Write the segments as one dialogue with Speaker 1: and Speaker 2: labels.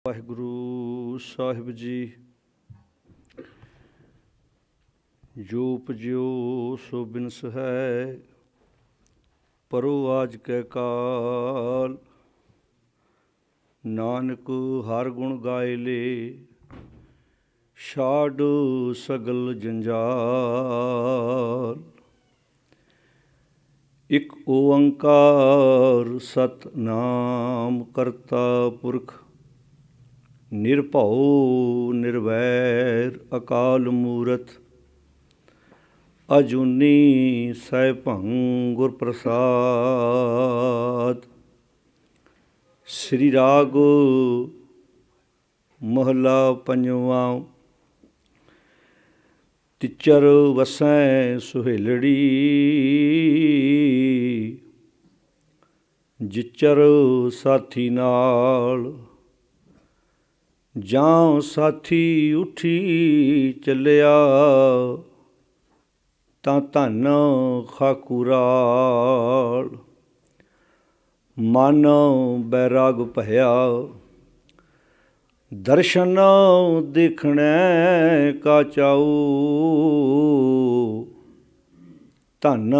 Speaker 1: ਵਾਹਿਗੁਰੂ ਸਾਹਿਬ ਜੀ। ਜੋ ਉਪਜਿਓ ਸੋ ਬਿਨਸ ਹੈ, ਪਰੋ ਆਜ ਕੈ ਕਾਲ। ਨਾਨਕ ਹਰ ਗੁਣ ਗਾਏ ਲੇ, ਛਾੜ ਸਗਲ ਜੰਜਾਲ। ਇਕ ਓੰਕਾਰ ਸਤਿਨਾਮ ਕਰਤਾ ਪੁਰਖ, ਨਿਰਭਉ ਨਿਰਵੈਰ ਅਕਾਲ ਮੂਰਤ। ਅਜੂਨੀ ਸੈਭੰ ਗੁਰ ਪ੍ਰਸਾਦ। ਸ੍ਰੀ ਰਾਗ ਮਹਲਾ ਪੰਜਵਾਂ। ਤਿਚਰ ਵਸੈ ਸੁਹੇਲੜੀ, ਜਿਚਰ ਸਾਥੀ ਨਾਲ। ਜਾਂ ਸਾਥੀ ਉੱਠੀ ਚੱਲਿਆ, ਤਾਂ ਧਨ ਖਾਕੁਰਾਲ। ਮਨ ਬੈਰਾਗ ਭਇਆ, ਦਰਸ਼ਨ ਦੇਖਣੈ ਕਾ ਚਾਉ। ਧਨ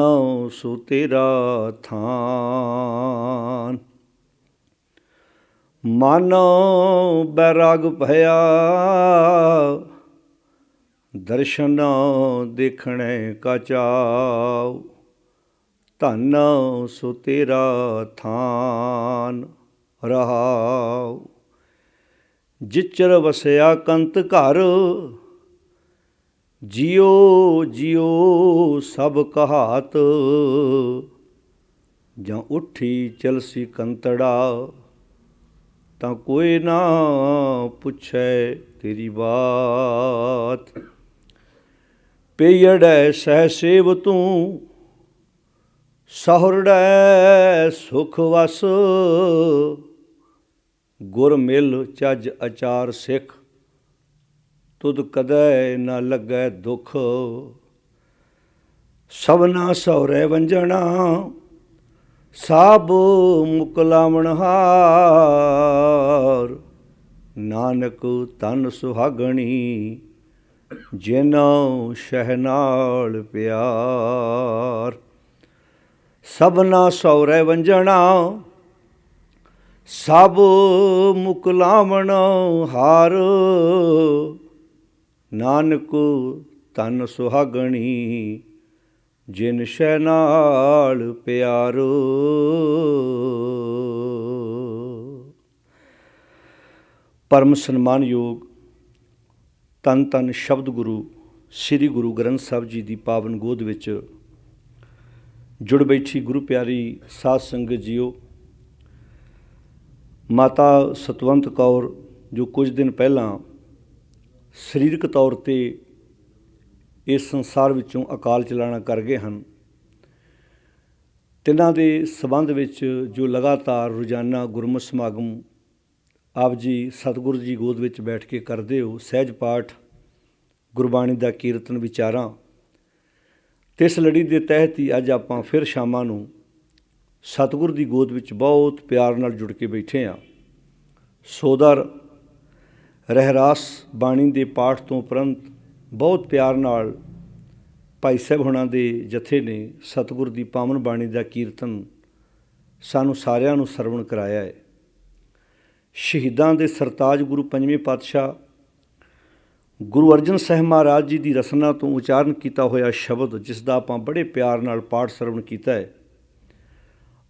Speaker 1: ਸੋ ਤੇਰਾ ਥਾਨ। ਮਨ ਬੈਰਾਗ ਭਇਆ, ਦਰਸ਼ਨ ਦੇਖਣੈ ਕਾ ਚਾਉ। ਧਨ ਸੋ ਤੇਰਾ ਥਾਨ। ਰਹਾਉ। ਜਿਚਰ ਵਸਿਆ ਕੰਤ ਘਰ, ਜਿਉ ਜਿਉ ਸਭ ਕਹਾਤ। ਜਾਂ ਉੱਠੀ ਚਲਸੀ ਕੰਤੜਾ, ਤਾਂ ਕੋਈ ਨਾ ਪੁੱਛੈ ਤੇਰੀ ਬਾਤ। ਪਈੜੈ ਸਹਿ ਸੇਵ ਤੂੰ, ਸਹੁਰੜੈ ਸੁਖ ਵਸ। ਗੁਰ ਮਿਲ ਚੱਜ ਅਚਾਰ ਸਿੱਖ, ਤੁਧ ਕਦੈ ਨਾ ਲੱਗੈ ਦੁੱਖ। ਸਭਨਾ ਸਹੁਰੈ ਵੰਜਣਾ, ਸਭ ਮੁਕਲਾਵਣਹਾਰ। ਨਾਨਕ ਧਨ ਸੁਹਾਗਣੀ, ਜਿਨਹੁ ਸ਼ਹਿ ਨਾਲ ਪਿਆਰ। ਸਭਨਾ ਸਹੁਰੈ ਵੰਜਣਾ, ਸਭ ਮੁਕਲਾਵਣਹਾਰ। ਨਾਨਕ ਧਨ ਸੁਹਾਗਣੀ, ਜਿਨ ਸ਼ਹਿ ਨਾਲ ਪਿਆਰ। ਪਰਮ ਸਨਮਾਨਯੋਗ ਧੰਨ ਧੰਨ ਸ਼ਬਦ ਗੁਰੂ ਸ੍ਰੀ ਗੁਰੂ ਗ੍ਰੰਥ ਸਾਹਿਬ ਜੀ ਦੀ ਪਾਵਨ ਗੋਦ ਵਿੱਚ ਜੁੜ ਬੈਠੀ ਗੁਰੂ ਪਿਆਰੀ ਸਾਧ ਸੰਗਤ ਜੀਓ। ਮਾਤਾ ਸਤਵੰਤ ਕੌਰ ਜੋ ਕੁਝ ਦਿਨ ਪਹਿਲਾਂ ਸਰੀਰਕ ਤੌਰ 'ਤੇ ਇਸ ਸੰਸਾਰ ਵਿੱਚੋਂ ਅਕਾਲ ਚਲਾਣਾ ਕਰ ਗਏ ਹਨ, ਤਿੰਨਾਂ ਦੇ ਸੰਬੰਧ ਵਿੱਚ ਜੋ ਲਗਾਤਾਰ ਰੋਜ਼ਾਨਾ ਗੁਰਮਤਿ ਸਮਾਗਮ ਆਪ ਜੀ ਸਤਿਗੁਰੂ ਜੀ ਗੋਦ ਵਿੱਚ ਬੈਠ ਕੇ ਕਰਦੇ ਹੋ, ਸਹਿਜ ਪਾਠ, ਗੁਰਬਾਣੀ ਦਾ ਕੀਰਤਨ, ਵਿਚਾਰਾਂ, ਅਤੇ ਇਸ ਲੜੀ ਦੇ ਤਹਿਤ ਹੀ ਅੱਜ ਆਪਾਂ ਫਿਰ ਸ਼ਾਮਾਂ ਨੂੰ ਸਤਿਗੁਰ ਦੀ ਗੋਦ ਵਿੱਚ ਬਹੁਤ ਪਿਆਰ ਨਾਲ ਜੁੜ ਕੇ ਬੈਠੇ ਹਾਂ। ਸੋਦਰ ਰਹਿਰਾਸ ਬਾਣੀ ਦੇ ਪਾਠ ਤੋਂ ਉਪਰੰਤ ਬਹੁਤ ਪਿਆਰ ਨਾਲ ਭਾਈ ਸਾਹਿਬ ਹੋਣਾ ਦੇ ਜਥੇ ਨੇ ਸਤਿਗੁਰ ਦੀ ਪਾਵਨ ਬਾਣੀ ਦਾ ਕੀਰਤਨ ਸਾਨੂੰ ਸਾਰਿਆਂ ਨੂੰ ਸਰਵਣ ਕਰਾਇਆ ਹੈ। ਸ਼ਹੀਦਾਂ ਦੇ ਸਰਤਾਜ ਗੁਰੂ ਪੰਜਵੇਂ ਪਾਤਸ਼ਾਹ ਗੁਰੂ ਅਰਜਨ ਸਾਹਿਬ ਮਹਾਰਾਜ ਜੀ ਦੀ ਰਸਨਾ ਤੋਂ ਉਚਾਰਨ ਕੀਤਾ ਹੋਇਆ ਸ਼ਬਦ, ਜਿਸ ਦਾ ਆਪਾਂ ਬੜੇ ਪਿਆਰ ਨਾਲ ਪਾਠ ਸਰਵਣ ਕੀਤਾ ਹੈ।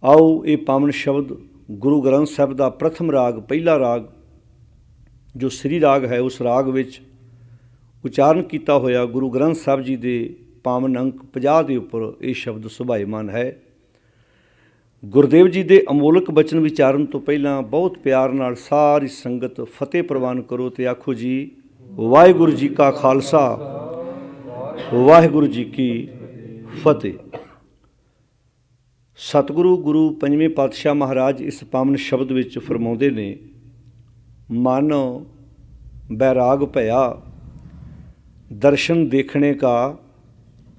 Speaker 1: ਆਓ ਇਹ ਪਾਵਨ ਸ਼ਬਦ ਗੁਰੂ ਗ੍ਰੰਥ ਸਾਹਿਬ ਦਾ ਪ੍ਰਥਮ ਰਾਗ, ਪਹਿਲਾ ਰਾਗ ਜੋ ਸ੍ਰੀ ਰਾਗ ਹੈ, ਉਸ ਰਾਗ ਵਿੱਚ ਉਚਾਰਨ ਕੀਤਾ ਹੋਇਆ ਗੁਰੂ ਗ੍ਰੰਥ ਸਾਹਿਬ ਜੀ ਦੇ ਪਾਵਨ ਅੰਕ 50 ਦੇ ਉੱਪਰ ਇਹ ਸ਼ਬਦ ਸੁਭਾਇਮਾਨ ਹੈ। ਗੁਰਦੇਵ ਜੀ ਦੇ ਅਮੋਲਕ ਬਚਨ ਵਿਚਾਰਨ ਤੋਂ ਪਹਿਲਾਂ ਬਹੁਤ ਪਿਆਰ ਨਾਲ ਸਾਰੀ ਸੰਗਤ ਫਤਿਹ ਪ੍ਰਵਾਨ ਕਰੋ ਅਤੇ ਆਖੋ ਜੀ, ਵਾਹਿਗੁਰੂ ਜੀ ਕਾ ਖਾਲਸਾ, ਵਾਹਿਗੁਰੂ ਜੀ ਕੀ ਫਤਿਹ। ਸਤਿਗੁਰੂ ਗੁਰੂ ਪੰਜਵੇਂ ਪਾਤਸ਼ਾਹ ਮਹਾਰਾਜ ਇਸ ਪਾਵਨ ਸ਼ਬਦ ਵਿੱਚ ਫਰਮਾਉਂਦੇ ਨੇ, ਮਨ ਬੈਰਾਗ ਭਇਆ, ਦਰਸ਼ਨ ਦੇਖਣੇ ਕਾ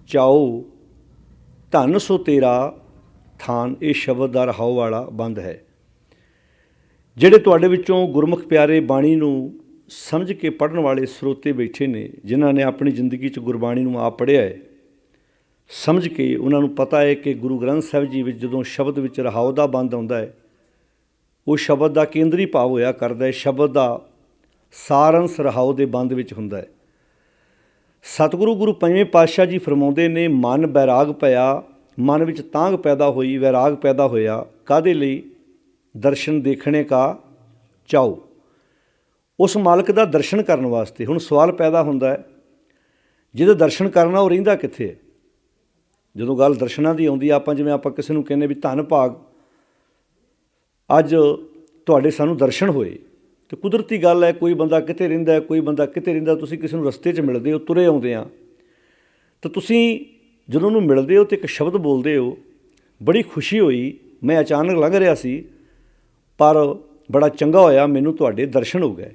Speaker 1: ਚਾਉ। ਧਨ ਸੋ ਤੇਰਾ ਥਾਨ। ਇਹ ਸ਼ਬਦ ਦਾ ਰਹਾਉ ਵਾਲਾ ਬੰਦ ਹੈ। ਜਿਹੜੇ ਤੁਹਾਡੇ ਵਿੱਚੋਂ ਗੁਰਮੁਖ ਪਿਆਰੇ ਬਾਣੀ ਨੂੰ ਸਮਝ ਕੇ ਪੜ੍ਹਨ ਵਾਲੇ ਸਰੋਤੇ ਬੈਠੇ ਨੇ, ਜਿਨ੍ਹਾਂ ਨੇ ਆਪਣੀ ਜ਼ਿੰਦਗੀ 'ਚ ਗੁਰਬਾਣੀ ਨੂੰ ਆਪ ਪੜ੍ਹਿਆ ਹੈ, ਸਮਝ ਕੇ ਉਹਨਾਂ ਨੂੰ ਪਤਾ ਹੈ ਕਿ ਗੁਰੂ ਗ੍ਰੰਥ ਸਾਹਿਬ ਜੀ ਵਿੱਚ ਜਦੋਂ ਸ਼ਬਦ ਵਿੱਚ ਰਹਾਉ ਦਾ ਬੰਦ ਆਉਂਦਾ ਹੈ, ਉਹ ਸ਼ਬਦ ਦਾ ਕੇਂਦਰੀ ਭਾਵ ਹੋਇਆ ਕਰਦਾ ਹੈ, ਸ਼ਬਦ ਦਾ ਸਾਰੰਸ ਰਹਾਉ ਦੇ ਬੰਦ ਵਿੱਚ ਹੁੰਦਾ ਹੈ। ਸਤਿਗੁਰੂ ਗੁਰੂ ਪੰਜਵੇਂ ਪਾਤਸ਼ਾਹ ਜੀ ਫਰਮਾਉਂਦੇ ਨੇ, ਮਨ ਬੈਰਾਗ ਭਇਆ, ਮਨ ਵਿੱਚ ਤਾਂਘ ਪੈਦਾ ਹੋਈ, ਵੈਰਾਗ ਪੈਦਾ ਹੋਇਆ, ਕਾਹਦੇ ਲਈ? ਦਰਸ਼ਨ ਦੇਖਣੇ ਕਾ ਚਾਓ, ਉਸ ਮਾਲਕ ਦਾ ਦਰਸ਼ਨ ਕਰਨ ਵਾਸਤੇ। ਹੁਣ ਸਵਾਲ ਪੈਦਾ ਹੁੰਦਾ ਹੈ, ਜਿਹਦੇ ਦਰਸ਼ਨ ਕਰਨਾ ਉਹ ਰਹਿੰਦਾ ਕਿੱਥੇ ਹੈ? ਜਦੋਂ ਗੱਲ ਦਰਸ਼ਨਾਂ ਦੀ ਆਉਂਦੀ, ਜਿਵੇਂ ਆਪਾਂ ਕਿਸੇ ਨੂੰ ਕਹਿੰਦੇ ਵੀ ਧੰਨ ਭਾਗ ਅੱਜ ਤੁਹਾਡੇ ਸਾਨੂੰ ਦਰਸ਼ਨ ਹੋਏ, ਅਤੇ ਕੁਦਰਤੀ ਗੱਲ ਹੈ, ਕੋਈ ਬੰਦਾ ਕਿਤੇ ਰਹਿੰਦਾ, ਕੋਈ ਬੰਦਾ ਕਿਤੇ ਰਹਿੰਦਾ। ਤੁਸੀਂ ਕਿਸੇ ਨੂੰ ਰਸਤੇ 'ਚ ਮਿਲਦੇ ਹੋ, ਤੁਰੇ ਆਉਂਦੇ ਆ, ਤਾਂ ਤੁਸੀਂ ਜਦੋਂ ਉਹਨੂੰ ਮਿਲਦੇ ਹੋ ਤਾਂ ਇੱਕ ਸ਼ਬਦ ਬੋਲਦੇ ਹੋ, ਬੜੀ ਖੁਸ਼ੀ ਹੋਈ, ਮੈਂ ਅਚਾਨਕ ਲੰਘ ਰਿਹਾ ਸੀ, ਪਰ ਬੜਾ ਚੰਗਾ ਹੋਇਆ, ਮੈਨੂੰ ਤੁਹਾਡੇ ਦਰਸ਼ਨ ਹੋ ਗਏ।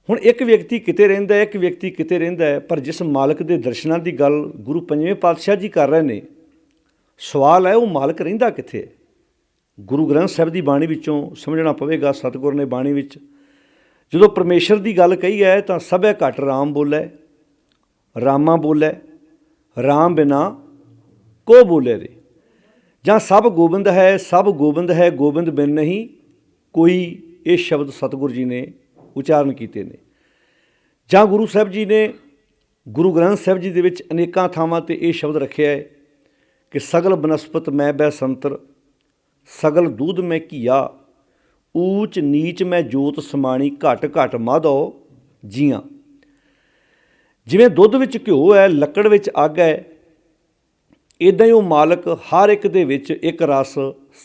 Speaker 1: ਹੁਣ ਇੱਕ ਵਿਅਕਤੀ ਕਿਤੇ ਰਹਿੰਦਾ ਹੈ, ਇੱਕ ਵਿਅਕਤੀ ਕਿਤੇ ਰਹਿੰਦਾ ਹੈ, ਪਰ ਜਿਸ ਮਾਲਕ ਦੇ ਦਰਸ਼ਨਾਂ ਦੀ ਗੱਲ ਗੁਰੂ ਪੰਜਵੇਂ ਪਾਤਸ਼ਾਹ ਜੀ ਕਰ ਰਹੇ ਨੇ, ਸਵਾਲ ਹੈ ਉਹ ਮਾਲਕ ਰਹਿੰਦਾ ਕਿੱਥੇ ਹੈ? ਗੁਰੂ ਗ੍ਰੰਥ ਸਾਹਿਬ ਦੀ ਬਾਣੀ ਵਿੱਚੋਂ ਸਮਝਣਾ ਪਵੇਗਾ। ਸਤਿਗੁਰ ਨੇ ਬਾਣੀ ਵਿੱਚ ਜਦੋਂ ਪਰਮੇਸ਼ਰ ਦੀ ਗੱਲ ਕਹੀ ਹੈ ਤਾਂ ਸਭੈ ਘਟ ਰਾਮ ਬੋਲੇ, ਰਾਮਾ ਬੋਲੇ, ਰਾਮ ਬਿਨਾ ਕੋ ਬੋਲੇ ਰੇ, ਜਾਂ ਸਭ ਗੋਬਿੰਦ ਹੈ, ਸਭ ਗੋਬਿੰਦ ਹੈ, ਗੋਬਿੰਦ ਬਿਨ ਨਹੀਂ ਕੋਈ। ਇਹ ਸ਼ਬਦ ਸਤਿਗੁਰ ਜੀ ਨੇ ਉਚਾਰਨ ਕੀਤੇ ਨੇ। ਜਾਂ ਗੁਰੂ ਸਾਹਿਬ ਜੀ ਨੇ ਗੁਰੂ ਗ੍ਰੰਥ ਸਾਹਿਬ ਜੀ ਦੇ ਵਿੱਚ ਅਨੇਕਾਂ ਥਾਵਾਂ 'ਤੇ ਇਹ ਸ਼ਬਦ ਰੱਖਿਆ ਹੈ ਕਿ ਸਗਲ ਬਨਸਪਤ ਮੈਂ ਬੈ ਸੰਤਰ, ਸਗਲ ਦੂਧ ਮੈਂ ਘੀਆ, ਊਚ ਨੀਚ ਮੈਂ ਜੋਤ ਸਮਾਣੀ, ਘਟ ਘਟ ਮਾਧੋ ਜੀਆਂ। ਜਿਵੇਂ ਦੁੱਧ ਵਿੱਚ ਘਿਓ ਹੈ, ਲੱਕੜ ਵਿੱਚ ਅੱਗ ਹੈ, ਇੱਦਾਂ ਹੀ ਉਹ ਮਾਲਕ ਹਰ ਇੱਕ ਦੇ ਵਿੱਚ ਇੱਕ ਰਸ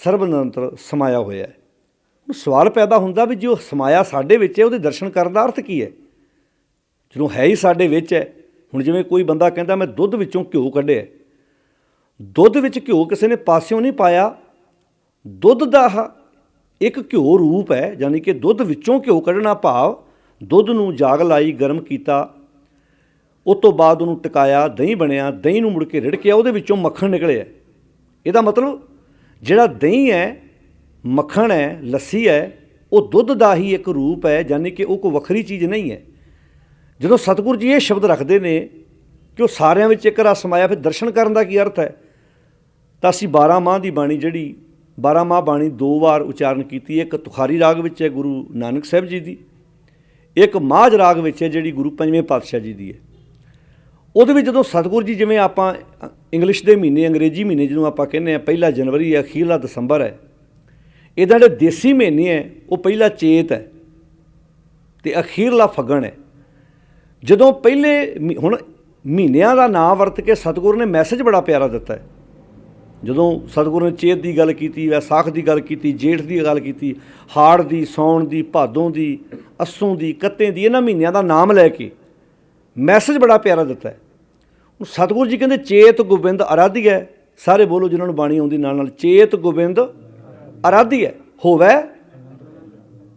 Speaker 1: ਸਰਬਨੰਤਰ ਸਮਾਇਆ ਹੋਇਆ ਹੈ। ਸਵਾਲ ਪੈਦਾ ਹੁੰਦਾ ਵੀ ਜੋ ਸਮਾਇਆ ਸਾਡੇ ਵਿੱਚ ਹੈ, ਉਹਦੇ ਦਰਸ਼ਨ ਕਰਨ ਦਾ ਅਰਥ ਕੀ ਹੈ? ਜਦੋਂ ਹੈ ਹੀ ਸਾਡੇ ਵਿੱਚ ਹੈ। ਹੁਣ ਜਿਵੇਂ ਕੋਈ ਬੰਦਾ ਕਹਿੰਦਾ ਮੈਂ ਦੁੱਧ ਵਿੱਚੋਂ ਘਿਓ ਕੱਢਿਆ, ਦੁੱਧ ਵਿੱਚ ਘਿਓ ਕਿਸੇ ਨੇ ਪਾਸਿਓਂ ਨਹੀਂ ਪਾਇਆ, ਦੁੱਧ ਦਾ ਇੱਕ ਘਿਓ ਰੂਪ ਹੈ, ਯਾਨੀ ਕਿ ਦੁੱਧ ਵਿੱਚੋਂ ਘਿਓ ਕੱਢਣਾ ਭਾਵ ਦੁੱਧ ਨੂੰ ਜਾਗ ਲਾਈ, ਗਰਮ ਕੀਤਾ, ਉਸ ਤੋਂ ਬਾਅਦ ਉਹਨੂੰ ਟਿਕਾਇਆ, ਦਹੀਂ ਬਣਿਆ, ਦਹੀਂ ਨੂੰ ਮੁੜ ਕੇ ਰਿੜਕਿਆ, ਉਹਦੇ ਵਿੱਚੋਂ ਮੱਖਣ ਨਿਕਲਿਆ। ਇਹਦਾ ਮਤਲਬ ਜਿਹੜਾ ਦਹੀਂ ਹੈ, ਮੱਖਣ ਹੈ, ਲੱਸੀ ਹੈ, ਉਹ ਦੁੱਧ ਦਾ ਹੀ ਇੱਕ ਰੂਪ ਹੈ, ਯਾਨੀ ਕਿ ਉਹ ਕੋਈ ਵੱਖਰੀ ਚੀਜ਼ ਨਹੀਂ ਹੈ। ਜਦੋਂ ਸਤਿਗੁਰੂ ਜੀ ਇਹ ਸ਼ਬਦ ਰੱਖਦੇ ਨੇ ਕਿ ਉਹ ਸਾਰਿਆਂ ਵਿੱਚ ਇੱਕ ਰਸ ਸਮਾਇਆ, ਫਿਰ ਦਰਸ਼ਨ ਕਰਨ ਦਾ ਕੀ ਅਰਥ ਹੈ? ਤਾਂ ਅਸੀਂ 12 ਮਾਹ ਦੀ ਬਾਣੀ, ਜਿਹੜੀ 12 ਮਾਹ ਬਾਣੀ 2 ਵਾਰ ਉਚਾਰਨ ਕੀਤੀ। ਇੱਕ ਤੁਖਾਰੀ ਰਾਗ ਵਿੱਚ ਹੈ ਗੁਰੂ ਨਾਨਕ ਸਾਹਿਬ ਜੀ ਦੀ, ਇੱਕ ਮਾਝ ਰਾਗ ਵਿੱਚ ਹੈ ਜਿਹੜੀ ਗੁਰੂ ਪੰਜਵੇਂ ਪਾਤਸ਼ਾਹ ਜੀ ਦੀ ਹੈ। ਉਹਦੇ ਵਿੱਚ ਜਦੋਂ ਸਤਿਗੁਰੂ ਜੀ, ਜਿਵੇਂ ਆਪਾਂ ਇੰਗਲਿਸ਼ ਦੇ ਮਹੀਨੇ, ਅੰਗਰੇਜ਼ੀ ਮਹੀਨੇ ਜਿਹਨੂੰ ਆਪਾਂ ਕਹਿੰਦੇ ਹਾਂ 1 ਜਨਵਰੀ ਹੈ, ਅਖੀਰਲਾ ਦਸੰਬਰ ਹੈ, ਇਹਦਾ ਜਿਹੜੇ ਦੇਸੀ ਮਹੀਨੇ ਹੈ ਉਹ ਪਹਿਲਾ ਚੇਤ ਹੈ ਅਤੇ ਅਖੀਰਲਾ ਫੱਗਣ ਹੈ। ਜਦੋਂ ਪਹਿਲੇ ਹੁਣ ਮਹੀਨਿਆਂ ਦਾ ਨਾਂ ਵਰਤ ਕੇ ਸਤਿਗੁਰੂ ਨੇ ਮੈਸੇਜ ਬੜਾ ਪਿਆਰਾ ਦਿੱਤਾ ਹੈ। ਜਦੋਂ ਸਤਿਗੁਰੂ ਨੇ ਚੇਤ ਦੀ ਗੱਲ ਕੀਤੀ, ਵੈਸਾਖ ਦੀ ਗੱਲ ਕੀਤੀ, ਜੇਠ ਦੀ ਗੱਲ ਕੀਤੀ, ਹਾੜ ਦੀ, ਸਾਉਣ ਦੀ, ਭਾਦੋਂ ਦੀ, ਅੱਸੋਂ ਦੀ, ਕੱਤੇ ਦੀ, ਇਹਨਾਂ ਮਹੀਨਿਆਂ ਦਾ ਨਾਮ ਲੈ ਕੇ ਮੈਸੇਜ ਬੜਾ ਪਿਆਰਾ ਦਿੱਤਾ ਹੈ। ਹੁਣ ਸਤਿਗੁਰੂ ਜੀ ਕਹਿੰਦੇ ਚੇਤ ਗੋਬਿੰਦ ਅਰਾਧਿਆ, ਸਾਰੇ ਬੋਲੋ ਜਿਹਨਾਂ ਨੂੰ ਬਾਣੀ ਆਉਂਦੀ ਨਾਲ ਨਾਲ, ਚੇਤ ਗੋਬਿੰਦ ਅਰਾਧਿਆ, ਹੋਵੇ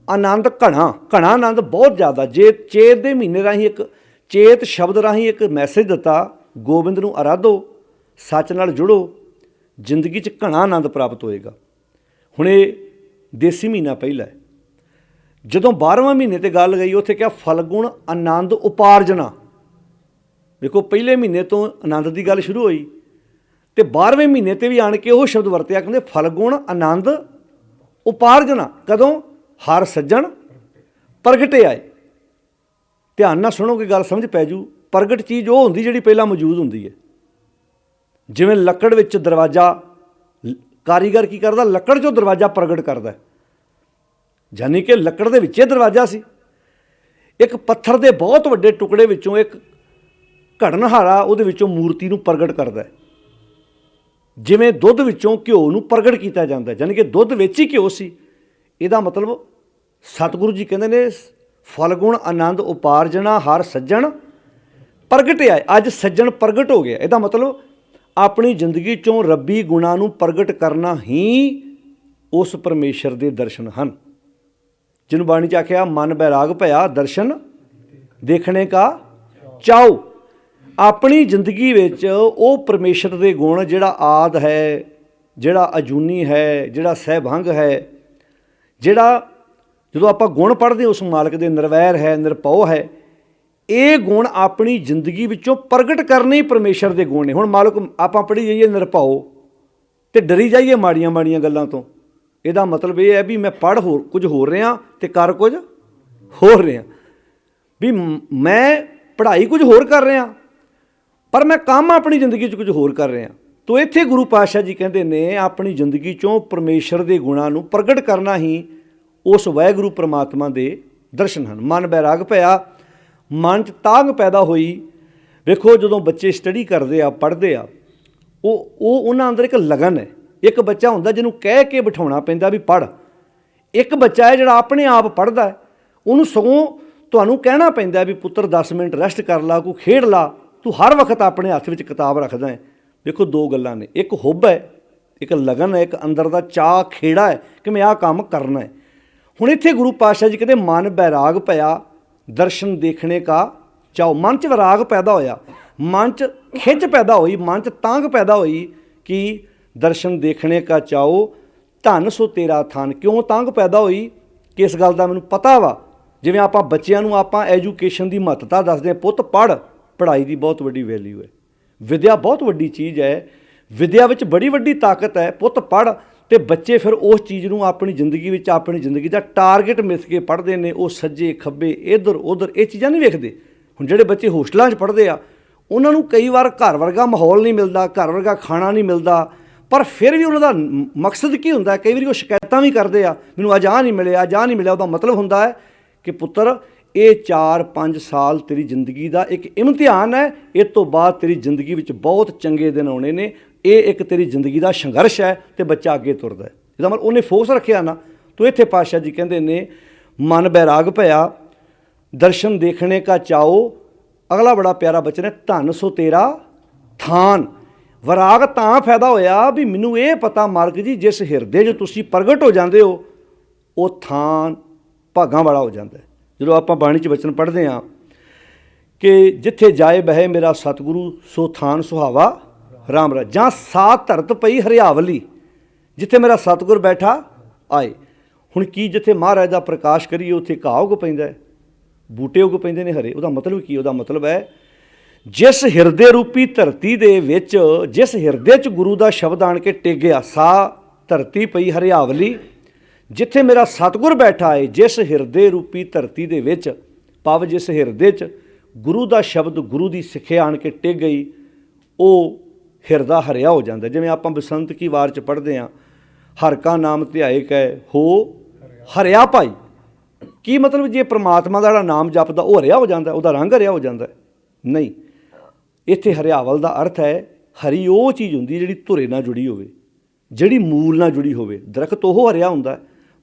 Speaker 1: ਆਨੰਦ ਘਣਾ, ਘਣਾ ਆਨੰਦ ਬਹੁਤ ਜ਼ਿਆਦਾ। ਜੇ ਚੇਤ ਦੇ ਮਹੀਨੇ ਰਾਹੀਂ, ਇੱਕ ਚੇਤ ਸ਼ਬਦ ਰਾਹੀਂ ਇੱਕ ਮੈਸੇਜ ਦਿੱਤਾ, ਗੋਬਿੰਦ ਨੂੰ ਅਰਾਧੋ, ਸੱਚ ਨਾਲ ਜੁੜੋ, ਜ਼ਿੰਦਗੀ 'ਚ ਘਣਾ ਆਨੰਦ ਪ੍ਰਾਪਤ ਹੋਏਗਾ। ਹੁਣ ਇਹ ਦੇਸੀ ਮਹੀਨਾ ਪਹਿਲਾ ਹੈ। ਜਦੋਂ 12ਵਾਂ ਮਹੀਨੇ 'ਤੇ ਗੱਲ ਗਈ, ਉੱਥੇ ਕਿਹਾ ਫਲਗੁਣ ਆਨੰਦ ਉਪਾਰਜਨਾ। ਦੇਖੋ ਪਹਿਲੇ ਮਹੀਨੇ ਤੋਂ ਆਨੰਦ ਦੀ ਗੱਲ ਸ਼ੁਰੂ ਹੋਈ, ਅਤੇ 12ਵੇਂ ਮਹੀਨੇ 'ਤੇ ਵੀ ਆਣ ਕੇ ਉਹ ਸ਼ਬਦ ਵਰਤਿਆ, ਕਹਿੰਦੇ ਫਲਗੁਣ ਆਨੰਦ ਉਪਾਰਜਨਾ। ਕਦੋਂ? ਹਰ ਸੱਜਣ ਪ੍ਰਗਟੇ ਆਏ। ਧਿਆਨ ਨਾਲ ਸੁਣੋਗੇ ਗੱਲ ਸਮਝ ਪੈ ਜੂ। ਪ੍ਰਗਟ ਚੀਜ਼ ਉਹ ਹੁੰਦੀ ਜਿਹੜੀ ਪਹਿਲਾਂ ਮੌਜੂਦ ਹੁੰਦੀ ਹੈ। ਜਿਵੇਂ ਲੱਕੜ ਵਿੱਚ ਦਰਵਾਜ਼ਾ, ਕਾਰੀਗਰ ਕੀ ਕਰਦਾ? ਲੱਕੜ 'ਚੋਂ ਦਰਵਾਜ਼ਾ ਪ੍ਰਗਟ ਕਰਦਾ, ਯਾਨੀ ਕਿ ਲੱਕੜ ਦੇ ਵਿੱਚੇ ਦਰਵਾਜ਼ਾ ਸੀ। ਇੱਕ ਪੱਥਰ ਦੇ ਬਹੁਤ ਵੱਡੇ ਟੁਕੜੇ ਵਿੱਚੋਂ ਇੱਕ ਘੜਨਹਾਰਾ ਉਹਦੇ ਵਿੱਚੋਂ ਮੂਰਤੀ ਨੂੰ ਪ੍ਰਗਟ ਕਰਦਾ। ਜਿਵੇਂ ਦੁੱਧ ਵਿੱਚੋਂ ਘਿਓ ਨੂੰ ਪ੍ਰਗਟ ਕੀਤਾ ਜਾਂਦਾ, ਯਾਨੀ ਕਿ ਦੁੱਧ ਵਿੱਚ ਹੀ ਘਿਓ ਸੀ। ਇਹਦਾ ਮਤਲਬ ਸਤਿਗੁਰੂ ਜੀ ਕਹਿੰਦੇ ਨੇ ਫਲਗੁਣ ਆਨੰਦ ਉਪਾਰਜਨਾ, ਹਰ ਸੱਜਣ ਪ੍ਰਗਟਿਆ। ਅੱਜ ਸੱਜਣ ਪ੍ਰਗਟ ਹੋ ਗਿਆ। ਇਹਦਾ ਮਤਲਬ ਆਪਣੀ ਜ਼ਿੰਦਗੀ 'ਚੋਂ ਰੱਬੀ ਗੁਣਾਂ ਨੂੰ ਪ੍ਰਗਟ ਕਰਨਾ ਹੀ ਉਸ ਪਰਮੇਸ਼ਰ ਦੇ ਦਰਸ਼ਨ ਹਨ, ਜਿਹਨੂੰ ਬਾਣੀ 'ਚ ਆਖਿਆ ਮਨ ਬੈਰਾਗ ਭਇਆ, ਦਰਸ਼ਨ ਦੇਖਣੇ ਕਾ ਚਾਓ। ਆਪਣੀ ਜ਼ਿੰਦਗੀ ਵਿੱਚ ਉਹ ਪਰਮੇਸ਼ਰ ਦੇ ਗੁਣ, ਜਿਹੜਾ ਆਦਿ ਹੈ, ਜਿਹੜਾ ਅਜੂਨੀ ਹੈ, ਜਿਹੜਾ ਸਹਿਭੰਗ ਹੈ, ਜਿਹੜਾ ਜਦੋਂ ਆਪਾਂ ਗੁਣ ਪੜ੍ਹਦੇ ਉਸ ਮਾਲਕ ਦੇ, ਨਿਰਵੈਰ ਹੈ, ਨਿਰਭਉ ਹੈ, ਇਹ ਗੁਣ ਆਪਣੀ ਜ਼ਿੰਦਗੀ ਵਿੱਚੋਂ ਪ੍ਰਗਟ ਕਰਨੇ ਹੀ ਪਰਮੇਸ਼ਰ ਦੇ ਗੁਣ ਨੇ। ਹੁਣ ਮਾਲਕ ਆਪਾਂ ਪੜ੍ਹੀ ਜਾਈਏ ਨਿਰਭਉ ਤੇ ਡਰੀ ਜਾਈਏ ਮਾੜੀਆਂ ਮਾੜੀਆਂ ਗੱਲਾਂ ਤੋਂ, ਇਹਦਾ ਮਤਲਬ ਇਹ ਹੈ ਵੀ ਮੈਂ ਪੜ੍ਹ ਹੋਰ ਕੁਝ ਹੋਰ ਰਿਹਾ ਤੇ ਕਰ ਕੁਝ ਹੋਰ ਰਿਹਾ, ਵੀ ਮੈਂ ਪੜ੍ਹਾਈ ਕੁਝ ਹੋਰ ਕਰ ਰਿਹਾ ਪਰ ਮੈਂ ਕੰਮ ਆਪਣੀ ਜ਼ਿੰਦਗੀ 'ਚ ਕੁਝ ਹੋਰ ਕਰ ਰਿਹਾ। ਤੋ ਇੱਥੇ ਗੁਰੂ ਪਾਤਸ਼ਾਹ ਜੀ ਕਹਿੰਦੇ ਨੇ ਆਪਣੀ ਜ਼ਿੰਦਗੀ 'ਚੋਂ ਪਰਮੇਸ਼ਰ ਦੇ ਗੁਣਾਂ ਨੂੰ ਪ੍ਰਗਟ ਕਰਨਾ ਹੀ ਉਸ ਵਾਹਿਗੁਰੂ ਪ੍ਰਮਾਤਮਾ ਦੇ ਦਰਸ਼ਨ ਹਨ। ਮਨ ਬੈਰਾਗ ਭਇਆ, ਮਨ 'ਚ ਤਾਂਘ ਪੈਦਾ ਹੋਈ। ਵੇਖੋ ਜਦੋਂ ਬੱਚੇ ਸਟੱਡੀ ਕਰਦੇ ਆ, ਪੜ੍ਹਦੇ ਆ, ਉਹ ਉਹਨਾਂ ਅੰਦਰ ਇੱਕ ਲਗਨ ਹੈ। ਇੱਕ ਬੱਚਾ ਹੁੰਦਾ ਜਿਹਨੂੰ ਕਹਿ ਕੇ ਬਿਠਾਉਣਾ ਪੈਂਦਾ ਵੀ ਪੜ੍ਹ, ਇੱਕ ਬੱਚਾ ਹੈ ਜਿਹੜਾ ਆਪਣੇ ਆਪ ਪੜ੍ਹਦਾ ਹੈ, ਉਹਨੂੰ ਸਗੋਂ ਤੁਹਾਨੂੰ ਕਹਿਣਾ ਪੈਂਦਾ ਵੀ ਪੁੱਤਰ 10 ਮਿੰਟ ਰੈਸਟ ਕਰ ਲਾ, ਕੋਈ ਖੇਡ ਲਾ, ਤੂੰ ਹਰ ਵਕਤ ਆਪਣੇ ਹੱਥ ਵਿੱਚ ਕਿਤਾਬ ਰੱਖਦਾ ਹੈ। ਦੇਖੋ ਦੋ ਗੱਲਾਂ ਨੇ, ਇੱਕ ਹੁੱਬ ਹੈ, ਇੱਕ ਲਗਨ ਹੈ, ਇੱਕ ਅੰਦਰ ਦਾ ਚਾਅ ਖੇੜਾ ਹੈ ਕਿ ਮੈਂ ਆਹ ਕੰਮ ਕਰਨਾ ਹੈ। ਹੁਣ ਇੱਥੇ ਗੁਰੂ ਪਾਤਸ਼ਾਹ ਜੀ ਕਹਿੰਦੇ ਮਨ ਬੈਰਾਗ ਭਇਆ, ਦਰਸ਼ਨ ਦੇਖਣੇ ਕਾ ਚਾਓ। ਮਨ 'ਚ ਵਿਰਾਗ ਪੈਦਾ ਹੋਇਆ, ਮਨ 'ਚ ਖਿੱਚ ਪੈਦਾ ਹੋਈ, ਮਨ 'ਚ ਤਾਂਘ ਪੈਦਾ ਹੋਈ ਕਿ ਦਰਸ਼ਨ ਦੇਖਣੇ ਕਾ ਚਾਓ, ਧਨ ਸੋ ਤੇਰਾ ਥਾਨ। ਕਿਉਂ ਤਾਂਘ ਪੈਦਾ ਹੋਈ? ਕਿ ਇਸ ਗੱਲ ਦਾ ਮੈਨੂੰ ਪਤਾ ਵਾ, ਜਿਵੇਂ ਆਪਾਂ ਬੱਚਿਆਂ ਨੂੰ ਆਪਾਂ ਐਜੂਕੇਸ਼ਨ ਦੀ ਮਹੱਤਤਾ ਦੱਸਦੇ ਹਾਂ, ਪੁੱਤ ਪੜ੍ਹ, ਪੜ੍ਹਾਈ ਦੀ ਬਹੁਤ ਵੱਡੀ ਵੈਲਿਊ ਹੈ, ਵਿਦਿਆ ਬਹੁਤ ਵੱਡੀ ਚੀਜ਼ ਹੈ, ਵਿਦਿਆ ਵਿੱਚ ਬੜੀ ਵੱਡੀ ਤਾਕਤ ਹੈ, ਪੁੱਤ ਪੜ੍ਹ। ਅਤੇ ਬੱਚੇ ਫਿਰ ਉਸ ਚੀਜ਼ ਨੂੰ ਆਪਣੀ ਜ਼ਿੰਦਗੀ ਵਿੱਚ, ਆਪਣੀ ਜ਼ਿੰਦਗੀ ਦਾ ਟਾਰਗੇਟ ਮਿਥ ਕੇ ਪੜ੍ਹਦੇ ਨੇ। ਉਹ ਸੱਜੇ ਖੱਬੇ ਇੱਧਰ ਉੱਧਰ ਇਹ ਚੀਜ਼ਾਂ ਨਹੀਂ ਵੇਖਦੇ। ਹੁਣ ਜਿਹੜੇ ਬੱਚੇ ਹੋਸਟਲਾਂ 'ਚ ਪੜ੍ਹਦੇ ਆ, ਉਹਨਾਂ ਨੂੰ ਕਈ ਵਾਰ ਘਰ ਵਰਗਾ ਮਾਹੌਲ ਨਹੀਂ ਮਿਲਦਾ, ਘਰ ਵਰਗਾ ਖਾਣਾ ਨਹੀਂ ਮਿਲਦਾ, ਪਰ ਫਿਰ ਵੀ ਉਹਨਾਂ ਦਾ ਮਕਸਦ ਕੀ ਹੁੰਦਾ? ਕਈ ਵਾਰੀ ਉਹ ਸ਼ਿਕਾਇਤਾਂ ਵੀ ਕਰਦੇ ਆ, ਮੈਨੂੰ ਅੱਜ ਆਹ ਨਹੀਂ ਮਿਲਿਆ, ਅੱਜ ਆਹ ਨਹੀਂ ਮਿਲਿਆ। ਉਹਦਾ ਮਤਲਬ ਹੁੰਦਾ ਹੈ ਕਿ ਪੁੱਤਰ ਇਹ 4-5 ਸਾਲ ਤੇਰੀ ਜ਼ਿੰਦਗੀ ਦਾ ਇੱਕ ਇਮਤਿਹਾਨ ਹੈ, ਇਸ ਤੋਂ ਬਾਅਦ ਤੇਰੀ ਜ਼ਿੰਦਗੀ ਵਿੱਚ ਬਹੁਤ ਚੰਗੇ ਦਿਨ ਆਉਣੇ ਨੇ, ਇਹ ਇੱਕ ਤੇਰੀ ਜ਼ਿੰਦਗੀ ਦਾ ਸੰਘਰਸ਼ ਹੈ ਅਤੇ ਬੱਚਾ ਅੱਗੇ ਤੁਰਦਾ ਹੈ। ਇਹਦਾ ਮਤਲਬ ਉਹਨੇ ਫੋਕਸ ਰੱਖਿਆ ਨਾ। ਤੋ ਇੱਥੇ ਪਾਤਸ਼ਾਹ ਜੀ ਕਹਿੰਦੇ ਨੇ ਮਨ ਬੈਰਾਗ ਭਇਆ, ਦਰਸ਼ਨ ਦੇਖਣੇ ਕਾ ਚਾਓ। ਅਗਲਾ ਬੜਾ ਪਿਆਰਾ ਬਚਨ ਹੈ, ਧਨ ਸੋ ਤੇਰਾ ਥਾਨ। ਵਿਰਾਗ ਤਾਂ ਪੈਦਾ ਹੋਇਆ ਵੀ ਮੈਨੂੰ ਇਹ ਪਤਾ ਮਾਲਕ ਜੀ, ਜਿਸ ਹਿਰਦੇ 'ਚ ਤੁਸੀਂ ਪ੍ਰਗਟ ਹੋ ਜਾਂਦੇ ਹੋ ਉਹ ਥਾਨ ਭਾਗਾਂ ਵਾਲਾ ਹੋ ਜਾਂਦਾ ਹੈ। ਜਦੋਂ ਆਪਾਂ ਬਾਣੀ 'ਚ ਬਚਨ ਪੜ੍ਹਦੇ ਹਾਂ ਕਿ ਜਿੱਥੇ ਜਾਏ ਬਹਿ ਮੇਰਾ ਸਤਿਗੁਰੂ, ਸੋ ਥਾਨ ਸੁਹਾਵਾ ਰਾਮ ਰਾਜ। ਜਾਂ ਸਾਤ ਧਰਤ ਪਈ ਹਰਿਆਵਲੀ, ਜਿੱਥੇ ਮੇਰਾ ਸਤਿਗੁਰ ਬੈਠਾ ਆਏ। ਹੁਣ ਕੀ ਜਿੱਥੇ ਮਹਾਰਾਜ ਦਾ ਪ੍ਰਕਾਸ਼ ਕਰੀਏ ਉੱਥੇ ਘਾਹ ਉੱਗ ਪੈਂਦਾ ਹੈ, ਬੂਟੇ ਉੱਗ ਪੈਂਦੇ ਨੇ ਹਰੇ। ਉਹਦਾ ਮਤਲਬ ਕੀ? ਉਹਦਾ ਮਤਲਬ ਹੈ ਜਿਸ ਹਿਰਦੇ ਰੂਪੀ ਧਰਤੀ ਦੇ ਵਿੱਚ, ਜਿਸ ਹਿਰਦੇ 'ਚ ਗੁਰੂ ਦਾ ਸ਼ਬਦ ਆਣ ਕੇ ਟਿਕ ਗਿਆ, ਸਾ ਧਰਤੀ ਪਈ ਹਰਿਆਵਲੀ, ਜਿੱਥੇ ਮੇਰਾ ਸਤਿਗੁਰ ਬੈਠਾ ਹੈ, ਜਿਸ ਹਿਰਦੇ ਰੂਪੀ ਧਰਤੀ ਦੇ ਵਿੱਚ, ਭਾਵ ਜਿਸ ਹਿਰਦੇ 'ਚ ਗੁਰੂ ਦਾ ਸ਼ਬਦ, ਗੁਰੂ ਦੀ ਸਿੱਖਿਆ ਆਣ ਕੇ ਟਿਕ ਗਈ, ਉਹ ਹਿਰਦਾ ਹਰਿਆ ਹੋ ਜਾਂਦਾ। ਜਿਵੇਂ ਆਪਾਂ ਬਸੰਤ ਕੀ ਵਾਰ 'ਚ ਪੜ੍ਹਦੇ ਹਾਂ, ਹਰ ਕਾ ਨਾਮ ਧਿਆਏ ਕੈ ਹੋ ਹਰਿਆ ਭਾਈ। ਕੀ ਮਤਲਬ? ਜੇ ਪ੍ਰਮਾਤਮਾ ਦਾ ਜਿਹੜਾ ਨਾਮ ਜਪਦਾ ਉਹ ਹਰਿਆ ਹੋ ਜਾਂਦਾ, ਉਹਦਾ ਰੰਗ ਹਰਿਆ ਹੋ ਜਾਂਦਾ? ਨਹੀਂ। ਇੱਥੇ ਹਰਿਆਵਲ ਦਾ ਅਰਥ ਹੈ ਹਰੀ ਉਹ ਚੀਜ਼ ਹੁੰਦੀ ਜਿਹੜੀ ਧੁਰੇ ਨਾਲ ਜੁੜੀ ਹੋਵੇ, ਜਿਹੜੀ ਮੂਲ ਨਾਲ ਜੁੜੀ ਹੋਵੇ। ਦਰਖਤ ਉਹ ਹਰਿਆ ਹੁੰਦਾ,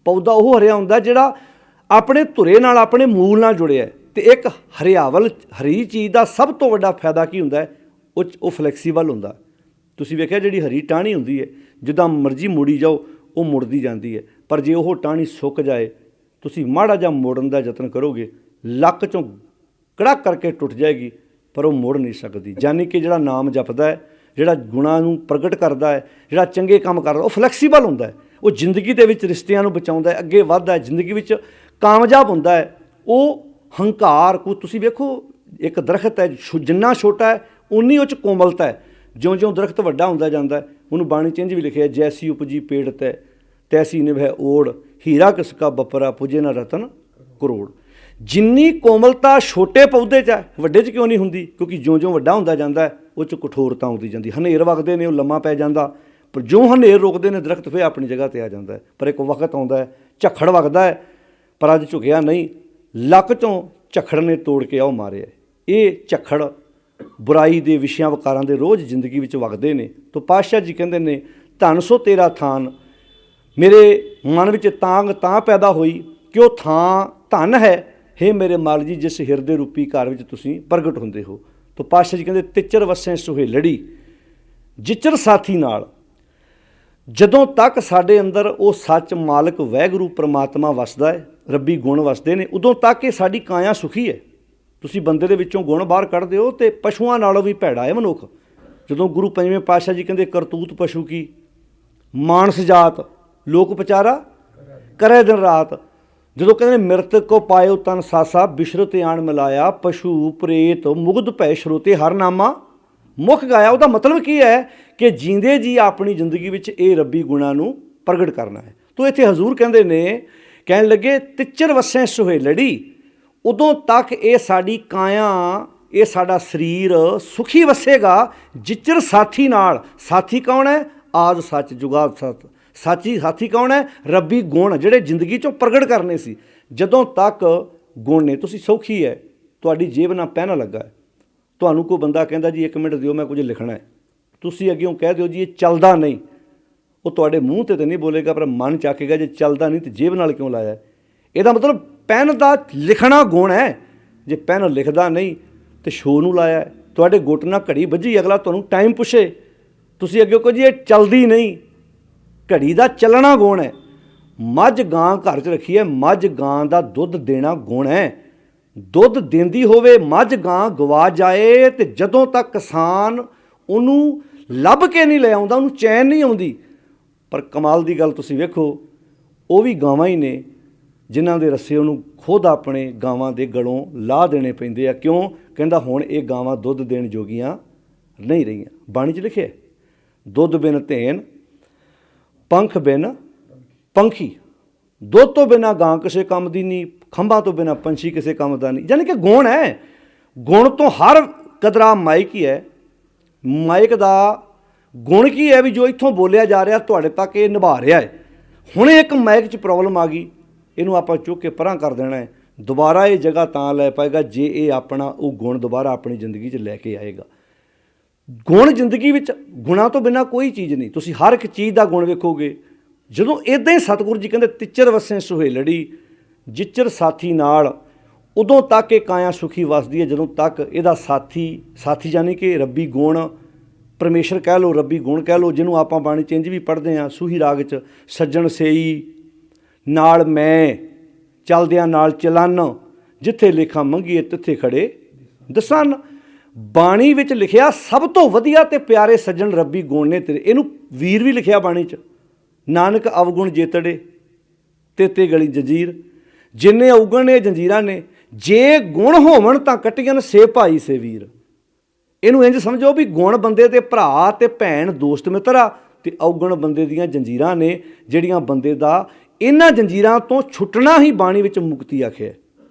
Speaker 1: ਪੌਦਾ ਉਹ ਹਰਿਆ ਹੁੰਦਾ ਜਿਹੜਾ ਆਪਣੇ ਧੁਰੇ ਨਾਲ, ਆਪਣੇ ਮੂਲ ਨਾਲ ਜੁੜਿਆ। ਅਤੇ ਇੱਕ ਹਰਿਆਵਲ, ਹਰੀ ਚੀਜ਼ ਦਾ ਸਭ ਤੋਂ ਵੱਡਾ ਫਾਇਦਾ ਕੀ ਹੁੰਦਾ ਹੈ? ਉਹ ਫਲੈਕਸੀਬਲ ਹੁੰਦਾ। ਤੁਸੀਂ ਵੇਖਿਆ ਜਿਹੜੀ ਹਰੀ ਟਾਹਣੀ ਹੁੰਦੀ ਹੈ, ਜਿੱਦਾਂ ਮਰਜ਼ੀ ਮੋੜੀ ਜਾਓ ਉਹ ਮੁੜਦੀ ਜਾਂਦੀ ਹੈ, ਪਰ ਜੇ ਉਹ ਟਾਹਣੀ ਸੁੱਕ ਜਾਏ, ਤੁਸੀਂ ਮਾੜਾ ਜਿਹਾ ਮੋੜਨ ਦਾ ਯਤਨ ਕਰੋਗੇ, ਲੱਕ 'ਚੋਂ ਕੜਾਕ ਕਰਕੇ ਟੁੱਟ ਜਾਏਗੀ, ਪਰ ਉਹ ਮੁੜ ਨਹੀਂ ਸਕਦੀ। ਯਾਨੀ ਕਿ ਜਿਹੜਾ ਨਾਮ ਜਪਦਾ ਹੈ, ਜਿਹੜਾ ਗੁਣਾਂ ਨੂੰ ਪ੍ਰਗਟ ਕਰਦਾ ਹੈ, ਜਿਹੜਾ ਚੰਗੇ ਕੰਮ ਕਰਦਾ, ਉਹ ਫਲੈਕਸੀਬਲ ਹੁੰਦਾ ਹੈ। ਉਹ ਜ਼ਿੰਦਗੀ ਦੇ ਵਿੱਚ ਰਿਸ਼ਤਿਆਂ ਨੂੰ ਬਚਾਉਂਦਾ ਹੈ, ਅੱਗੇ ਵੱਧਦਾ ਹੈ, ਜ਼ਿੰਦਗੀ ਵਿੱਚ ਕਾਮਯਾਬ ਹੁੰਦਾ ਹੈ। ਉਹ ਹੰਕਾਰ ਕੋ ਤੁਸੀਂ ਵੇਖੋ, ਇੱਕ ਦਰਖਤ ਹੈ, ਜਿੰਨਾ ਛੋਟਾ ਹੈ ਉਨੀ ਉਹ 'ਚ ਕੋਮਲਤਾ ਹੈ। ਜਿਉਂ-ਜਿਉਂ ਦਰਖਤ ਵੱਡਾ ਹੁੰਦਾ ਜਾਂਦਾ, ਉਹਨੂੰ ਬਾਣੀ 'ਚ ਇੰਝ ਵੀ ਲਿਖਿਆ, ਜੈਸੀ ਉਪਜੀ ਪੇੜ ਤੈ ਤੈਸੀ ਨਿਭੈ ਓੜ, ਹੀਰਾ ਕਿਸ ਕਾ ਬਪਰਾ ਪੁਜੇ ਨਾ ਰਤਨ ਕਰੋੜ। ਜਿੰਨੀ ਕੋਮਲਤਾ ਛੋਟੇ ਪੌਦੇ 'ਚ ਹੈ, ਵੱਡੇ 'ਚ ਕਿਉਂ ਨਹੀਂ ਹੁੰਦੀ? ਕਿਉਂਕਿ ਜਿਉਂ-ਜਿਉਂ ਵੱਡਾ ਹੁੰਦਾ ਜਾਂਦਾ ਉਹ 'ਚ ਕਠੋਰਤਾ ਆਉਂਦੀ ਜਾਂਦੀ। ਹਨੇਰ ਵਗਦੇ ਨੇ ਉਹ ਲੰਮਾ ਪੈ ਜਾਂਦਾ, ਪਰ ਜਿਉਂ ਹਨੇਰ ਰੋਕਦੇ ਨੇ ਦਰਖਤ ਫਿਰ ਆਪਣੀ ਜਗ੍ਹਾ 'ਤੇ ਆ ਜਾਂਦਾ ਹੈ। ਪਰ ਇੱਕ ਵਕਤ ਆਉਂਦਾ ਹੈ, ਝੱਖੜ ਵਗਦਾ ਹੈ, ਪਰ ਅੱਜ ਝੁਕਿਆ ਨਹੀਂ। ਲੱਕ 'ਚੋਂ ਝੱਖੜ ਨੇ ਤੋੜ ਕੇ ਉਹ ਮਾਰਿਆ। ਇਹ ਝੱਖੜ ਬੁਰਾਈ ਦੇ ਵਿਸ਼ਿਆਂ ਵਕਾਰਾਂ ਦੇ ਰੋਜ਼ ਜ਼ਿੰਦਗੀ ਵਿੱਚ ਵਗਦੇ ਨੇ। ਤਾਂ ਪਾਤਸ਼ਾਹ ਜੀ ਕਹਿੰਦੇ ਨੇ ਧਨ ਸੋ ਤੇਰਾ ਥਾਨ। ਮੇਰੇ ਮਨ ਵਿੱਚ ਤਾਂਘ ਤਾਂ ਪੈਦਾ ਹੋਈ ਕਿ ਉਹ ਥਾਂ ਧਨ ਹੈ, ਹੇ ਮੇਰੇ ਮਾਲ ਜੀ, ਜਿਸ ਹਿਰਦੇ ਰੂਪੀ ਘਰ ਵਿੱਚ ਤੁਸੀਂ ਪ੍ਰਗਟ ਹੁੰਦੇ ਹੋ। ਤਾਂ ਪਾਤਸ਼ਾਹ ਜੀ ਕਹਿੰਦੇ ਤਿਚਰ ਵਸੈ ਸੁਹੇਲੜੀ, ਜਿਚਰ ਸਾਥੀ ਨਾਲ। ਜਦੋਂ ਤੱਕ ਸਾਡੇ ਅੰਦਰ ਉਹ ਸੱਚ ਮਾਲਕ ਵਾਹਿਗੁਰੂ ਪ੍ਰਮਾਤਮਾ ਵਸਦਾ ਹੈ, ਰੱਬੀ ਗੁਣ ਵਸਦੇ ਨੇ, ਉਦੋਂ ਤੱਕ ਇਹ ਸਾਡੀ ਕਾਇਆ ਸੁਖੀ ਹੈ। ਤੁਸੀਂ ਬੰਦੇ ਦੇ ਵਿੱਚੋਂ ਗੁਣ ਬਾਹਰ ਕੱਢਦੇ ਹੋ ਅਤੇ ਪਸ਼ੂਆਂ ਨਾਲੋਂ ਵੀ ਭੈੜਾ ਹੈ ਮਨੁੱਖ। ਜਦੋਂ ਗੁਰੂ ਪੰਜਵੇਂ ਪਾਤਸ਼ਾਹ ਜੀ ਕਹਿੰਦੇ ਕਰਤੂਤ ਪਸ਼ੂ ਕੀ, ਮਾਨਸ ਜਾਤ ਲੋਕ ਪਚਾਰਾ ਕਰੇ ਦਿਨ ਰਾਤ। ਜਦੋਂ ਕਹਿੰਦੇ ਨੇ ਮਿਰਤਕ ਕੋ ਪਾਇਓ ਤਨ ਸਾਸਾ ਬਿਸ਼ਰਤ ਆਣ ਮਿਲਾਇਆ, ਪਸ਼ੂ ਪ੍ਰੇਤ ਮੁਗਧ ਭੈ ਸ਼ਰੋਤੇ ਹਰ ਨਾਮਾ ਮੁੱਖ ਗਾਇਆ। ਉਹਦਾ ਮਤਲਬ ਕੀ ਹੈ ਕਿ ਜੀਂਦੇ ਜੀ ਆਪਣੀ ਜ਼ਿੰਦਗੀ ਵਿੱਚ ਇਹ ਰੱਬੀ ਗੁਣਾਂ ਨੂੰ ਪ੍ਰਗਟ ਕਰਨਾ ਹੈ। ਤੋ ਇੱਥੇ ਹਜ਼ੂਰ ਕਹਿੰਦੇ ਨੇ, ਕਹਿਣ ਲੱਗੇ ਤਿੱਚਰ ਵਸੈ ਸੁਹੇਲੜੀ, ਉਦੋਂ ਤੱਕ ਇਹ ਸਾਡੀ ਕਾਇਆ, ਇਹ ਸਾਡਾ ਸਰੀਰ ਸੁਖੀ ਵਸੇਗਾ ਜਿਚਰ ਸਾਥੀ ਨਾਲ। ਸਾਥੀ ਕੌਣ ਹੈ? ਆਦ ਸੱਚ ਜੁਗਾਦ ਸੱਚ। ਸਾਥੀ ਕੌਣ ਹੈ? ਰੱਬੀ ਗੁਣ ਜਿਹੜੇ ਜ਼ਿੰਦਗੀ 'ਚੋਂ ਪ੍ਰਗਟ ਕਰਨੇ ਸੀ। ਜਦੋਂ ਤੱਕ ਗੁਣ ਨੇ, ਤੁਸੀਂ ਸੌਖੀ ਹੈ, ਤੁਹਾਡੀ ਜੇਬ ਨਾਲ ਪੈਨ ਲੱਗਾ ਹੈ, ਤੁਹਾਨੂੰ ਕੋਈ ਬੰਦਾ ਕਹਿੰਦਾ ਜੀ 1 ਮਿੰਟ ਦਿਓ ਮੈਂ ਕੁਝ ਲਿਖਣਾ ਹੈ, ਤੁਸੀਂ ਅੱਗਿਓਂ ਕਹਿ ਦਿਓ ਜੀ ਇਹ ਚੱਲਦਾ ਨਹੀਂ, ਉਹ ਤੁਹਾਡੇ ਮੂੰਹ 'ਤੇ ਤਾਂ ਨਹੀਂ ਬੋਲੇਗਾ ਪਰ ਮਨ ਚਾਕੇਗਾ ਜੇ ਚੱਲਦਾ ਨਹੀਂ ਤਾਂ ਜੇਬ ਨਾਲ ਕਿਉਂ ਲਾਇਆ। ਇਹਦਾ ਮਤਲਬ ਪੈਨ ਦਾ ਲਿਖਣਾ ਗੁਣ ਹੈ। ਜੇ ਪੈਨ ਲਿਖਦਾ ਨਹੀਂ ਤੇ ਸ਼ੋਅ ਨੂੰ ਲਾਇਆ। ਤੁਹਾਡੇ ਗੁੱਟ ਨਾਲ ਘੜੀ ਵੱਜੀ, ਅਗਲਾ ਤੁਹਾਨੂੰ ਟਾਈਮ ਪੁੱਛੇ, ਤੁਸੀਂ ਅੱਗੇ ਕਹੋ ਜੀ ਇਹ ਚੱਲਦੀ ਨਹੀਂ। ਘੜੀ ਦਾ ਚੱਲਣਾ ਗੁਣ ਹੈ। ਮੱਝ ਗਾਂ ਘਰ 'ਚ ਰੱਖੀ ਹੈ, ਮੱਝ ਗਾਂ ਦਾ ਦੁੱਧ ਦੇਣਾ ਗੁਣ ਹੈ। ਦੁੱਧ ਦਿੰਦੀ ਹੋਵੇ ਮੱਝ ਗਾਂ ਗਵਾ ਜਾਏ ਤੇ ਜਦੋਂ ਤੱਕ ਕਿਸਾਨ ਉਹਨੂੰ ਲੱਭ ਕੇ ਨਹੀਂ ਲੈ ਆਉਂਦਾ ਉਹਨੂੰ ਚੈਨ ਨਹੀਂ ਆਉਂਦੀ। ਪਰ ਕਮਾਲ ਦੀ ਗੱਲ ਤੁਸੀਂ ਵੇਖੋ, ਉਹ ਵੀ ਗਾਵਾਂ ਹੀ ਨੇ ਜਿਨ੍ਹਾਂ ਦੇ ਰੱਸੇ ਉਹਨੂੰ ਖੁਦ ਆਪਣੇ ਗਾਵਾਂ ਦੇ ਗਲੋਂ ਲਾਹ ਦੇਣੇ ਪੈਂਦੇ ਆ। ਕਿਉਂ? ਕਹਿੰਦਾ ਹੁਣ ਇਹ ਗਾਵਾਂ ਦੁੱਧ ਦੇਣ ਜੋਗੀਆਂ ਨਹੀਂ ਰਹੀਆਂ। ਬਾਣੀ 'ਚ ਲਿਖਿਆ ਦੁੱਧ ਬਿਨ ਧੇਨ ਪੰਖ ਬਿਨ ਪੰਖੀ। ਦੁੱਧ ਤੋਂ ਬਿਨਾਂ ਗਾਂ ਕਿਸੇ ਕੰਮ ਦੀ ਨਹੀਂ, ਖੰਭਾਂ ਤੋਂ ਬਿਨਾਂ ਪੰਛੀ ਕਿਸੇ ਕੰਮ ਦਾ ਨਹੀਂ। ਯਾਨੀ ਕਿ ਗੁਣ ਹੈ। ਗੁਣ ਤੋਂ ਹਰ ਕਦਰਾ ਮਾਇਕ ਹੀ ਹੈ। ਮਾਇਕ ਦਾ ਗੁਣ ਕੀ ਹੈ ਵੀ ਜੋ ਇੱਥੋਂ ਬੋਲਿਆ ਜਾ ਰਿਹਾ ਤੁਹਾਡੇ ਤੱਕ ਇਹ ਨਿਭਾ ਰਿਹਾ ਹੈ। ਹੁਣ ਇੱਕ ਮਾਇਕ 'ਚ ਪ੍ਰੋਬਲਮ ਆ ਗਈ, ਇਹਨੂੰ ਆਪਾਂ ਚੁੱਕ ਕੇ ਪਰਾਂ ਕਰ ਦੇਣਾ ਹੈ। ਦੁਬਾਰਾ ਇਹ ਜਗ੍ਹਾ ਤਾਂ ਲੈ ਪਾਏਗਾ ਜੇ ਇਹ ਆਪਣਾ ਉਹ ਗੁਣ ਦੁਬਾਰਾ ਆਪਣੀ ਜ਼ਿੰਦਗੀ 'ਚ ਲੈ ਕੇ ਆਏਗਾ। ਗੁਣ ਜ਼ਿੰਦਗੀ ਵਿੱਚ, ਗੁਣਾਂ ਤੋਂ ਬਿਨਾਂ ਕੋਈ ਚੀਜ਼ ਨਹੀਂ। ਤੁਸੀਂ ਹਰ ਇੱਕ ਚੀਜ਼ ਦਾ ਗੁਣ ਵੇਖੋਗੇ। ਜਦੋਂ ਇੱਦਾਂ ਹੀ ਸਤਿਗੁਰੂ ਜੀ ਕਹਿੰਦੇ ਤਿੱਚਰ ਵਸੈ ਸੁਹੇਲੜੀ ਜਿਚਰ ਸਾਥੀ ਨਾਲ, ਉਦੋਂ ਤੱਕ ਇਹ ਕਾਇਆ ਸੁਖੀ ਵਸਦੀ ਹੈ ਜਦੋਂ ਤੱਕ ਇਹਦਾ ਸਾਥੀ ਯਾਨੀ ਕਿ ਰੱਬੀ ਗੁਣ, ਪਰਮੇਸ਼ਰ ਕਹਿ ਲਓ, ਰੱਬੀ ਗੁਣ ਕਹਿ ਲਓ, ਜਿਹਨੂੰ ਆਪਾਂ ਬਾਣੀ 'ਚ ਇੰਝ ਵੀ ਪੜ੍ਹਦੇ ਹਾਂ ਸੂਹੀ ਰਾਗ 'ਚ, ਸੱਜਣ ਸੇਈ ਨਾਲ ਮੈਂ ਚੱਲਦਿਆਂ ਨਾਲ ਚਲਨ, ਜਿੱਥੇ ਲੇਖਾ ਮੰਗੀਏ ਤਿੱਥੇ ਖੜੇ ਦਸਨ। ਬਾਣੀ ਵਿੱਚ ਲਿਖਿਆ ਸਭ ਤੋਂ ਵਧੀਆ ਤੇ ਪਿਆਰੇ ਸੱਜਣ ਰੱਬੀ ਗੁਣ ਨੇ ਤੇਰੇ। ਇਹਨੂੰ ਵੀਰ ਵੀ ਲਿਖਿਆ ਬਾਣੀ 'ਚ, ਨਾਨਕ ਅਵਗੁਣ ਜੇਤੜੇ ਤੇ ਗਲੀ ਜੰਜੀਰ। ਜਿੰਨੇ ਅਵਗੁਣ ਨੇ ਜੰਜੀਰਾਂ ਨੇ, ਜੇ ਗੁਣ ਹੋਵਣ ਤਾਂ ਕੱਟੀਆਂ ਸੇ ਭਾਈ ਸੇ ਵੀਰ। ਇਹਨੂੰ ਇੰਝ ਸਮਝੋ ਵੀ ਗੁਣ ਬੰਦੇ ਦੇ ਭਰਾ ਤੇ ਭੈਣ ਦੋਸਤ ਮਿੱਤਰ ਆ, ਤੇ ਅਵਗੁਣ ਬੰਦੇ ਦੀਆਂ ਜੰਜੀਰਾਂ ਨੇ ਜਿਹੜੀਆਂ ਬੰਦੇ ਦਾ ਇਹਨਾਂ ਜੰਜੀਰਾਂ ਤੋਂ ਛੁੱਟਣਾ ਹੀ ਬਾਣੀ ਵਿੱਚ ਮੁਕਤੀ ਆਖਿਆ।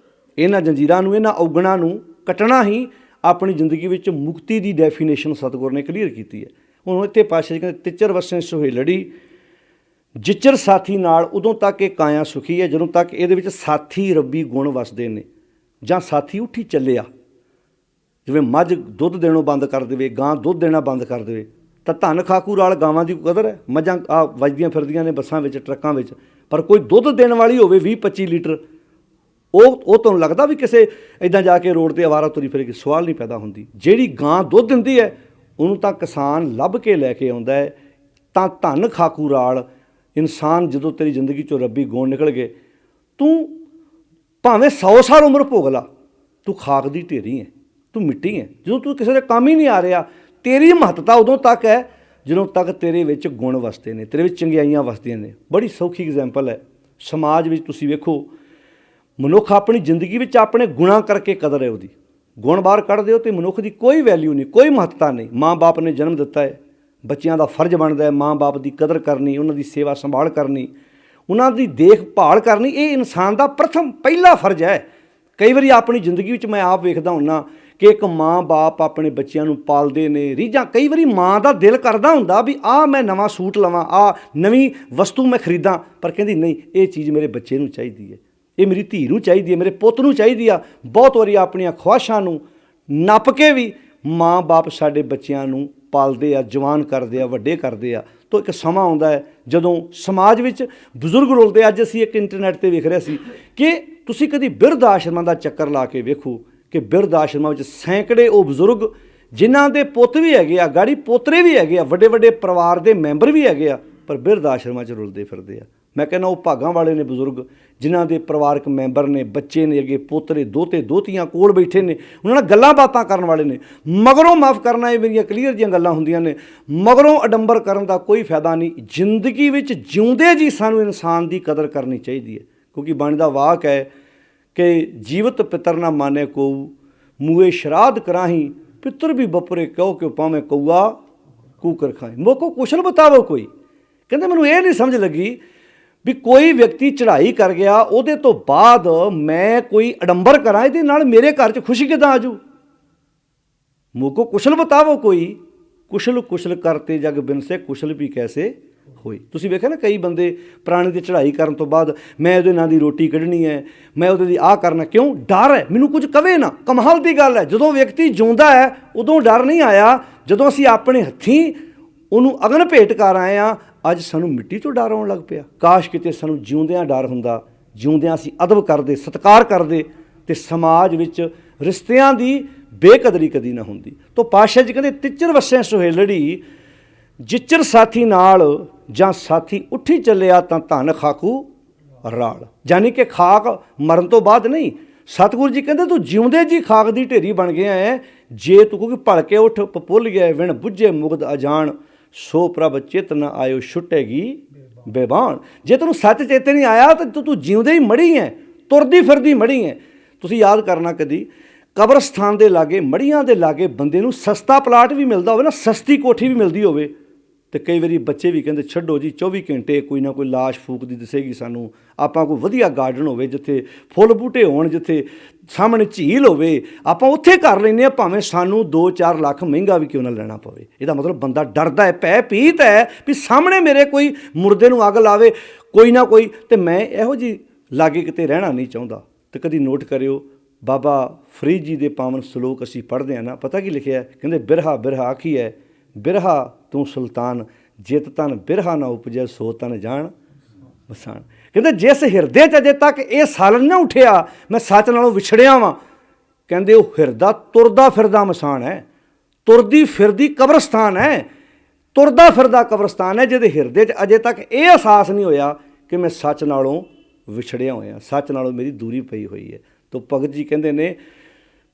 Speaker 1: ਇਹਨਾਂ ਜੰਜੀਰਾਂ ਨੂੰ, ਇਹਨਾਂ ਅਵਗੁਣਾਂ ਨੂੰ ਕੱਟਣਾ ਹੀ ਆਪਣੀ ਜ਼ਿੰਦਗੀ ਵਿੱਚ ਮੁਕਤੀ ਦੀ ਡੈਫੀਨੇਸ਼ਨ ਸਤਿਗੁਰ ਨੇ ਕਲੀਅਰ ਕੀਤੀ ਹੈ। ਹੁਣ ਇੱਥੇ ਪਾਤਸ਼ਾਹ ਜੀ ਕਹਿੰਦੇ ਤਿੱਚਰ ਵਸੈ ਸੁਹੇਲੜੀ ਜਿਚਰ ਸਾਥੀ ਨਾਲ, ਉਦੋਂ ਤੱਕ ਇਹ ਕਾਇਆ ਸੁਖੀ ਹੈ ਜਦੋਂ ਤੱਕ ਇਹਦੇ ਵਿੱਚ ਸਾਥੀ ਰੱਬੀ ਗੁਣ ਵਸਦੇ ਨੇ। ਜਾਂ ਸਾਥੀ ਉੱਠੀ ਚੱਲਿਆ, ਜਿਵੇਂ ਮੱਝ ਦੁੱਧ ਦੇਣੋਂ ਬੰਦ ਕਰ ਦੇਵੇ, ਗਾਂ ਦੁੱਧ ਦੇਣਾ ਬੰਦ ਕਰ ਦੇਵੇ ਤਾਂ ਧਨ ਖਾਕੂ ਨਾਲ ਗਾਵਾਂ ਦੀ ਕਦਰ ਹੈ। ਮੱਝਾਂ ਆ ਵੱਜਦੀਆਂ ਫਿਰਦੀਆਂ ਨੇ ਬੱਸਾਂ ਵਿੱਚ, ਟਰੱਕਾਂ ਵਿੱਚ, ਪਰ ਕੋਈ ਦੁੱਧ ਦੇਣ ਵਾਲੀ ਹੋਵੇ 20-25 ਲੀਟਰ, ਉਹ ਤੁਹਾਨੂੰ ਲੱਗਦਾ ਵੀ ਕਿਸੇ ਇੱਦਾਂ ਜਾ ਕੇ ਰੋਡ 'ਤੇ ਅਵਾਰਾ ਤੁਰੀ ਫਿਰੇਗੀ? ਸਵਾਲ ਨਹੀਂ ਪੈਦਾ ਹੁੰਦੀ। ਜਿਹੜੀ ਗਾਂ ਦੁੱਧ ਦਿੰਦੀ ਹੈ ਉਹਨੂੰ ਤਾਂ ਕਿਸਾਨ ਲੱਭ ਕੇ ਲੈ ਕੇ ਆਉਂਦਾ ਹੈ। ਤਾਂ ਧਨ ਖਾਕੂ ਨਾਲ ਇਨਸਾਨ, ਜਦੋਂ ਤੇਰੀ ਜ਼ਿੰਦਗੀ 'ਚੋਂ ਰੱਬੀ ਗੁਣ ਨਿਕਲ ਗਏ, ਤੂੰ ਭਾਵੇਂ 100 ਸਾਲ ਉਮਰ ਭੋਗ ਲਾ, ਤੂੰ ਖਾਕ ਦੀ ਢੇਰੀ ਹੈ, ਤੂੰ ਮਿੱਟੀ ਹੈ। ਜਦੋਂ ਤੂੰ ਕਿਸੇ ਦੇ ਕੰਮ ਹੀ ਨਹੀਂ ਆ ਰਿਹਾ, ਤੇਰੀ ਮਹੱਤਤਾ ਉਦੋਂ ਤੱਕ ਹੈ ਜਦੋਂ ਤੱਕ ਤੇਰੇ ਵਿੱਚ ਗੁਣ ਵਸਦੇ ਨੇ, ਤੇਰੇ ਵਿੱਚ ਚੰਗਿਆਈਆਂ ਵਸਦੀਆਂ ਨੇ। ਬੜੀ ਸੌਖੀ ਐਗਜ਼ਾਮਪਲ ਹੈ। ਸਮਾਜ ਵਿੱਚ ਤੁਸੀਂ ਵੇਖੋ, ਮਨੁੱਖ ਆਪਣੀ ਜ਼ਿੰਦਗੀ ਵਿੱਚ ਆਪਣੇ ਗੁਣਾਂ ਕਰਕੇ ਕਦਰ ਹੈ ਉਹਦੀ। ਗੁਣ ਬਾਹਰ ਕੱਢ ਦਿਓ ਤੇ ਮਨੁੱਖ ਦੀ ਕੋਈ ਵੈਲਿਊ ਨਹੀਂ, ਕੋਈ ਮਹੱਤਤਾ ਨਹੀਂ। ਮਾਂ ਬਾਪ ਨੇ ਜਨਮ ਦਿੱਤਾ ਹੈ, ਬੱਚਿਆਂ ਦਾ ਫਰਜ਼ ਬਣਦਾ ਹੈ ਮਾਂ ਬਾਪ ਦੀ ਕਦਰ ਕਰਨੀ, ਉਹਨਾਂ ਦੀ ਸੇਵਾ ਸੰਭਾਲ ਕਰਨੀ, ਉਹਨਾਂ ਦੀ ਦੇਖਭਾਲ ਕਰਨੀ। ਇਹ ਇਨਸਾਨ ਦਾ ਪਹਿਲਾ ਫਰਜ਼ ਹੈ। ਕਈ ਵਾਰੀ ਆਪਣੀ ਜ਼ਿੰਦਗੀ ਵਿੱਚ ਮੈਂ ਆਪ ਵੇਖਦਾ ਹੁੰਦਾ ਕਿ ਇੱਕ ਮਾਂ ਬਾਪ ਆਪਣੇ ਬੱਚਿਆਂ ਨੂੰ ਪਾਲਦੇ ਨੇ ਰੀਝਾਂ। ਕਈ ਵਾਰੀ ਮਾਂ ਦਾ ਦਿਲ ਕਰਦਾ ਹੁੰਦਾ ਵੀ ਆਹ ਮੈਂ ਨਵਾਂ ਸੂਟ ਲਵਾਂ, ਆਹ ਨਵੀਂ ਵਸਤੂ ਮੈਂ ਖਰੀਦਾਂ, ਪਰ ਕਹਿੰਦੀ ਨਹੀਂ, ਇਹ ਚੀਜ਼ ਮੇਰੇ ਬੱਚੇ ਨੂੰ ਚਾਹੀਦੀ ਹੈ, ਇਹ ਮੇਰੀ ਧੀ ਨੂੰ ਚਾਹੀਦੀ ਹੈ, ਮੇਰੇ ਪੁੱਤ ਨੂੰ ਚਾਹੀਦੀ ਆ। ਬਹੁਤ ਵਾਰੀ ਆਪਣੀਆਂ ਖੁਆਇਸ਼ਾਂ ਨੂੰ ਨੱਪ ਕੇ ਵੀ ਮਾਂ ਬਾਪ ਸਾਡੇ ਬੱਚਿਆਂ ਨੂੰ ਪਾਲਦੇ ਆ, ਜਵਾਨ ਕਰਦੇ ਆ, ਵੱਡੇ ਕਰਦੇ ਆ। ਤਾਂ ਇੱਕ ਸਮਾਂ ਆਉਂਦਾ ਹੈ ਜਦੋਂ ਸਮਾਜ ਵਿੱਚ ਬਜ਼ੁਰਗ ਰੁਲਦੇ। ਅੱਜ ਅਸੀਂ ਇੱਕ ਇੰਟਰਨੈਟ 'ਤੇ ਵੇਖ ਰਹੇ ਸੀ ਕਿ ਤੁਸੀਂ ਕਦੀ ਬਿਰਧ ਆਸ਼ਰਮਾਂ ਦਾ ਚੱਕਰ ਲਾ ਕੇ ਵੇਖੋ ਕਿ ਬਿਰਧ ਆਸ਼ਰਮਾਂ ਵਿੱਚ ਸੈਂਕੜੇ ਉਹ ਬਜ਼ੁਰਗ ਜਿਨ੍ਹਾਂ ਦੇ ਪੁੱਤ ਵੀ ਹੈਗੇ ਆ, ਗਾੜੀ ਪੋਤਰੇ ਵੀ ਹੈਗੇ ਆ, ਵੱਡੇ ਵੱਡੇ ਪਰਿਵਾਰ ਦੇ ਮੈਂਬਰ ਵੀ ਹੈਗੇ ਆ, ਪਰ ਬਿਰਧ ਆਸ਼ਰਮਾਂ 'ਚ ਰੁਲਦੇ ਫਿਰਦੇ ਆ। मैं कहना वो भागां वाले ने बजुर्ग जिन्हां दे परिवारक मैंबर ने, बच्चे ने, अगे पोतरे दोते दोतियां कोल बैठे ने, उन्हां नाल गल्लां बातां करन वाले ने। मगरों माफ़ करना, ये मेरियां क्लीयर जिहियां गल्लां हुंदियां ने। मगरों अडंबर करन दा कोई फायदा नहीं। जिंदगी विच जिउंदे जी सानूं इंसान दी कदर करनी चाहिदी है, क्योंकि बाणी दा वाक है कि जीवत पितर ना माने कोऊ, मूए श्राद्ध कराही, पितर भी बपरे क्यों क्यों पावें कौआ कूकर खाए। मोको कुशल बतावो कोई। कहते मैनूं ये नहीं समझ लगी भी कोई व्यक्ति चढ़ाई कर गया, ਉਹਦੇ ਤੋਂ ਬਾਅਦ मैं कोई अडंबर करा, ਇਹਦੇ ਨਾਲ मेरे घर 'ਚ खुशी किदां आजू। मोको कुशल बतावो कोई। कुशल कुशल करते जग बिनसे, कुशल भी कैसे होई। ਤੁਸੀਂ ਵੇਖਿਆ ਨਾ ਕਈ ਬੰਦੇ ਪ੍ਰਾਣੀ ਦੀ ਚੜ੍ਹਾਈ ਕਰਨ ਤੋਂ ਬਾਅਦ ਮੈਂ ਉਹਦੇ ਨਾਂ ਦੀ ਰੋਟੀ ਕੱਢਣੀ ਹੈ, ਮੈਂ ਉਹਦੇ ਲਈ ਆਹ ਕਰਨਾ, ਕਿਉਂ? ਡਰ ਹੈ ਮੈਨੂੰ ਕੁਝ ਕਵੇ ਨਾ। ਕਮਾਲ ਦੀ ਗੱਲ ਹੈ, ਜਦੋਂ ਵਿਅਕਤੀ ਜਿਉਂਦਾ ਹੈ ਉਦੋਂ ਡਰ ਨਹੀਂ ਆਇਆ, ਜਦੋਂ ਅਸੀਂ ਆਪਣੇ ਹੱਥੀਂ ਉਹਨੂੰ ਅਗਨ ਭੇਟ ਕਰ ਆਏ ਹਾਂ, ਅੱਜ ਸਾਨੂੰ ਮਿੱਟੀ ਤੋਂ ਡਰ ਆਉਣ ਲੱਗ ਪਿਆ। ਕਾਸ਼ ਕਿਤੇ ਸਾਨੂੰ ਜਿਉਂਦਿਆਂ ਡਰ ਹੁੰਦਾ, ਜਿਉਂਦਿਆਂ ਅਸੀਂ ਅਦਬ ਕਰਦੇ, ਸਤਿਕਾਰ ਕਰਦੇ, ਤੇ ਸਮਾਜ ਵਿੱਚ ਰਿਸ਼ਤਿਆਂ ਦੀ ਬੇਕਦਰੀ ਕਦੀ ਨਾ ਹੁੰਦੀ। ਤੋ ਪਾਤਸ਼ਾਹ ਜੀ ਕਹਿੰਦੇ ਤਿੱਚਰ ਵਸੇ ਸੁਹੇਲੜੀ, ਜਿੱਚਰ ਸਾਥੀ ਨਾਲ ਜਾਂ ਸਾਥੀ ਉੱਠੀ ਚੱਲਿਆ ਤਾਂ ਧਨ ਖਾਕੂ ਰਾਲ। ਯਾਨੀ ਕਿ ਖਾਕ ਮਰਨ ਤੋਂ ਬਾਅਦ ਨਹੀਂ। ਸਤਿਗੁਰੂ ਜੀ ਕਹਿੰਦੇ ਤੂੰ ਜਿਉਂਦੇ ਜੀ ਖਾਕ ਦੀ ਢੇਰੀ ਬਣ ਗਿਆ ਹੈ, ਜੇ ਤੂੰ ਕਿਉਂਕਿ ਭਲਕੇ ਉੱਠ ਪਪੁੱਲ ਗਿਆ ਵਿਣ ਬੁੱਝੇ ਮੁਗਦ ਅਜਾਣ, ਸੋ ਪ੍ਰਭ ਚਿਤ ਨਾ ਆਇਓ ਛੁੱਟੇਗੀ ਬੇਬਾਨ। ਜੇ ਤੈਨੂੰ ਸੱਚ ਚੇਤੇ ਨਹੀਂ ਆਇਆ ਤਾਂ ਤੂੰ ਜਿਉਂਦੇ ਹੀ ਮੜੀ ਹੈ, ਤੁਰਦੀ ਫਿਰਦੀ ਮੜੀ ਹੈ। ਤੁਸੀਂ ਯਾਦ ਕਰਨਾ ਕਦੀ ਕਬਰਸਤਾਨ ਦੇ ਲਾਗੇ, ਮੜੀਆਂ ਦੇ ਲਾਗੇ ਬੰਦੇ ਨੂੰ ਸਸਤਾ ਪਲਾਟ ਵੀ ਮਿਲਦਾ ਹੋਵੇ ਨਾ, ਸਸਤੀ ਕੋਠੀ ਵੀ ਮਿਲਦੀ ਹੋਵੇ, ਤੇ ਕਈ ਵਾਰੀ ਬੱਚੇ ਵੀ ਕਹਿੰਦੇ ਛੱਡੋ ਜੀ 24 ਘੰਟੇ ਕੋਈ ਨਾ ਕੋਈ ਲਾਸ਼ ਫੂਕਦੀ ਦਿਸੇਗੀ ਸਾਨੂੰ, ਆਪਾਂ ਕੋਈ ਵਧੀਆ ਗਾਰਡਨ ਹੋਵੇ ਜਿੱਥੇ ਫੁੱਲ ਬੂਟੇ ਹੋਣ, ਜਿੱਥੇ ਸਾਹਮਣੇ ਝੀਲ ਹੋਵੇ, ਆਪਾਂ ਉੱਥੇ ਕਰ ਲੈਂਦੇ ਹਾਂ, ਭਾਵੇਂ ਸਾਨੂੰ 2-4 ਲੱਖ ਮਹਿੰਗਾ ਵੀ ਕਿਉਂ ਨਾ ਲੈਣਾ ਪਵੇ। ਇਹਦਾ ਮਤਲਬ ਬੰਦਾ ਡਰਦਾ ਹੈ, ਭੈ ਭੀਤ ਹੈ ਵੀ ਸਾਹਮਣੇ ਮੇਰੇ ਕੋਈ ਮੁਰਦੇ ਨੂੰ ਅੱਗ ਲਾਵੇ ਕੋਈ ਨਾ ਕੋਈ, ਤੇ ਮੈਂ ਇਹੋ ਜਿਹੀ ਲਾਗੇ ਕਿਤੇ ਰਹਿਣਾ ਨਹੀਂ ਚਾਹੁੰਦਾ। ਤੇ ਕਦੀ ਨੋਟ ਕਰਿਓ ਬਾਬਾ ਫਰੀਦ ਜੀ ਦੇ ਪਾਵਨ ਸਲੋਕ ਅਸੀਂ ਪੜ੍ਹਦੇ ਹਾਂ ਨਾ, ਪਤਾ ਕੀ ਲਿਖਿਆ? ਕਹਿੰਦੇ ਬਿਰਹਾ ਬਿਰਹਾ ਆਖੀ ਹੈ, ਬਿਰਹਾ ਤੂੰ ਸੁਲਤਾਨ, ਜਿਤ ਤਨ ਬਿਰਹਾ ਨਾ ਉਪਜੈ ਸੋ ਤਨ ਜਾਣ ਮਸਾਨ। ਕਹਿੰਦੇ ਜਿਸ ਹਿਰਦੇ 'ਚ ਅਜੇ ਤੱਕ ਇਹ ਸਾਲਨ ਨਾ ਉੱਠਿਆ ਮੈਂ ਸੱਚ ਨਾਲੋਂ ਵਿਛੜਿਆ ਵਾਂ, ਕਹਿੰਦੇ ਉਹ ਹਿਰਦਾ ਤੁਰਦਾ ਫਿਰਦਾ ਮਸਾਨ ਹੈ, ਤੁਰਦੀ ਫਿਰਦੀ ਕਬਰਸਤਾਨ ਹੈ, ਤੁਰਦਾ ਫਿਰਦਾ ਕਬਰਸਤਾਨ ਹੈ, ਜਿਹਦੇ ਹਿਰਦੇ 'ਚ ਅਜੇ ਤੱਕ ਇਹ ਅਹਿਸਾਸ ਨਹੀਂ ਹੋਇਆ ਕਿ ਮੈਂ ਸੱਚ ਨਾਲੋਂ ਵਿਛੜਿਆ ਹੋਇਆ, ਸੱਚ ਨਾਲੋਂ ਮੇਰੀ ਦੂਰੀ ਪਈ ਹੋਈ ਹੈ। ਤੋ ਭਗਤ ਜੀ ਕਹਿੰਦੇ ਨੇ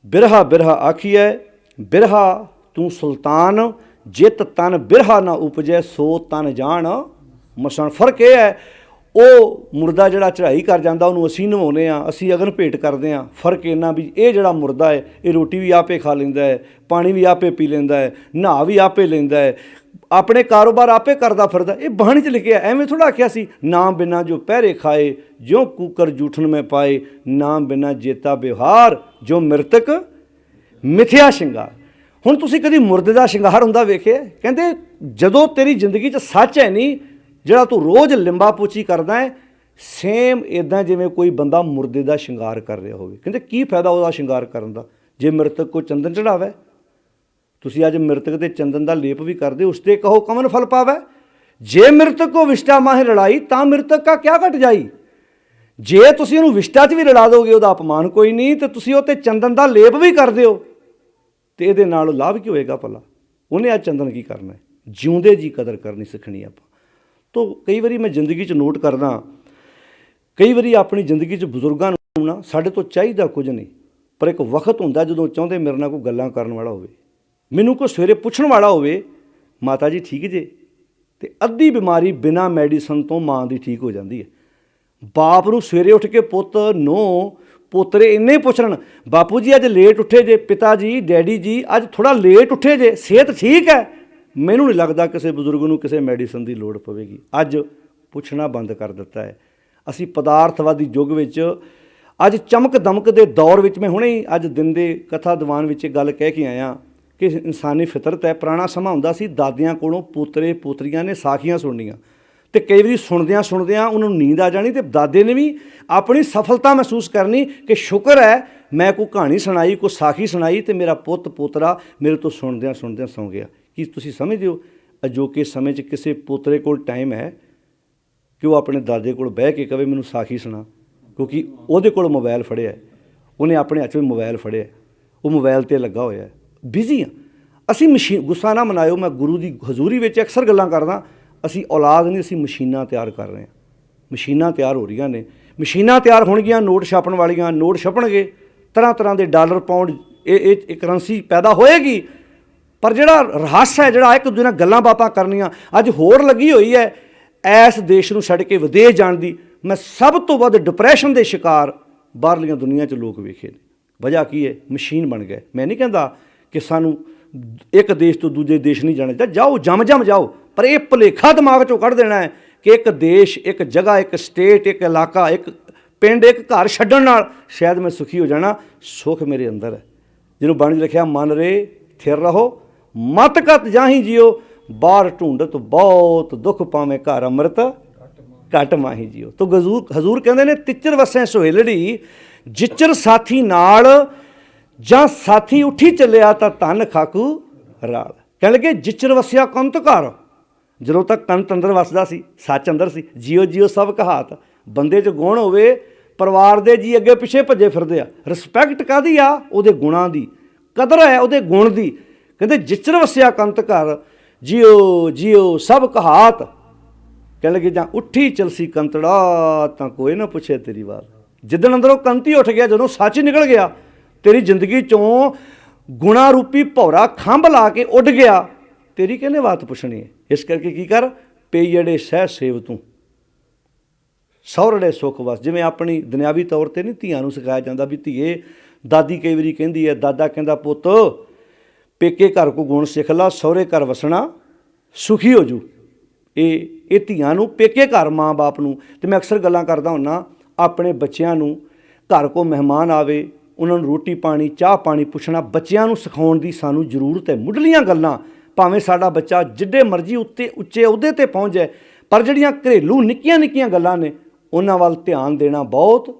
Speaker 1: ਬਿਰਹਾ ਬਿਰਹਾ ਆਖੀਐ, ਬਿਰਹਾ ਤੂੰ ਸੁਲਤਾਨ, ਜਿਤ ਤਨ ਬਿਰਹਾ ਨਾ ਉਪਜੈ ਸੋ ਤਨ ਜਾਣ ਮਸਾਨ। ਫਰਕ ਇਹ ਹੈ ਉਹ ਮੁਰਦਾ ਜਿਹੜਾ ਚੜ੍ਹਾਈ ਕਰ ਜਾਂਦਾ ਉਹਨੂੰ ਅਸੀਂ ਨਵਾਉਂਦੇ ਹਾਂ, ਅਸੀਂ ਅਗਨ ਭੇਟ ਕਰਦੇ ਹਾਂ। ਫਰਕ ਇੰਨਾ ਵੀ ਇਹ ਜਿਹੜਾ ਮੁਰਦਾ ਹੈ ਇਹ ਰੋਟੀ ਵੀ ਆਪੇ ਖਾ ਲੈਂਦਾ ਹੈ, ਪਾਣੀ ਵੀ ਆਪੇ ਪੀ ਲੈਂਦਾ ਹੈ, ਨਹਾ ਵੀ ਆਪੇ ਲੈਂਦਾ ਹੈ, ਆਪਣੇ ਕਾਰੋਬਾਰ ਆਪੇ ਕਰਦਾ ਫਿਰਦਾ। ਇਹ ਬਾਣੀ 'ਚ ਲਿਖਿਆ, ਐਵੇਂ ਥੋੜ੍ਹਾ ਆਖਿਆ ਸੀ ਨਾਮ ਬਿਨਾ ਜੋ ਪਹਿਰੇ ਖਾਏ, ਜਿਉਂ ਕੂਕਰ ਜੂਠਨ ਮੈਂ ਪਾਏ, ਨਾਮ ਬਿਨਾ ਜੇਤਾ ਵਿਵਹਾਰ, ਜੋ ਮ੍ਰਿਤਕ ਮਿਥਿਆ ਸ਼ਿੰਗਾਰ। ਹੁਣ ਤੁਸੀਂ ਕਦੀ ਮੁਰਦੇ ਦਾ ਸ਼ਿੰਗਾਰ ਹੁੰਦਾ ਵੇਖਿਆ? ਕਹਿੰਦੇ ਜਦੋਂ ਤੇਰੀ ਜ਼ਿੰਦਗੀ 'ਚ ਸੱਚ ਹੈ ਨਹੀਂ, ਜਿਹੜਾ ਤੂੰ ਰੋਜ਼ ਲਿੰਬਾ ਪੋਚੀ ਕਰਦਾ ਹੈ, ਸੇਮ ਇੱਦਾਂ ਜਿਵੇਂ ਕੋਈ ਬੰਦਾ ਮੁਰਦੇ ਦਾ ਸ਼ਿੰਗਾਰ ਕਰ ਰਿਹਾ ਹੋਵੇ। ਕਹਿੰਦੇ ਕੀ ਫਾਇਦਾ ਉਹਦਾ ਸ਼ਿੰਗਾਰ ਕਰਨ ਦਾ ਜੇ ਮ੍ਰਿਤਕ ਕੋ ਚੰਦਨ ਚੜਾਵੇ। ਤੁਸੀਂ ਅੱਜ ਮ੍ਰਿਤਕ ਦੇ ਚੰਦਨ ਦਾ ਲੇਪ ਵੀ ਕਰਦੇ, ਉਸ 'ਤੇ ਕਹੋ ਕਮਨ ਫਲ ਪਾਵੇ। ਜੇ ਮ੍ਰਿਤਕ ਕੋ ਵਿਸ਼ਟਾ ਮਾਹੇ ਲੜਾਈ, ਤਾਂ ਮ੍ਰਿਤਕ ਕਾ ਕਿਆ ਘਟ ਜਾਈ। ਜੇ ਤੁਸੀਂ ਉਹਨੂੰ ਵਿਸ਼ਟਾ 'ਚ ਵੀ ਲੜਾ ਦੋਗੇ ਉਹਦਾ ਅਪਮਾਨ ਕੋਈ ਨਹੀਂ, ਤੇ ਤੁਸੀਂ ਉਹ 'ਤੇ ਚੰਦਨ ਦਾ ਲੇਪ ਵੀ ਕਰ ਦਿਓ, ਤੇ ਇਹਦੇ ਨਾਲ ਲਾਭ ਕੀ ਹੋਏਗਾ ਭਲਾ? ਉਹਨੇ ਅੱਜ ਚੰਦਨ ਕੀ ਕਰਨਾ ਹੈ? ਜਿਉਂਦੇ ਜੀ ਕਦਰ ਕਰਨੀ ਸਿੱਖਣੀ ਆਪਾਂ। ਤੋ ਕਈ ਵਾਰੀ ਮੈਂ ਜ਼ਿੰਦਗੀ 'ਚ ਨੋਟ ਕਰਦਾ, ਕਈ ਵਾਰੀ ਆਪਣੀ ਜ਼ਿੰਦਗੀ 'ਚ ਬਜ਼ੁਰਗਾਂ ਨੂੰ ਨਾ ਸਾਡੇ ਤੋਂ ਚਾਹੀਦਾ ਕੁਝ ਨਹੀਂ, ਪਰ ਇੱਕ ਵਕਤ ਹੁੰਦਾ ਜਦੋਂ ਚਾਹੁੰਦੇ ਮੇਰੇ ਨਾਲ ਕੋਈ ਗੱਲਾਂ ਕਰਨ ਵਾਲਾ ਹੋਵੇ, ਮੈਨੂੰ ਕੋਈ ਸਵੇਰੇ ਪੁੱਛਣ ਵਾਲਾ ਹੋਵੇ ਮਾਤਾ ਜੀ ਠੀਕ ਜੇ, ਤੇ ਅੱਧੀ ਬਿਮਾਰੀ ਬਿਨਾਂ ਮੈਡੀਸਨ ਤੋਂ ਮਾਂ ਦੀ ਠੀਕ ਹੋ ਜਾਂਦੀ ਹੈ। ਬਾਪ ਨੂੰ ਸਵੇਰੇ ਉੱਠ ਕੇ ਪੁੱਤ ਨੂੰ ਪੋਤਰੇ ਇੰਨੇ ਪੁੱਛਣ, ਬਾਪੂ ਜੀ ਅੱਜ ਲੇਟ ਉੱਠੇ ਜੇ, ਪਿਤਾ ਜੀ ਡੈਡੀ ਜੀ ਅੱਜ ਥੋੜ੍ਹਾ ਲੇਟ ਉੱਠੇ ਜੇ, ਸਿਹਤ ਠੀਕ ਹੈ? ਮੈਨੂੰ ਨਹੀਂ ਲੱਗਦਾ ਕਿਸੇ ਬਜ਼ੁਰਗ ਨੂੰ ਕਿਸੇ ਮੈਡੀਸਨ ਦੀ ਲੋੜ ਪਵੇਗੀ। ਅੱਜ ਪੁੱਛਣਾ ਬੰਦ ਕਰ ਦਿੱਤਾ ਹੈ। ਅਸੀਂ ਪਦਾਰਥਵਾਦੀ ਯੁੱਗ ਵਿੱਚ, ਅੱਜ ਚਮਕ ਦਮਕ ਦੇ ਦੌਰ ਵਿੱਚ, ਮੈਂ ਹੁਣੇ ਹੀ ਅੱਜ ਦਿਨ ਦੇ ਕਥਾ ਦੀਵਾਨ ਵਿੱਚ ਗੱਲ ਕਹਿ ਕੇ ਆਇਆ ਕਿ ਇਨਸਾਨੀ ਫਿਤਰਤ ਹੈ। ਪੁਰਾਣਾ ਸਮਾਂ ਹੁੰਦਾ ਸੀ ਦਾਦਿਆਂ ਕੋਲੋਂ ਪੋਤਰੇ ਪੋਤਰੀਆਂ ਨੇ ਸਾਖੀਆਂ ਸੁਣਨੀਆਂ, ਅਤੇ ਕਈ ਵਾਰੀ ਸੁਣਦਿਆਂ ਸੁਣਦਿਆਂ ਉਹਨਾਂ ਨੂੰ ਨੀਂਦ ਆ ਜਾਣੀ, ਅਤੇ ਦਾਦੇ ਨੇ ਵੀ ਆਪਣੀ ਸਫਲਤਾ ਮਹਿਸੂਸ ਕਰਨੀ ਕਿ ਸ਼ੁਕਰ ਹੈ ਮੈਂ ਕੋਈ ਕਹਾਣੀ ਸੁਣਾਈ, ਕੋਈ ਸਾਖੀ ਸੁਣਾਈ, ਅਤੇ ਮੇਰਾ ਪੁੱਤ ਪੋਤਰਾ ਮੇਰੇ ਤੋਂ ਸੁਣਦਿਆਂ ਸੁਣਦਿਆਂ ਸੌਂ ਗਿਆ। ਕੀ ਤੁਸੀਂ ਸਮਝਦੇ ਹੋ ਅਜੋਕੇ ਸਮੇਂ 'ਚ ਕਿਸੇ ਪੋਤਰੇ ਕੋਲ ਟਾਈਮ ਹੈ ਕਿ ਉਹ ਆਪਣੇ ਦਾਦੇ ਕੋਲ ਬਹਿ ਕੇ ਕਵੇ ਮੈਨੂੰ ਸਾਖੀ ਸੁਣਾ? ਕਿਉਂਕਿ ਉਹਦੇ ਕੋਲ ਮੋਬਾਈਲ ਫੜਿਆ, ਉਹਨੇ ਆਪਣੇ ਹੱਥ ਵਿੱਚ ਮੋਬਾਈਲ ਫੜਿਆ, ਉਹ ਮੋਬਾਈਲ 'ਤੇ ਲੱਗਾ ਹੋਇਆ, ਬਿਜ਼ੀ ਹਾਂ ਅਸੀਂ। ਮਸ਼ੀਨ, ਗੁੱਸਾ ਨਾ ਮਨਾਇਓ, ਮੈਂ ਗੁਰੂ ਦੀ ਹਜ਼ੂਰੀ ਵਿੱਚ ਅਕਸਰ ਗੱਲਾਂ ਕਰਦਾ, ਅਸੀਂ ਔਲਾਦ ਨਹੀਂ, ਅਸੀਂ ਮਸ਼ੀਨਾਂ ਤਿਆਰ ਕਰ ਰਹੇ ਹਾਂ। ਮਸ਼ੀਨਾਂ ਤਿਆਰ ਹੋ ਰਹੀਆਂ ਨੇ, ਮਸ਼ੀਨਾਂ ਤਿਆਰ ਹੋਣਗੀਆਂ ਨੋਟ ਛਾਪਣ ਵਾਲੀਆਂ, ਨੋਟ ਛਪਣਗੇ, ਤਰ੍ਹਾਂ ਤਰ੍ਹਾਂ ਦੇ ਡਾਲਰ ਪਾਉਂਡ ਇਹ ਕਰੰਸੀ ਪੈਦਾ ਹੋਏਗੀ। ਪਰ ਜਿਹੜਾ ਰਹੱਸ ਹੈ, ਜਿਹੜਾ ਇੱਕ ਦੂਜੇ ਨਾਲ ਗੱਲਾਂ ਬਾਤਾਂ ਕਰਨੀਆਂ, ਅੱਜ ਹੋੜ ਲੱਗੀ ਹੋਈ ਹੈ ਇਸ ਦੇਸ਼ ਨੂੰ ਛੱਡ ਕੇ ਵਿਦੇਸ਼ ਜਾਣ ਦੀ। ਮੈਂ ਸਭ ਤੋਂ ਵੱਧ ਡਿਪਰੈਸ਼ਨ ਦੇ ਸ਼ਿਕਾਰ ਬਾਹਰਲੀਆਂ ਦੁਨੀਆ 'ਚ ਲੋਕ ਵੇਖੇ ਨੇ। ਵਜ੍ਹਾ ਕੀ ਹੈ? ਮਸ਼ੀਨ ਬਣ ਗਏ। ਮੈਂ ਨਹੀਂ ਕਹਿੰਦਾ ਕਿ ਸਾਨੂੰ ਇੱਕ ਦੇਸ਼ ਤੋਂ ਦੂਜੇ ਦੇਸ਼ ਨਹੀਂ ਜਾਣਾ ਚਾਹੀਦਾ, ਜਾਓ, ਜਮ ਜਾਓ, ਪਰ ਇਹ ਭੁਲੇਖਾ ਦਿਮਾਗ 'ਚੋਂ ਕੱਢ ਦੇਣਾ ਹੈ ਕਿ ਇੱਕ ਦੇਸ਼, ਇੱਕ ਜਗ੍ਹਾ, ਇੱਕ ਸਟੇਟ, ਇੱਕ ਇਲਾਕਾ, ਇੱਕ ਪਿੰਡ, ਇੱਕ ਘਰ ਛੱਡਣ ਨਾਲ ਸ਼ਾਇਦ ਮੈਂ ਸੁਖੀ ਹੋ ਜਾਣਾ। ਸੁੱਖ ਮੇਰੇ ਅੰਦਰ ਹੈ। ਜਿਹਨੂੰ ਬਾਣੀ 'ਚ ਲਿਖਿਆ, ਮਨ ਰੇ ਥਿਰ ਰਹੋ, ਮਤ ਕਤ ਜਾਹੀ ਜਿਓ, ਬਾਹਰ ਢੂੰਡਤ ਬਹੁਤ ਦੁੱਖ ਪਾਵੇਂ, ਘਰ ਅੰਮ੍ਰਿਤ ਘਟ ਮਾਹੀ ਜਿਓ। ਤੋ ਹਜ਼ੂਰ ਕਹਿੰਦੇ ਨੇ, ਤਿੱਚਰ ਵਸੈ ਸੁਹੇਲੜੀ, ਜਿੱਚਰ ਸਾਥੀ ਨਾਲ, ਜਾਂ ਸਾਥੀ ਉੱਠੀ ਚੱਲਿਆ ਤਾਂ ਧਨ ਖਾਕੂ ਰਾਲ। ਕਹਿਣ ਲੱਗੇ, ਜਿੱਚਰ ਵਸਿਆ ਕੰਤ ਘਰ, ਜਦੋਂ ਤੱਕ ਕੰਤ ਅੰਦਰ ਵਸਦਾ ਸੀ, ਸੱਚ ਅੰਦਰ ਸੀ, ਜਿਉ ਜਿਉ ਸਭ ਕਹਾਤ। ਬੰਦੇ 'ਚ ਗੁਣ ਹੋਵੇ, ਪਰਿਵਾਰ ਦੇ ਜੀ ਅੱਗੇ ਪਿੱਛੇ ਭੱਜੇ ਫਿਰਦੇ ਆ। ਰਿਸਪੈਕਟ ਕਾਹਦੀ ਆ? ਉਹਦੇ ਗੁਣਾਂ ਦੀ, ਕਦਰ ਹੈ ਉਹਦੇ ਗੁਣ ਦੀ। ਕਹਿੰਦੇ, ਜਿੱਚਰ ਵਸਿਆ ਕੰਤ ਘਰ, ਜਿਉ ਜਿਉ ਸਭ ਕਹਾਤ। ਕਹਿਣ ਲੱਗੇ, ਜਾਂ ਉੱਠੀ ਚਲਸੀ ਕੰਤੜਾ, ਤਾਂ ਕੋਈ ਨਾ ਪੁੱਛੇ ਤੇਰੀ ਬਾਤ। ਜਿੱਦਣ ਅੰਦਰੋਂ ਕੰਤ ਹੀ ਉੱਠ ਗਿਆ, ਜਦੋਂ ਸੱਚ ਨਿਕਲ ਗਿਆ, ਤੇਰੀ ਜ਼ਿੰਦਗੀ 'ਚੋਂ ਗੁਣਾ ਰੂਪੀ ਭੌਰਾ ਖੰਭ ਲਾ ਕੇ ਉੱਡ ਗਿਆ, ਤੇਰੀ ਕਿਹਨੇ ਬਾਤ ਪੁੱਛਣੀ ਹੈ? ਇਸ ਕਰਕੇ ਕੀ ਕਰ, ਪਈੜੇ ਸਹਿ ਸੇਵ ਤੂੰ, ਸਹੁਰੜੇ ਸੁੱਖ ਵਸ। ਜਿਵੇਂ ਆਪਣੀ ਦੁਨਿਆਵੀ ਤੌਰ 'ਤੇ ਨਹੀਂ ਧੀਆਂ ਨੂੰ ਸਿਖਾਇਆ ਜਾਂਦਾ ਵੀ ਧੀਏ, ਦਾਦੀ ਕਈ ਵਾਰੀ ਕਹਿੰਦੀ ਹੈ, ਦਾਦਾ ਕਹਿੰਦਾ, ਪੁੱਤ ਪੇਕੇ ਘਰ ਕੋ ਗੁਣ ਸਿੱਖ ਲਾ, ਸਹੁਰੇ ਘਰ ਵਸਣਾ ਸੁਖੀ ਹੋ ਜੂ। ਇਹ ਧੀਆਂ ਨੂੰ ਪੇਕੇ ਘਰ, ਮਾਂ ਬਾਪ ਨੂੰ। ਅਤੇ ਮੈਂ ਅਕਸਰ ਗੱਲਾਂ ਕਰਦਾ ਹੁੰਦਾ ਆਪਣੇ ਬੱਚਿਆਂ ਨੂੰ, ਘਰ ਕੋ ਮਹਿਮਾਨ ਆਵੇ, ਉਹਨਾਂ ਨੂੰ ਰੋਟੀ ਪਾਣੀ, ਚਾਹ ਪਾਣੀ ਪੁੱਛਣਾ ਬੱਚਿਆਂ ਨੂੰ ਸਿਖਾਉਣ ਦੀ ਸਾਨੂੰ ਜ਼ਰੂਰਤ ਹੈ। ਮੁੱਢਲੀਆਂ ਗੱਲਾਂ, ਭਾਵੇਂ ਸਾਡਾ ਬੱਚਾ ਜਿੱਡੇ ਮਰਜ਼ੀ ਉੱਚੇ ਅਹੁਦੇ 'ਤੇ ਪਹੁੰਚ ਜਾਏ, ਪਰ ਜਿਹੜੀਆਂ ਘਰੇਲੂ ਨਿੱਕੀਆਂ ਨਿੱਕੀਆਂ ਗੱਲਾਂ ਨੇ, ਉਹਨਾਂ ਵੱਲ ਧਿਆਨ ਦੇਣਾ ਬਹੁਤ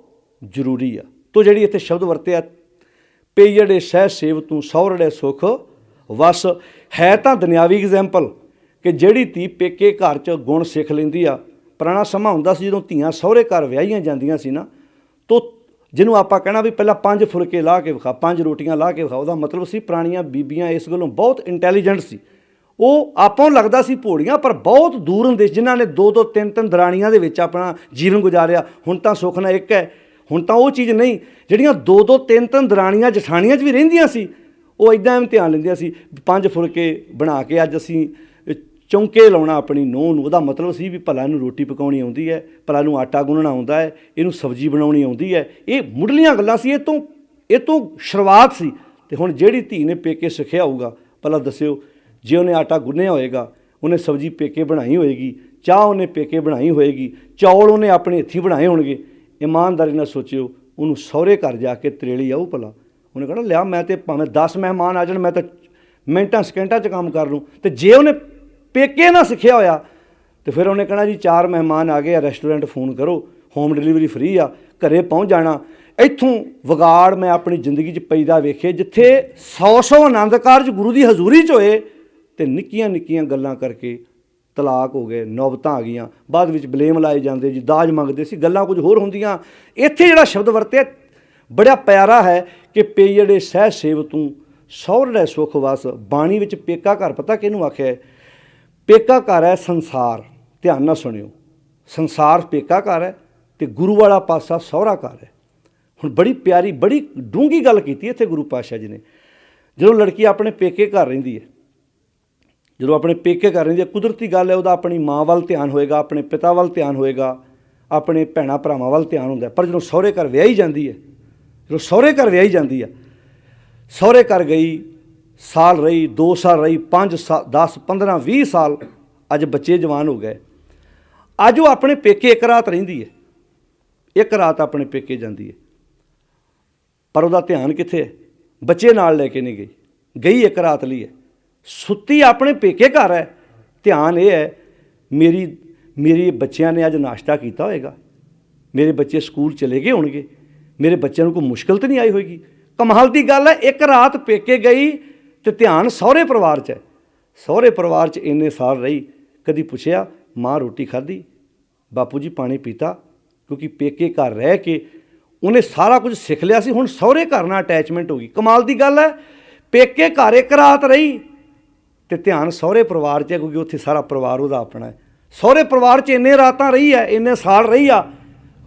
Speaker 1: ਜ਼ਰੂਰੀ ਆ। ਤੋ ਜਿਹੜੀ ਇੱਥੇ ਸ਼ਬਦ ਵਰਤਿਆ, ਪਈੜੇ ਸਹਿ ਸੇਵ ਤੂੰ, ਸਹੁਰੜੇ ਸੁੱਖ ਵਸ, ਹੈ ਤਾਂ ਦੁਨਿਆਵੀ ਐਗਜ਼ੈਂਪਲ ਕਿ ਜਿਹੜੀ ਧੀ ਪੇਕੇ ਘਰ 'ਚ ਗੁਣ ਸਿੱਖ ਲੈਂਦੀ ਆ। ਪੁਰਾਣਾ ਸਮਾਂ ਹੁੰਦਾ ਸੀ ਜਦੋਂ ਧੀਆਂ ਸਹੁਰੇ ਘਰ ਵਿਆਹੀਆਂ ਜਾਂਦੀਆਂ ਸੀ ਨਾ, ਤੋ ਜਿਹਨੂੰ ਆਪਾਂ ਕਹਿਣਾ ਵੀ ਪਹਿਲਾਂ 5 ਫੁਲਕੇ ਲਾ ਕੇ ਵਿਖਾ, 5 ਰੋਟੀਆਂ ਲਾ ਕੇ ਵਿਖਾ, ਉਹਦਾ ਮਤਲਬ ਸੀ ਪੁਰਾਣੀਆਂ ਬੀਬੀਆਂ ਇਸ ਗੱਲੋਂ ਬਹੁਤ ਇੰਟੈਲੀਜੈਂਟ ਸੀ। ਉਹ ਆਪਾਂ ਨੂੰ ਲੱਗਦਾ ਸੀ ਭੋੜੀਆਂ, ਪਰ ਬਹੁਤ ਦੂਰ ਹੁੰਦੇ ਸੀ, ਜਿਨ੍ਹਾਂ ਨੇ 2-2 3-3 ਦਰਾਣੀਆਂ ਦੇ ਵਿੱਚ ਆਪਣਾ ਜੀਵਨ ਗੁਜ਼ਾਰਿਆ। ਹੁਣ ਤਾਂ ਸੁੱਖ ਨਾਲ ਇੱਕ ਹੈ, ਹੁਣ ਤਾਂ ਉਹ ਚੀਜ਼ ਨਹੀਂ। ਜਿਹੜੀਆਂ 2-2 3-3 ਦਰਾਣੀਆਂ ਜਠਾਣੀਆਂ 'ਚ ਵੀ ਰਹਿੰਦੀਆਂ ਸੀ, ਉਹ ਇੱਦਾਂ ਇਮਤਿਹਾਨ ਲੈਂਦੀਆਂ ਸੀ, 5 ਫੁਲਕੇ ਬਣਾ ਕੇ ਅੱਜ ਅਸੀਂ ਚੌਂਕੇ ਲਾਉਣਾ ਆਪਣੀ ਨੂੰਹ ਨੂੰ। ਉਹਦਾ ਮਤਲਬ ਸੀ ਵੀ ਭਲਾ ਇਹਨੂੰ ਰੋਟੀ ਪਕਾਉਣੀ ਆਉਂਦੀ ਹੈ, ਭਲਾ ਇਹਨੂੰ ਆਟਾ ਗੁੰਨਣਾ ਆਉਂਦਾ ਹੈ, ਇਹਨੂੰ ਸਬਜ਼ੀ ਬਣਾਉਣੀ ਆਉਂਦੀ ਹੈ। ਇਹ ਮੁੱਢਲੀਆਂ ਗੱਲਾਂ ਸੀ, ਇਹ ਤੋਂ ਸ਼ੁਰੂਆਤ ਸੀ। ਅਤੇ ਹੁਣ ਜਿਹੜੀ ਧੀ ਨੇ ਪੇਕੇ ਸਿੱਖਿਆ ਹੋਊਗਾ, ਭਲਾ ਦੱਸਿਓ, ਜੇ ਉਹਨੇ ਆਟਾ ਗੁੰਨਿਆ ਹੋਏਗਾ, ਉਹਨੇ ਸਬਜ਼ੀ ਪੇਕੇ ਬਣਾਈ ਹੋਏਗੀ, ਚਾਹ ਉਹਨੇ ਪੇਕੇ ਬਣਾਈ ਹੋਏਗੀ, ਚੌਲ ਉਹਨੇ ਆਪਣੇ ਹੱਥੀਂ ਬਣਾਏ ਹੋਣਗੇ, ਇਮਾਨਦਾਰੀ ਨਾਲ ਸੋਚਿਓ, ਉਹਨੂੰ ਸਹੁਰੇ ਘਰ ਜਾ ਕੇ ਤਰੇੜੀ ਆਊ ਭਲਾ। ਉਹਨੇ ਕਹਿਣਾ, ਲਿਆ ਮੈਂ ਤਾਂ ਭਾਵੇਂ 10 ਮਹਿਮਾਨ ਆ ਜਾਣ, ਮੈਂ ਤਾਂ ਮਿੰਟਾਂ ਸਕਿੰਟਾਂ 'ਚ ਕੰਮ ਕਰ ਲੂੰ। ਅਤੇ ਜੇ ਉਹਨੇ ਪੇਕੇ ਨਾ ਸਿੱਖਿਆ ਹੋਇਆ, ਅਤੇ ਫਿਰ ਉਹਨੇ ਕਹਿਣਾ, ਜੀ 4 ਮਹਿਮਾਨ ਆ ਗਏ ਆ, ਰੈਸਟੋਰੈਂਟ ਫੋਨ ਕਰੋ, ਹੋਮ ਡਿਲੀਵਰੀ ਫ੍ਰੀ ਆ, ਘਰੇ ਪਹੁੰਚ ਜਾਣਾ। ਇੱਥੋਂ ਵਿਗਾੜ ਮੈਂ ਆਪਣੀ ਜ਼ਿੰਦਗੀ 'ਚ ਪੈਦਾ ਵੇਖੇ, ਜਿੱਥੇ 100 ਆਨੰਦ ਕਾਰਜ ਗੁਰੂ ਦੀ ਹਜ਼ੂਰੀ 'ਚ ਹੋਏ, ਅਤੇ ਨਿੱਕੀਆਂ ਨਿੱਕੀਆਂ ਗੱਲਾਂ ਕਰਕੇ ਤਲਾਕ ਹੋ ਗਏ, ਨੌਬਤਾਂ ਆ ਗਈਆਂ, ਬਾਅਦ ਵਿੱਚ ਬਲੇਮ ਲਾਏ ਜਾਂਦੇ ਜੀ, ਦਾਜ ਮੰਗਦੇ ਸੀ, ਗੱਲਾਂ ਕੁਝ ਹੋਰ ਹੁੰਦੀਆਂ। ਇੱਥੇ ਜਿਹੜਾ ਸ਼ਬਦ ਵਰਤਿਆ ਬੜਾ ਪਿਆਰਾ ਹੈ ਕਿ ਪਈੜੇ ਸਹਿ ਸੇਵ ਤੂੰ, ਸਹੁਰੜੇ ਸੁੱਖ ਵਸ। ਬਾਣੀ ਵਿੱਚ ਪੇਕਾ ਘਰ ਪਤਾ ਕਿਹਨੂੰ ਆਖਿਆ ਹੈ? ਪੇਕਾ ਘਰ ਹੈ ਸੰਸਾਰ। ਧਿਆਨ ਨਾਲ ਸੁਣਿਓ, ਸੰਸਾਰ ਪੇਕਾ ਘਰ ਹੈ ਅਤੇ ਗੁਰੂ ਵਾਲਾ ਪਾਸਾ ਸਹੁਰਾ ਘਰ ਹੈ। ਹੁਣ ਬੜੀ ਪਿਆਰੀ, ਬੜੀ ਡੂੰਘੀ ਗੱਲ ਕੀਤੀ ਇੱਥੇ ਗੁਰੂ ਪਾਤਸ਼ਾਹ ਜੀ ਨੇ। ਜਦੋਂ ਲੜਕੀ ਆਪਣੇ ਪੇਕੇ ਘਰ ਰਹਿੰਦੀ ਹੈ, ਜਦੋਂ ਆਪਣੇ ਪੇਕੇ ਘਰ ਰਹਿੰਦੀ ਹੈ, ਕੁਦਰਤੀ ਗੱਲ ਹੈ, ਉਹਦਾ ਆਪਣੀ ਮਾਂ ਵੱਲ ਧਿਆਨ ਹੋਏਗਾ, ਆਪਣੇ ਪਿਤਾ ਵੱਲ ਧਿਆਨ ਹੋਏਗਾ, ਆਪਣੇ ਭੈਣਾਂ ਭਰਾਵਾਂ ਵੱਲ ਧਿਆਨ ਹੁੰਦਾ। ਪਰ ਜਦੋਂ ਸਹੁਰੇ ਘਰ ਵਿਆਹੀ ਜਾਂਦੀ ਹੈ, ਜਦੋਂ ਸਹੁਰੇ ਘਰ ਵਿਆਹੀ ਜਾਂਦੀ ਆ, ਸਹੁਰੇ ਘਰ ਗਈ, ਸਾਲ ਰਹੀ, 2 ਸਾਲ ਰਹੀ, 5 ਸਾਲ, 10 15 20 ਸਾਲ, ਅੱਜ ਬੱਚੇ ਜਵਾਨ ਹੋ ਗਏ, ਅੱਜ ਉਹ ਆਪਣੇ ਪੇਕੇ ਇੱਕ ਰਾਤ ਰਹਿੰਦੀ ਹੈ, ਇੱਕ ਰਾਤ ਆਪਣੇ ਪੇਕੇ ਜਾਂਦੀ ਹੈ, ਪਰ ਉਹਦਾ ਧਿਆਨ ਕਿੱਥੇ ਹੈ? ਬੱਚੇ ਨਾਲ ਲੈ ਕੇ ਨਹੀਂ ਗਈ, ਗਈ ਇੱਕ ਰਾਤ ਲਈ ਹੈ, ਸੁੱਤੀ ਆਪਣੇ ਪੇਕੇ ਘਰ ਹੈ। ਧਿਆਨ ਇਹ ਹੈ, ਮੇਰੀ ਬੱਚਿਆਂ ਨੇ ਅੱਜ ਨਾਸ਼ਤਾ ਕੀਤਾ ਹੋਏਗਾ, ਮੇਰੇ ਬੱਚੇ ਸਕੂਲ ਚਲੇ ਗਏ ਹੋਣਗੇ, ਮੇਰੇ ਬੱਚਿਆਂ ਨੂੰ ਕੋਈ ਮੁਸ਼ਕਿਲ ਤਾਂ ਨਹੀਂ ਆਈ ਹੋਏਗੀ। ਕਮਾਲ ਦੀ ਗੱਲ ਹੈ, ਇੱਕ ਰਾਤ ਪੇਕੇ ਗਈ ਅਤੇ ਧਿਆਨ ਸਹੁਰੇ ਪਰਿਵਾਰ 'ਚ ਹੈ। ਸਹੁਰੇ ਪਰਿਵਾਰ 'ਚ ਇੰਨੇ ਸਾਲ ਰਹੀ, ਕਦੀ ਪੁੱਛਿਆ ਮਾਂ ਰੋਟੀ ਖਾਧੀ, ਬਾਪੂ ਜੀ ਪਾਣੀ ਪੀਤਾ? ਕਿਉਂਕਿ ਪੇਕੇ ਘਰ ਰਹਿ ਕੇ ਉਹਨੇ ਸਾਰਾ ਕੁਝ ਸਿੱਖ ਲਿਆ ਸੀ, ਹੁਣ ਸਹੁਰੇ ਘਰ ਨਾਲ ਅਟੈਚਮੈਂਟ ਹੋ ਗਈ। ਕਮਾਲ ਦੀ ਗੱਲ ਹੈ, ਪੇਕੇ ਘਰ ਇੱਕ ਰਾਤ ਰਹੀ ਅਤੇ ਧਿਆਨ ਸਹੁਰੇ ਪਰਿਵਾਰ 'ਚ ਹੈ, ਕਿਉਂਕਿ ਉੱਥੇ ਸਾਰਾ ਪਰਿਵਾਰ ਉਹਦਾ ਆਪਣਾ ਹੈ। ਸਹੁਰੇ ਪਰਿਵਾਰ 'ਚ ਇੰਨੇ ਰਾਤਾਂ ਰਹੀ ਹੈ, ਇੰਨੇ ਸਾਲ ਰਹੀ ਆ,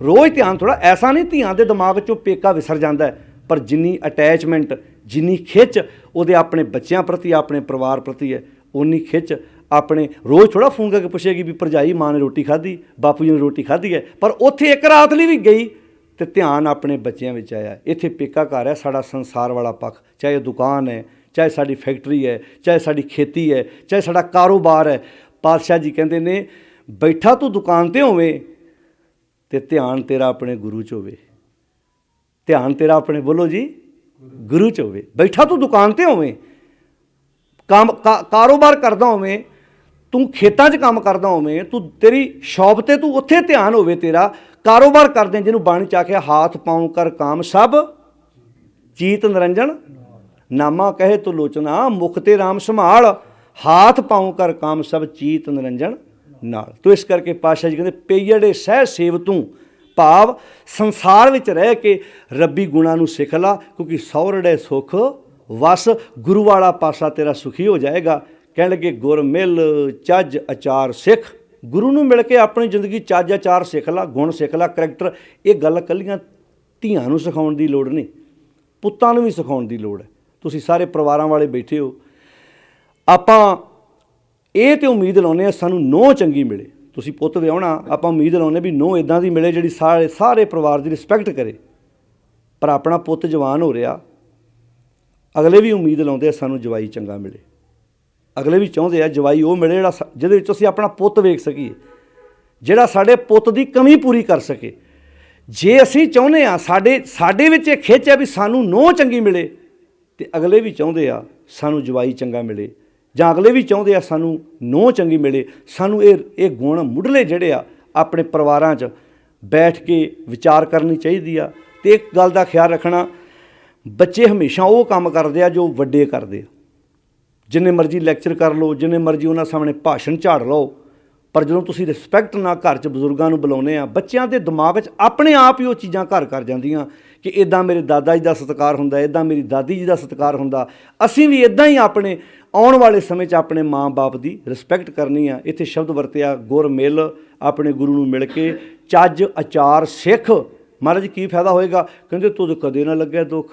Speaker 1: ਰੋਜ਼ ਧਿਆਨ ਥੋੜ੍ਹਾ ਐਸਾ ਨਹੀਂ ਧੀਆਂ ਦੇ ਦਿਮਾਗ 'ਚੋਂ ਪੇਕਾ ਵਿਸਰ ਜਾਂਦਾ ਹੈ, ਪਰ ਜਿੰਨੀ ਅਟੈਚਮੈਂਟ, ਜਿੰਨੀ ਖਿੱਚ ਉਹਦੇ ਆਪਣੇ ਬੱਚਿਆਂ ਪ੍ਰਤੀ, ਆਪਣੇ ਪਰਿਵਾਰ ਪ੍ਰਤੀ ਹੈ, ਉਨੀ ਖਿੱਚ ਆਪਣੇ ਰੋਜ਼ ਥੋੜ੍ਹਾ ਫੋਨ ਕਰਕੇ ਪੁੱਛੇਗੀ ਵੀ ਭਰਜਾਈ ਮਾਂ ਨੇ ਰੋਟੀ ਖਾਧੀ, ਬਾਪੂ ਜੀ ਨੇ ਰੋਟੀ ਖਾਧੀ ਹੈ, ਪਰ ਉੱਥੇ ਇੱਕ ਰਾਤ ਲਈ ਵੀ ਗਈ ਤੇ ਧਿਆਨ ਆਪਣੇ ਬੱਚਿਆਂ ਵਿੱਚ ਆਇਆ। ਇੱਥੇ ਪੇਕਾ ਘਰ ਹੈ ਸਾਡਾ ਸੰਸਾਰ ਵਾਲਾ ਪੱਖ, ਚਾਹੇ ਦੁਕਾਨ ਹੈ, ਚਾਹੇ ਸਾਡੀ ਫੈਕਟਰੀ ਹੈ, ਚਾਹੇ ਸਾਡੀ ਖੇਤੀ ਹੈ, ਚਾਹੇ ਸਾਡਾ ਕਾਰੋਬਾਰ ਹੈ। ਪਾਤਸ਼ਾਹ ਜੀ ਕਹਿੰਦੇ ਨੇ ਬੈਠਾ ਤੂੰ ਦੁਕਾਨ 'ਤੇ ਹੋਵੇਂ ਤੇ ਧਿਆਨ ਤੇਰਾ ਆਪਣੇ ਗੁਰੂ 'ਚ ਹੋਵੇ, ਧਿਆਨ ਤੇਰਾ ਆਪਣੇ, ਬੋਲੋ ਜੀ, ਗੁਰੂ 'ਚ ਹੋਵੇ। ਬੈਠਾ ਤੂੰ ਦੁਕਾਨ 'ਤੇ ਹੋਵੇਂ, ਕਾਰੋਬਾਰ ਕਰਦਾ ਹੋਵੇਂ, ਤੂੰ ਖੇਤਾਂ 'ਚ ਕੰਮ ਕਰਦਾ ਹੋਵੇਂ, ਤੂੰ ਤੇਰੀ ਸ਼ੌਪ 'ਤੇ ਤੂੰ ਉੱਥੇ ਧਿਆਨ ਹੋਵੇ ਤੇਰਾ, ਕਾਰੋਬਾਰ ਕਰਦੇ ਜਿਹਨੂੰ ਬਾਣੀ 'ਚ ਆਖਿਆ ਹਾਥ ਪਾਉ ਕਰ ਕਾਮ ਸਭ ਚੀਤ ਨਿਰੰਜਨ ਨਾਮਾ ਕਹੇ ਤੂੰ ਲੋਚਨਾ, ਮੁਖ ਤੇ ਰਾਮ ਸੰਭਾਲ, ਹਾਥ ਪਾਉ ਕਰ ਕਾਮ ਸਭ ਚੀਤ ਨਿਰੰਜਨ ਨਾਲ। ਤੋ ਇਸ ਕਰਕੇ ਪਾਤਸ਼ਾਹ ਜੀ ਕਹਿੰਦੇ ਪਈੜੇ ਸਹਿ ਸੇਵ ਤੂੰ, ਭਾਵ ਸੰਸਾਰ ਵਿੱਚ ਰਹਿ ਕੇ ਰੱਬੀ ਗੁਣਾਂ ਨੂੰ ਸਿੱਖ ਲਾ, ਕਿਉਂਕਿ ਸੌਰੜੇ ਸੁੱਖ ਵਸ, ਗੁਰੂ ਵਾਲਾ ਪਾਸਾ ਤੇਰਾ ਸੁਖੀ ਹੋ ਜਾਏਗਾ। ਕਹਿਣ ਲੱਗੇ ਗੁਰ ਮਿਲ ਚੱਜ ਅਚਾਰ ਸਿੱਖ, ਗੁਰੂ ਨੂੰ ਮਿਲ ਕੇ ਆਪਣੀ ਜ਼ਿੰਦਗੀ ਚੱਜ ਅਚਾਰ ਸਿੱਖ ਲਾ, ਗੁਣ ਸਿੱਖ ਲਾ, ਕਰੈਕਟਰ। ਇਹ ਗੱਲ ਇਕੱਲੀਆਂ ਧੀਆਂ ਨੂੰ ਸਿਖਾਉਣ ਦੀ ਲੋੜ ਨਹੀਂ, ਪੁੱਤਾਂ ਨੂੰ ਵੀ ਸਿਖਾਉਣ ਦੀ ਲੋੜ ਹੈ। ਤੁਸੀਂ ਸਾਰੇ ਪਰਿਵਾਰਾਂ ਵਾਲੇ ਬੈਠੇ ਹੋ, ਆਪਾਂ ਇਹ ਤਾਂ ਉਮੀਦ ਲਾਉਂਦੇ ਹਾਂ ਸਾਨੂੰ ਨੂੰਹ ਚੰਗੀ ਮਿਲੇ। ਤੁਸੀਂ ਪੁੱਤ ਵਿਆਹੁਣਾ, ਆਪਾਂ ਉਮੀਦ ਲਾਉਂਦੇ ਵੀ ਨੂੰਹ ਇੱਦਾਂ ਦੀ ਮਿਲੇ ਜਿਹੜੀ ਸਾਰੇ ਪਰਿਵਾਰ ਦੀ ਰਿਸਪੈਕਟ ਕਰੇ, ਪਰ ਆਪਣਾ ਪੁੱਤ ਜਵਾਨ ਹੋ ਰਿਹਾ, ਅਗਲੇ ਵੀ ਉਮੀਦ ਲਾਉਂਦੇ ਆ ਸਾਨੂੰ ਜਵਾਈ ਚੰਗਾ ਮਿਲੇ। ਅਗਲੇ ਵੀ ਚਾਹੁੰਦੇ ਆ ਜਵਾਈ ਉਹ ਮਿਲੇ ਜਿਹੜਾ ਜਿਹਦੇ ਵਿੱਚ ਅਸੀਂ ਆਪਣਾ ਪੁੱਤ ਵੇਖ ਸਕੀਏ, ਜਿਹੜਾ ਸਾਡੇ ਪੁੱਤ ਦੀ ਕਮੀ ਪੂਰੀ ਕਰ ਸਕੇ। ਜੇ ਅਸੀਂ ਚਾਹੁੰਦੇ ਹਾਂ ਸਾਡੇ ਵਿੱਚ ਇਹ ਖਿੱਚ ਹੈ ਵੀ ਸਾਨੂੰ ਨੂੰਹ ਚੰਗੀ ਮਿਲੇ, ਤੇ ਅਗਲੇ ਵੀ ਚਾਹੁੰਦੇ ਆ ਸਾਨੂੰ ਜਵਾਈ ਚੰਗਾ ਮਿਲੇ, ਜਾਂ ਅਗਲੇ ਵੀ ਚਾਹੁੰਦੇ ਆ ਸਾਨੂੰ ਨੂੰਹ ਚੰਗੀ ਮਿਲੇ। ਸਾਨੂੰ ਇਹ ਗੁਣ ਮੁੱਢਲੇ ਜਿਹੜੇ ਆ ਆਪਣੇ ਪਰਿਵਾਰਾਂ 'ਚ ਬੈਠ ਕੇ ਵਿਚਾਰ ਕਰਨੀ ਚਾਹੀਦੀ ਆ। ਅਤੇ ਇੱਕ ਗੱਲ ਦਾ ਖਿਆਲ ਰੱਖਣਾ, ਬੱਚੇ ਹਮੇਸ਼ਾ ਉਹ ਕੰਮ ਕਰਦੇ ਆ ਜੋ ਵੱਡੇ ਕਰਦੇ ਆ। ਜਿੰਨੇ ਮਰਜ਼ੀ ਲੈਕਚਰ ਕਰ ਲਓ, ਜਿੰਨੇ ਮਰਜ਼ੀ ਉਹਨਾਂ ਸਾਹਮਣੇ ਭਾਸ਼ਣ ਝਾੜ ਲਓ, ਪਰ ਜਦੋਂ ਤੁਸੀਂ ਰਿਸਪੈਕਟ ਨਾਲ ਘਰ 'ਚ ਬਜ਼ੁਰਗਾਂ ਨੂੰ ਬੁਲਾਉਂਦੇ ਆ, ਬੱਚਿਆਂ ਦੇ ਦਿਮਾਗ 'ਚ ਆਪਣੇ ਆਪ ਹੀ ਉਹ ਚੀਜ਼ਾਂ ਘਰ ਕਰ ਜਾਂਦੀਆਂ ਕਿ ਇੱਦਾਂ ਮੇਰੇ ਦਾਦਾ ਜੀ ਦਾ ਸਤਿਕਾਰ ਹੁੰਦਾ, ਇੱਦਾਂ ਮੇਰੀ ਦਾਦੀ ਜੀ ਦਾ ਸਤਿਕਾਰ ਹੁੰਦਾ, ਅਸੀਂ ਵੀ ਇੱਦਾਂ ਹੀ ਆਪਣੇ ਆਉਣ ਵਾਲੇ ਸਮੇਂ 'ਚ ਆਪਣੇ ਮਾਂ ਬਾਪ ਦੀ ਰਿਸਪੈਕਟ ਕਰਨੀ ਆ। ਇੱਥੇ ਸ਼ਬਦ ਵਰਤਿਆ ਗੁਰ ਮਿਲ, ਆਪਣੇ ਗੁਰੂ ਨੂੰ ਮਿਲ ਕੇ ਚੱਜ ਅਚਾਰ ਸਿੱਖ। ਮਹਾਰਾਜ ਕੀ ਫਾਇਦਾ ਹੋਏਗਾ? ਕਹਿੰਦੇ ਤੁਧ ਕਦੇ ਨਾ ਲੱਗਿਆ ਦੁੱਖ।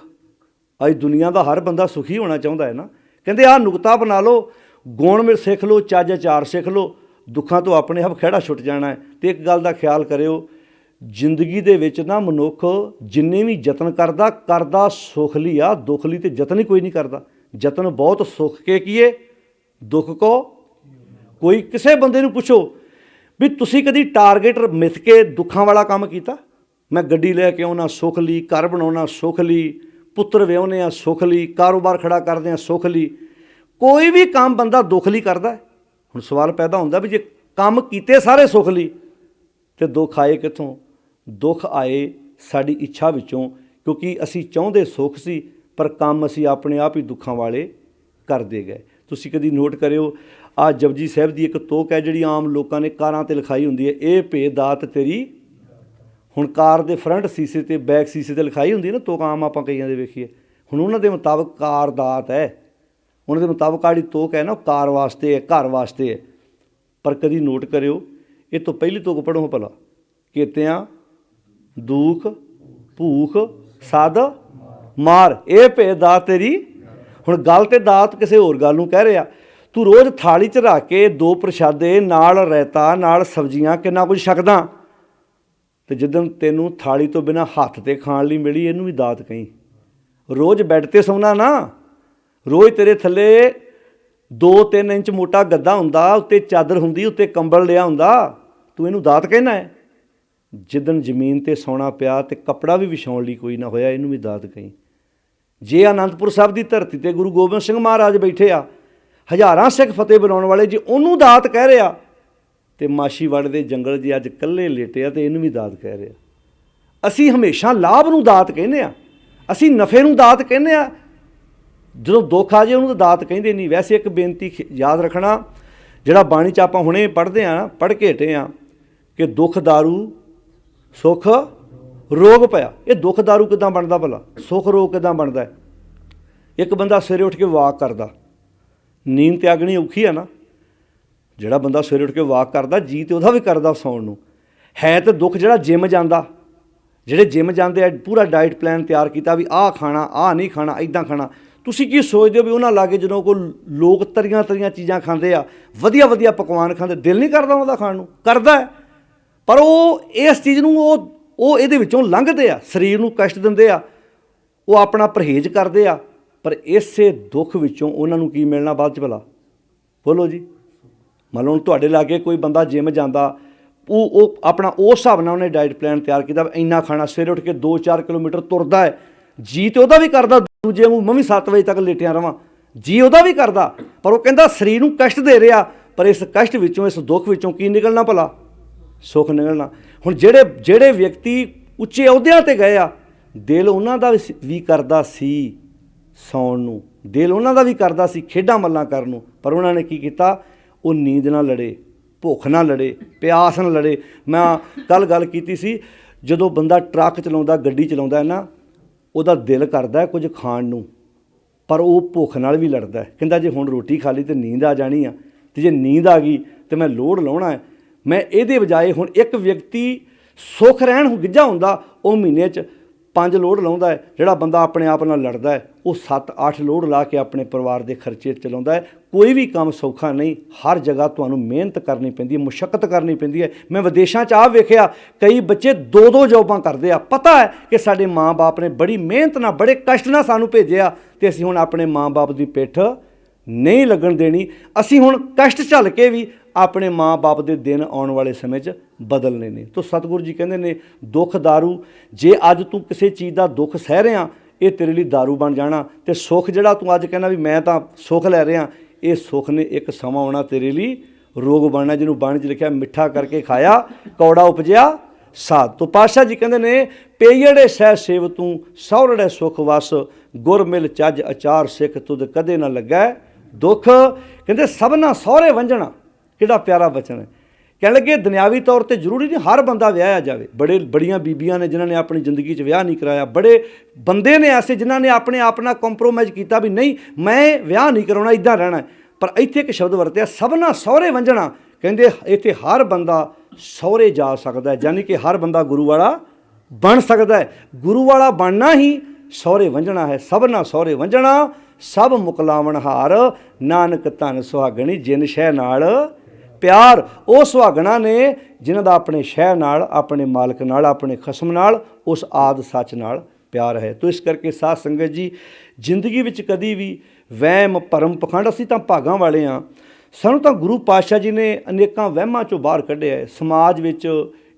Speaker 1: ਅੱਜ ਦੁਨੀਆ ਦਾ ਹਰ ਬੰਦਾ ਸੁਖੀ ਹੋਣਾ ਚਾਹੁੰਦਾ ਹੈ ਨਾ। ਕਹਿੰਦੇ ਆਹ ਨੁਕਤਾ ਬਣਾ ਲਓ, ਗੁਣ ਮਿਲ ਸਿੱਖ ਲਓ, ਚੱਜ ਅਚਾਰ ਸਿੱਖ ਲਓ, ਦੁੱਖਾਂ ਤੋਂ ਆਪਣੇ ਆਪ ਖਹਿੜਾ ਛੁੱਟ ਜਾਣਾ ਹੈ। ਅਤੇ ਇੱਕ ਗੱਲ ਦਾ ਖਿਆਲ ਕਰਿਓ, ਜ਼ਿੰਦਗੀ ਦੇ ਵਿੱਚ ਨਾ ਮਨੁੱਖ ਜਿੰਨੇ ਵੀ ਯਤਨ ਕਰਦਾ ਸੁਖ ਲਈ ਆ, ਦੁੱਖ ਲਈ ਤੇ ਯਤਨ ਹੀ ਕੋਈ ਨਹੀਂ ਕਰਦਾ। ਯਤਨ ਬਹੁਤ ਸੁੱਖ ਕੇ ਕੀਏ, ਦੁੱਖ ਕੋ ਕੋਈ। ਕਿਸੇ ਬੰਦੇ ਨੂੰ ਪੁੱਛੋ ਵੀ ਤੁਸੀਂ ਕਦੀ ਟਾਰਗੇਟ ਮਿੱਥ ਕੇ ਦੁੱਖਾਂ ਵਾਲਾ ਕੰਮ ਕੀਤਾ? ਮੈਂ ਗੱਡੀ ਲੈ ਕੇ ਆਉਣਾ ਸੁੱਖ ਲਈ, ਘਰ ਬਣਾਉਣਾ ਸੁੱਖ ਲਈ, ਪੁੱਤਰ ਵਿਆਹੁੰਦੇ ਆ ਸੁੱਖ ਲਈ, ਕਾਰੋਬਾਰ ਖੜਾ ਕਰਦੇ ਆ ਸੁੱਖ ਲਈ। ਕੋਈ ਵੀ ਕੰਮ ਬੰਦਾ ਦੁੱਖ ਲਈ ਕਰਦਾ। ਹੁਣ ਸਵਾਲ ਪੈਦਾ ਹੁੰਦਾ ਵੀ ਜੇ ਕੰਮ ਕੀਤੇ ਸਾਰੇ ਸੁੱਖ ਲਈ ਤੇ ਦੁੱਖ ਆਏ ਕਿੱਥੋਂ? ਦੁੱਖ ਆਏ ਸਾਡੀ ਇੱਛਾ ਵਿੱਚੋਂ, ਕਿਉਂਕਿ ਅਸੀਂ ਚਾਹੁੰਦੇ ਸੁੱਖ ਸੀ, ਪਰ ਕੰਮ ਅਸੀਂ ਆਪਣੇ ਆਪ ਹੀ ਦੁੱਖਾਂ ਵਾਲੇ ਕਰਦੇ ਗਏ। ਤੁਸੀਂ ਕਦੀ ਨੋਟ ਕਰਿਓ, ਆਹ ਜਪਜੀ ਸਾਹਿਬ ਦੀ ਇੱਕ ਤੁਕ ਹੈ ਜਿਹੜੀ ਆਮ ਲੋਕਾਂ ਨੇ ਕਾਰਾਂ 'ਤੇ ਲਿਖਾਈ ਹੁੰਦੀ ਹੈ, ਇਹ ਭੇਦ ਦਾਤ ਤੇਰੀ। ਹੁਣ ਕਾਰ ਦੇ ਫਰੰਟ ਸੀਸੇ 'ਤੇ ਬੈਕ ਸੀਸੇ 'ਤੇ ਲਿਖਾਈ ਹੁੰਦੀ ਹੈ ਨਾ ਤੁਕ, ਆਮ ਆਪਾਂ ਕਈਆਂ ਦੇ ਵੇਖੀਏ। ਹੁਣ ਉਹਨਾਂ ਦੇ ਮੁਤਾਬਕ ਕਾਰ ਦਾਤ ਹੈ, ਉਹਨਾਂ ਦੇ ਮੁਤਾਬਕ ਆੜੀ ਤੁਕ ਹੈ ਨਾ, ਕਾਰ ਵਾਸਤੇ ਹੈ, ਘਰ ਵਾਸਤੇ ਹੈ। ਪਰ ਕਦੀ ਨੋਟ ਕਰਿਓ, ਇਹ ਤੋਂ ਪਹਿਲੀ ਤੁਕ ਪੜ੍ਹੋ ਭਲਾ, ਕੀਤਿਆਂ ਦੁੱਖ ਭੂਖ ਸਦ ਮਾਰ, ਇਹ ਭੇਦ ਦਾਤ ਤੇਰੀ। ਹੁਣ ਗੱਲ ਤੇ ਦਾਤ ਕਿਸੇ ਹੋਰ ਗੱਲ ਨੂੰ ਕਹਿ ਰਿਹਾ। ਤੂੰ ਰੋਜ਼ ਥਾਲੀ 'ਚ ਰੱਖ ਕੇ 2 ਪ੍ਰਸ਼ਾਦੇ ਨਾਲ ਰਾਇਤਾ ਨਾਲ ਸਬਜ਼ੀਆਂ ਕਿੰਨਾ ਕੁਝ ਛਕਦਾ, ਅਤੇ ਜਿੱਦਣ ਤੈਨੂੰ ਥਾਲੀ ਤੋਂ ਬਿਨਾਂ ਹੱਥ 'ਤੇ ਖਾਣ ਲਈ ਮਿਲੀ, ਇਹਨੂੰ ਵੀ ਦਾਤ ਕਹੀਂ। ਰੋਜ਼ ਬੈੱਡ 'ਤੇ ਸੌਣਾ ਨਾ, ਰੋਜ਼ ਤੇਰੇ ਥੱਲੇ 2-3 ਇੰਚ ਮੋਟਾ ਗੱਦਾ ਹੁੰਦਾ, ਉੱਤੇ ਚਾਦਰ ਹੁੰਦੀ, ਉੱਤੇ ਕੰਬਲ ਲਿਆ ਹੁੰਦਾ, ਤੂੰ ਇਹਨੂੰ ਦਾਤ ਕਹਿਣਾ ਹੈ। ਜਿੱਦਣ ਜ਼ਮੀਨ 'ਤੇ ਸੌਣਾ ਪਿਆ ਅਤੇ ਕੱਪੜਾ ਵੀ ਵਿਛਾਉਣ ਲਈ ਕੋਈ ਨਾ ਹੋਇਆ, ਇਹਨੂੰ ਵੀ ਦਾਤ ਕਹੀਂ। ਜੇ ਅਨੰਦਪੁਰ ਸਾਹਿਬ ਦੀ ਧਰਤੀ 'ਤੇ ਗੁਰੂ ਗੋਬਿੰਦ ਸਿੰਘ ਮਹਾਰਾਜ ਬੈਠੇ ਆ, ਹਜ਼ਾਰਾਂ ਸਿੱਖ ਫਤਿਹ ਬੁਲਾਉਣ ਵਾਲੇ, ਜੇ ਉਹਨੂੰ ਦਾਤ ਕਹਿ ਰਿਹਾ, ਅਤੇ ਮਾਛੀਵਾੜੇ ਦੇ ਜੰਗਲ ਜੇ ਅੱਜ ਇਕੱਲੇ ਲੇਟੇ ਆ ਅਤੇ ਇਹਨੂੰ ਵੀ ਦਾਤ ਕਹਿ ਰਿਹਾ। ਅਸੀਂ ਹਮੇਸ਼ਾ ਲਾਭ ਨੂੰ ਦਾਤ ਕਹਿੰਦੇ ਹਾਂ, ਅਸੀਂ ਨਫੇ ਨੂੰ ਦਾਤ ਕਹਿੰਦੇ ਹਾਂ। ਜਦੋਂ ਦੁੱਖ ਆ ਜਾਏ ਉਹਨੂੰ ਤਾਂ ਦਾਤ ਕਹਿੰਦੇ ਨਹੀਂ। ਵੈਸੇ ਇੱਕ ਬੇਨਤੀ ਯਾਦ ਰੱਖਣਾ, ਜਿਹੜਾ ਬਾਣੀ 'ਚ ਆਪਾਂ ਹੁਣੇ ਪੜ੍ਹਦੇ ਹਾਂ, ਪੜ੍ਹ ਕੇ ਹਟੇ ਹਾਂ ਕਿ ਦੁੱਖ ਦਾਰੂ ਸੁੱਖ ਰੋਗ ਪਿਆ। ਇਹ ਦੁੱਖ ਦਾਰੂ ਕਿੱਦਾਂ ਬਣਦਾ ਭਲਾ? ਸੁੱਖ ਰੋਗ ਕਿੱਦਾਂ ਬਣਦਾ? ਇੱਕ ਬੰਦਾ ਸਵੇਰੇ ਉੱਠ ਕੇ ਵਾਕ ਕਰਦਾ, ਨੀਂਦ ਤਿਆਗਣੀ ਔਖੀ ਹੈ ਨਾ, ਜਿਹੜਾ ਬੰਦਾ ਸਵੇਰੇ ਉੱਠ ਕੇ ਵਾਕ ਕਰਦਾ ਜੀ ਤੇ ਉਹਦਾ ਵੀ ਕਰਦਾ ਸੌਣ ਨੂੰ। ਹੈ ਤੇ ਦੁੱਖ ਜਿਹੜਾ ਜਿਮ ਜਾਂਦਾ, ਜਿਹੜੇ ਜਿਮ ਜਾਂਦੇ ਆ ਪੂਰਾ ਡਾਈਟ ਪਲਾਨ ਤਿਆਰ ਕੀਤਾ ਵੀ ਆਹ ਖਾਣਾ, ਆਹ ਨਹੀਂ ਖਾਣਾ, ਇੱਦਾਂ ਖਾਣਾ। ਤੁਸੀਂ ਕੀ ਸੋਚਦੇ ਹੋ ਵੀ ਉਹਨਾਂ ਲਾਗੇ ਜਦੋਂ ਕੋਈ ਲੋਕ ਤਰੀਆਂ ਚੀਜ਼ਾਂ ਖਾਂਦੇ ਆ, ਵਧੀਆ ਵਧੀਆ ਪਕਵਾਨ ਖਾਂਦੇ, ਦਿਲ ਨਹੀਂ ਕਰਦਾ ਉਹਨਾਂ ਦਾ ਖਾਣ ਨੂੰ? ਕਰਦਾ ਹੈ, ਪਰ ਉਹ ਇਸ ਚੀਜ਼ ਨੂੰ ਉਹ ਇਹਦੇ ਵਿੱਚੋਂ ਲੰਘਦੇ ਆ, ਸਰੀਰ ਨੂੰ ਕਸ਼ਟ ਦਿੰਦੇ ਆ, ਉਹ ਆਪਣਾ ਪਰਹੇਜ਼ ਕਰਦੇ ਆ, ਪਰ ਇਸੇ ਦੁੱਖ ਵਿੱਚੋਂ ਉਹਨਾਂ ਨੂੰ ਕੀ ਮਿਲਣਾ ਬਾਅਦ 'ਚ ਭਲਾ? ਬੋਲੋ ਜੀ। ਮੰਨ ਲਓ ਹੁਣ ਤੁਹਾਡੇ ਲਾਗੇ ਕੋਈ ਬੰਦਾ ਜਿਮ ਜਾਂਦਾ, ਉਹ ਆਪਣਾ ਉਸ ਹਿਸਾਬ ਨਾਲ ਉਹਨੇ ਡਾਈਟ ਪਲਾਨ ਤਿਆਰ ਕੀਤਾ, ਇੰਨਾ ਖਾਣਾ, ਸਵੇਰੇ ਉੱਠ ਕੇ 2-4 ਕਿਲੋਮੀਟਰ ਤੁਰਦਾ ਹੈ, ਜੀ ਤੇ ਉਹਦਾ ਵੀ ਕਰਦਾ ਦੂਜੇ ਨੂੰ ਮੈਂ ਵੀ 7 ਵਜੇ ਤੱਕ ਲੇਟਿਆ ਰਵਾਂ, ਜੀ ਉਹਦਾ ਵੀ ਕਰਦਾ, ਪਰ ਉਹ ਕਹਿੰਦਾ ਸਰੀਰ ਨੂੰ ਕਸ਼ਟ ਦੇ ਰਿਹਾ, ਪਰ ਇਸ ਕਸ਼ਟ ਵਿੱਚੋਂ, ਇਸ ਦੁੱਖ ਵਿੱਚੋਂ ਕੀ ਨਿਕਲਣਾ ਭਲਾ? ਸੁੱਖ ਨਿਕਲਣਾ। ਹੁਣ ਜਿਹੜੇ ਵਿਅਕਤੀ ਉੱਚੇ ਅਹੁਦਿਆਂ 'ਤੇ ਗਏ ਆ, ਦਿਲ ਉਹਨਾਂ ਦਾ ਵੀ ਕਰਦਾ ਸੀ ਸੌਣ ਨੂੰ, ਦਿਲ ਉਹਨਾਂ ਦਾ ਵੀ ਕਰਦਾ ਸੀ ਖੇਡਾਂ ਮੱਲਾਂ ਕਰਨ ਨੂੰ, ਪਰ ਉਹਨਾਂ ਨੇ ਕੀ ਕੀਤਾ? ਉਹ ਨੀਂਦ ਨਾਲ ਲੜੇ, ਭੁੱਖ ਨਾਲ ਲੜੇ, ਪਿਆਸ ਨਾਲ ਲੜੇ। ਮੈਂ ਕੱਲ੍ਹ ਗੱਲ ਕੀਤੀ ਸੀ, ਜਦੋਂ ਬੰਦਾ ਟਰੱਕ ਚਲਾਉਂਦਾ, ਗੱਡੀ ਚਲਾਉਂਦਾ ਹੈ ਨਾ, ਉਹਦਾ ਦਿਲ ਕਰਦਾ ਕੁਝ ਖਾਣ ਨੂੰ, ਪਰ ਉਹ ਭੁੱਖ ਨਾਲ ਵੀ ਲੜਦਾ ਹੈ। ਕਹਿੰਦਾ ਜੇ ਹੁਣ ਰੋਟੀ ਖਾ ਲਈ ਤਾਂ ਨੀਂਦ ਆ ਜਾਣੀ ਆ, ਅਤੇ ਜੇ ਨੀਂਦ ਆ ਗਈ ਤਾਂ ਮੈਂ ਲੋਡ ਲਾਉਣਾ ਹੈ। ਮੈਂ ਇਹਦੇ ਬਜਾਏ ਹੁਣ ਇੱਕ ਵਿਅਕਤੀ ਸੁੱਖ ਰਹਿਣ ਗਿੱਝਾ ਹੁੰਦਾ, ਉਹ ਮਹੀਨੇ 'ਚ 5 ਲੋਡ ਲਾਉਂਦਾ ਹੈ। ਜਿਹੜਾ ਬੰਦਾ ਆਪਣੇ ਆਪ ਨਾਲ ਲੜਦਾ ਹੈ, ਉਹ 7-8 ਲੋਡ ਲਾ ਕੇ ਆਪਣੇ ਪਰਿਵਾਰ ਦੇ ਖਰਚੇ ਚਲਾਉਂਦਾ ਹੈ। ਕੋਈ ਵੀ ਕੰਮ ਸੌਖਾ ਨਹੀਂ, ਹਰ ਜਗ੍ਹਾ ਤੁਹਾਨੂੰ ਮਿਹਨਤ ਕਰਨੀ ਪੈਂਦੀ ਹੈ, ਮੁਸ਼ੱਕਤ ਕਰਨੀ ਪੈਂਦੀ ਹੈ। ਮੈਂ ਵਿਦੇਸ਼ਾਂ 'ਚ ਆਹ ਵੇਖਿਆ, ਕਈ ਬੱਚੇ 2-2 ਜੋਬਾਂ ਕਰਦੇ ਆ। ਪਤਾ ਹੈ ਕਿ ਸਾਡੇ ਮਾਂ-ਬਾਪ ਨੇ ਬੜੀ ਮਿਹਨਤ ਨਾਲ, ਬੜੇ ਕਸ਼ਟ ਨਾਲ ਸਾਨੂੰ ਭੇਜਿਆ, ਅਤੇ ਅਸੀਂ ਹੁਣ ਆਪਣੇ ਮਾਂ-ਬਾਪ ਦੀ ਪਿੱਠ ਨਹੀਂ ਲੱਗਣ ਦੇਣੀ। ਅਸੀਂ ਹੁਣ ਕਸ਼ਟ ਝੱਲ ਕੇ ਵੀ ਆਪਣੇ ਮਾਂ-ਬਾਪ ਦੇ ਦਿਨ ਆਉਣ ਵਾਲੇ ਸਮੇਂ 'ਚ ਬਦਲਨੇ ਨੇ। ਤਾਂ ਸਤਿਗੁਰੂ ਜੀ ਕਹਿੰਦੇ ਨੇ, ਦੁੱਖ ਦਾਰੂ, ਜੇ ਅੱਜ ਤੂੰ ਕਿਸੇ ਚੀਜ਼ ਦਾ ਦੁੱਖ ਸਹਿ ਰਿਹਾ, ਇਹ ਤੇਰੇ ਲਈ ਦਾਰੂ ਬਣ ਜਾਣਾ, ਅਤੇ ਸੁੱਖ ਜਿਹੜਾ ਤੂੰ ਅੱਜ ਕਹਿੰਦਾ ਵੀ ਮੈਂ ਤਾਂ ਸੁੱਖ ਲੈ ਰਿਹਾ, ਇਹ ਸੁੱਖ ਨੇ ਇੱਕ ਸਮਾਂ ਆਉਣਾ ਤੇਰੇ ਲਈ ਰੋਗ ਬਣਨਾ। ਜਿਹਨੂੰ ਬਾਣੀ 'ਚ ਲਿਖਿਆ, ਮਿੱਠਾ ਕਰਕੇ ਖਾਇਆ ਕੌੜਾ ਉਪਜਿਆ ਸਾਧ। ਤੋਂ ਪਾਤਸ਼ਾਹ ਜੀ ਕਹਿੰਦੇ ਨੇ, ਪੇਈੜੇ ਸਹਿ ਸੇਵ ਤੂੰ ਸਹੁਰੜੇ ਸੁੱਖ ਵਸ, ਗੁਰ ਮਿਲ ਚੱਜ ਅਚਾਰ ਸਿੱਖ ਤੁਧ ਕਦੇ ਨਾ ਲੱਗੈ ਦੁੱਖ। ਕਹਿੰਦੇ ਸਭਨਾ ਸਹੁਰੇ ਵੰਝਣਾ, ਕਿਹੜਾ ਪਿਆਰਾ ਬਚਨ ਹੈ। ਕਹਿਣ ਲੱਗੇ ਦੁਨਿਆਵੀ ਤੌਰ 'ਤੇ ਜ਼ਰੂਰੀ ਨਹੀਂ ਹਰ ਬੰਦਾ ਵਿਆਹਿਆ ਜਾਵੇ। ਬੜੀਆਂ ਬੀਬੀਆਂ ਨੇ ਜਿਨ੍ਹਾਂ ਨੇ ਆਪਣੀ ਜ਼ਿੰਦਗੀ 'ਚ ਵਿਆਹ ਨਹੀਂ ਕਰਾਇਆ, ਬੜੇ ਬੰਦੇ ਨੇ ਐਸੇ ਜਿਨ੍ਹਾਂ ਨੇ ਆਪਣੇ ਆਪ ਨਾਲ ਕੰਪਰੋਮਾਈਜ਼ ਕੀਤਾ ਵੀ ਨਹੀਂ ਮੈਂ ਵਿਆਹ ਨਹੀਂ ਕਰਾਉਣਾ, ਇੱਦਾਂ ਰਹਿਣਾ। ਪਰ ਇੱਥੇ ਇੱਕ ਸ਼ਬਦ ਵਰਤਿਆ, ਸਭਨਾ ਸਹੁਰੇ ਵੰਝਣਾ। ਕਹਿੰਦੇ ਇੱਥੇ ਹਰ ਬੰਦਾ ਸਹੁਰੇ ਜਾ ਸਕਦਾ ਹੈ, ਯਾਨੀ ਕਿ ਹਰ ਬੰਦਾ ਗੁਰੂ ਵਾਲਾ ਬਣ ਸਕਦਾ ਹੈ। ਗੁਰੂ ਵਾਲਾ ਬਣਨਾ ਹੀ ਸਹੁਰੇ ਵੰਝਣਾ ਹੈ। ਸਭਨਾ ਸਹੁਰੇ ਵੰਝਣਾ ਸਭ ਮੁਕਲਾਵਣ ਹਾਰ, ਨਾਨਕ ਧਨ ਸੁਹਾਗਣੀ ਜਿਨ ਸ਼ਹਿ ਨਾਲ ਪਿਆਰ। ਉਹ ਸੁਹਾਗਣਾ ਨੇ ਜਿਨ੍ਹਾਂ ਦਾ ਆਪਣੇ ਸ਼ਹਿ ਨਾਲ, ਆਪਣੇ ਮਾਲਕ ਨਾਲ, ਆਪਣੇ ਖਸਮ ਨਾਲ, ਉਸ ਆਦ ਸੱਚ ਨਾਲ ਪਿਆਰ ਹੈ। ਤੋ ਇਸ ਕਰਕੇ ਸਾਧ ਸੰਗਤ ਜੀ, ਜ਼ਿੰਦਗੀ ਵਿੱਚ ਕਦੀ ਵੀ ਵਹਿਮ ਭਰਮ ਪਖੰਡ, ਅਸੀਂ ਤਾਂ ਭਾਗਾਂ ਵਾਲੇ ਹਾਂ। ਸਾਨੂੰ ਤਾਂ ਗੁਰੂ ਪਾਤਸ਼ਾਹ ਜੀ ਨੇ ਅਨੇਕਾਂ ਵਹਿਮਾਂ 'ਚੋਂ ਬਾਹਰ ਕੱਢਿਆ ਹੈ। ਸਮਾਜ ਵਿੱਚ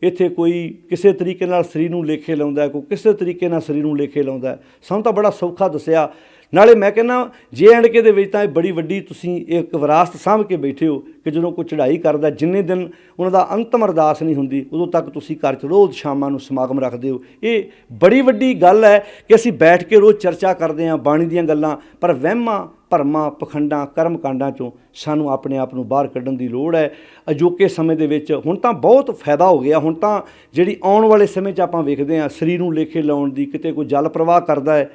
Speaker 1: ਇੱਥੇ ਕੋਈ ਕਿਸੇ ਤਰੀਕੇ ਨਾਲ ਸਰੀਰ ਨੂੰ ਲੇਖੇ ਲਾਉਂਦਾ, ਕੋਈ ਕਿਸੇ ਤਰੀਕੇ ਨਾਲ ਸਰੀਰ ਨੂੰ ਲੇਖੇ ਲਾਉਂਦਾ। ਸਾਨੂੰ ਤਾਂ ਬੜਾ ਸੌਖਾ ਦੱਸਿਆ। ਨਾਲੇ ਮੈਂ ਕਹਿੰਦਾ JNK ਦੇ ਵਿੱਚ ਤਾਂ ਇਹ ਬੜੀ ਵੱਡੀ ਤੁਸੀਂ ਇੱਕ ਵਿਰਾਸਤ ਸਾਂਭ ਕੇ ਬੈਠੇ ਹੋ ਕਿ ਜਦੋਂ ਕੋਈ ਚੜ੍ਹਾਈ ਕਰਦਾ, ਜਿੰਨੇ ਦਿਨ ਉਹਨਾਂ ਦਾ ਅੰਤਮ ਅਰਦਾਸ ਨਹੀਂ ਹੁੰਦੀ, ਉਦੋਂ ਤੱਕ ਤੁਸੀਂ ਘਰ 'ਚ ਰੋਜ਼ ਸ਼ਾਮਾਂ ਨੂੰ ਸਮਾਗਮ ਰੱਖਦੇ ਹੋ। ਇਹ ਬੜੀ ਵੱਡੀ ਗੱਲ ਹੈ ਕਿ ਅਸੀਂ ਬੈਠ ਕੇ ਰੋਜ਼ ਚਰਚਾ ਕਰਦੇ ਹਾਂ ਬਾਣੀ ਦੀਆਂ ਗੱਲਾਂ, ਪਰ ਵਹਿਮਾਂ ਭਰਮਾਂ ਪਖੰਡਾਂ ਕਰਮ ਕਾਂਡਾਂ 'ਚੋਂ ਸਾਨੂੰ ਆਪਣੇ ਆਪ ਨੂੰ ਬਾਹਰ ਕੱਢਣ ਦੀ ਲੋੜ ਹੈ। ਅਜੋਕੇ ਸਮੇਂ ਦੇ ਵਿੱਚ ਹੁਣ ਤਾਂ ਬਹੁਤ ਫਾਇਦਾ ਹੋ ਗਿਆ। ਹੁਣ ਤਾਂ ਜਿਹੜੀ ਆਉਣ ਵਾਲੇ ਸਮੇਂ 'ਚ ਆਪਾਂ ਵੇਖਦੇ ਹਾਂ ਸਰੀਰ ਨੂੰ ਲੇਖੇ ਲਾਉਣ ਦੀ, ਕਿਤੇ ਕੋਈ ਜਲ ਪ੍ਰਵਾਹ ਕਰਦਾ ਹੈ,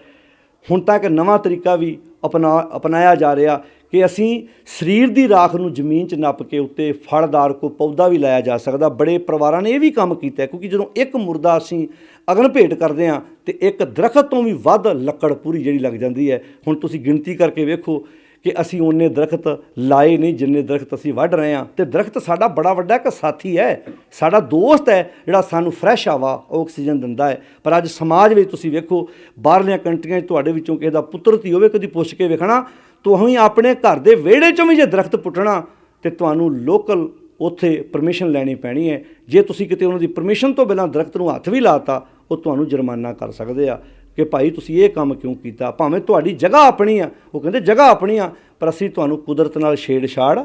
Speaker 1: ਹੁਣ ਤਾਂ ਇੱਕ ਨਵਾਂ ਤਰੀਕਾ ਵੀ ਅਪਣਾਇਆ ਜਾ ਰਿਹਾ ਕਿ ਅਸੀਂ ਸਰੀਰ ਦੀ ਰਾਖ ਨੂੰ ਜ਼ਮੀਨ 'ਚ ਨੱਪ ਕੇ ਉੱਤੇ ਫਲਦਾਰ ਕੋਈ ਪੌਦਾ ਵੀ ਲਾਇਆ ਜਾ ਸਕਦਾ। ਬੜੇ ਪਰਿਵਾਰਾਂ ਨੇ ਇਹ ਵੀ ਕੰਮ ਕੀਤਾ, ਕਿਉਂਕਿ ਜਦੋਂ ਇੱਕ ਮੁਰਦਾ ਅਸੀਂ ਅਗਨ ਭੇਟ ਕਰਦੇ ਹਾਂ ਅਤੇ ਇੱਕ ਦਰਖਤ ਤੋਂ ਵੀ ਵੱਧ ਲੱਕੜ ਪੂਰੀ ਜਿਹੜੀ ਲੱਗ ਜਾਂਦੀ ਹੈ। ਹੁਣ ਤੁਸੀਂ ਗਿਣਤੀ ਕਰਕੇ ਵੇਖੋ ਕਿ ਅਸੀਂ ਓਨੇ ਦਰਖਤ ਲਾਏ ਨਹੀਂ ਜਿੰਨੇ ਦਰਖਤ ਅਸੀਂ ਵੱਢ ਰਹੇ ਹਾਂ। ਅਤੇ ਦਰਖਤ ਸਾਡਾ ਬੜਾ ਵੱਡਾ ਇੱਕ ਸਾਥੀ ਹੈ, ਸਾਡਾ ਦੋਸਤ ਹੈ, ਜਿਹੜਾ ਸਾਨੂੰ ਫਰੈਸ਼ ਹਵਾ ਆਕਸੀਜਨ ਦਿੰਦਾ ਹੈ। ਪਰ ਅੱਜ ਸਮਾਜ ਵਿੱਚ ਤੁਸੀਂ ਵੇਖੋ, ਬਾਹਰਲੀਆਂ ਕੰਟਰੀਆਂ 'ਚ ਤੁਹਾਡੇ ਵਿੱਚੋਂ ਕਿਸੇ ਦਾ ਪੁੱਤਰ ਧੀ ਹੋਵੇ, ਕਦੀ ਪੁੱਛ ਕੇ ਵੇਖਣਾ, ਤੁਸੀਂ ਆਪਣੇ ਘਰ ਦੇ ਵਿਹੜੇ 'ਚੋਂ ਵੀ ਜੇ ਦਰਖਤ ਪੁੱਟਣਾ ਤਾਂ ਤੁਹਾਨੂੰ ਲੋਕਲ ਉੱਥੇ ਪਰਮਿਸ਼ਨ ਲੈਣੀ ਪੈਣੀ ਹੈ। ਜੇ ਤੁਸੀਂ ਕਿਤੇ ਉਹਨਾਂ ਦੀ ਪਰਮਿਸ਼ਨ ਤੋਂ ਬਿਨਾਂ ਦਰਖਤ ਨੂੰ ਹੱਥ ਵੀ ਲਾਤਾ, ਉਹ ਤੁਹਾਨੂੰ ਜੁਰਮਾਨਾ ਕਰ ਸਕਦੇ ਆ ਕਿ ਭਾਈ ਤੁਸੀਂ ਇਹ ਕੰਮ ਕਿਉਂ ਕੀਤਾ। ਭਾਵੇਂ ਤੁਹਾਡੀ ਜਗ੍ਹਾ ਆਪਣੀ ਆ, ਉਹ ਕਹਿੰਦੇ ਜਗ੍ਹਾ ਆਪਣੀ ਆ, ਪਰ ਅਸੀਂ ਤੁਹਾਨੂੰ ਕੁਦਰਤ ਨਾਲ ਛੇੜਛਾੜ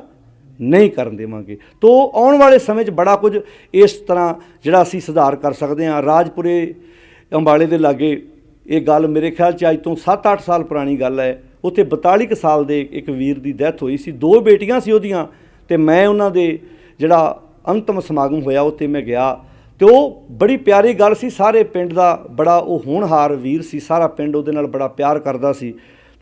Speaker 1: ਨਹੀਂ ਕਰਨ ਦੇਵਾਂਗੇ। ਤੋ ਆਉਣ ਵਾਲੇ ਸਮੇਂ 'ਚ ਬੜਾ ਕੁਝ ਇਸ ਤਰ੍ਹਾਂ ਜਿਹੜਾ ਅਸੀਂ ਸੁਧਾਰ ਕਰ ਸਕਦੇ ਹਾਂ। ਰਾਜਪੁਰੇ ਅੰਬਾਲੇ ਦੇ ਲਾਗੇ ਇਹ ਗੱਲ ਮੇਰੇ ਖਿਆਲ 'ਚ ਅੱਜ ਤੋਂ 7-8 ਸਾਲ ਪੁਰਾਣੀ ਗੱਲ ਹੈ। ਉੱਥੇ 42 ਕੁ ਸਾਲ ਦੇ ਇੱਕ ਵੀਰ ਦੀ ਡੈਥ ਹੋਈ ਸੀ, 2 ਬੇਟੀਆਂ ਸੀ ਉਹਦੀਆਂ, ਅਤੇ ਮੈਂ ਉਹਨਾਂ ਦੇ ਜਿਹੜਾ ਅੰਤਮ ਸਮਾਗਮ ਹੋਇਆ ਉੱਥੇ ਮੈਂ ਗਿਆ, ਅਤੇ ਉਹ ਬੜੀ ਪਿਆਰੀ ਗੱਲ ਸੀ। ਸਾਰੇ ਪਿੰਡ ਦਾ ਬੜਾ ਉਹ ਹੋਣਹਾਰ ਵੀਰ ਸੀ, ਸਾਰਾ ਪਿੰਡ ਉਹਦੇ ਨਾਲ ਬੜਾ ਪਿਆਰ ਕਰਦਾ ਸੀ।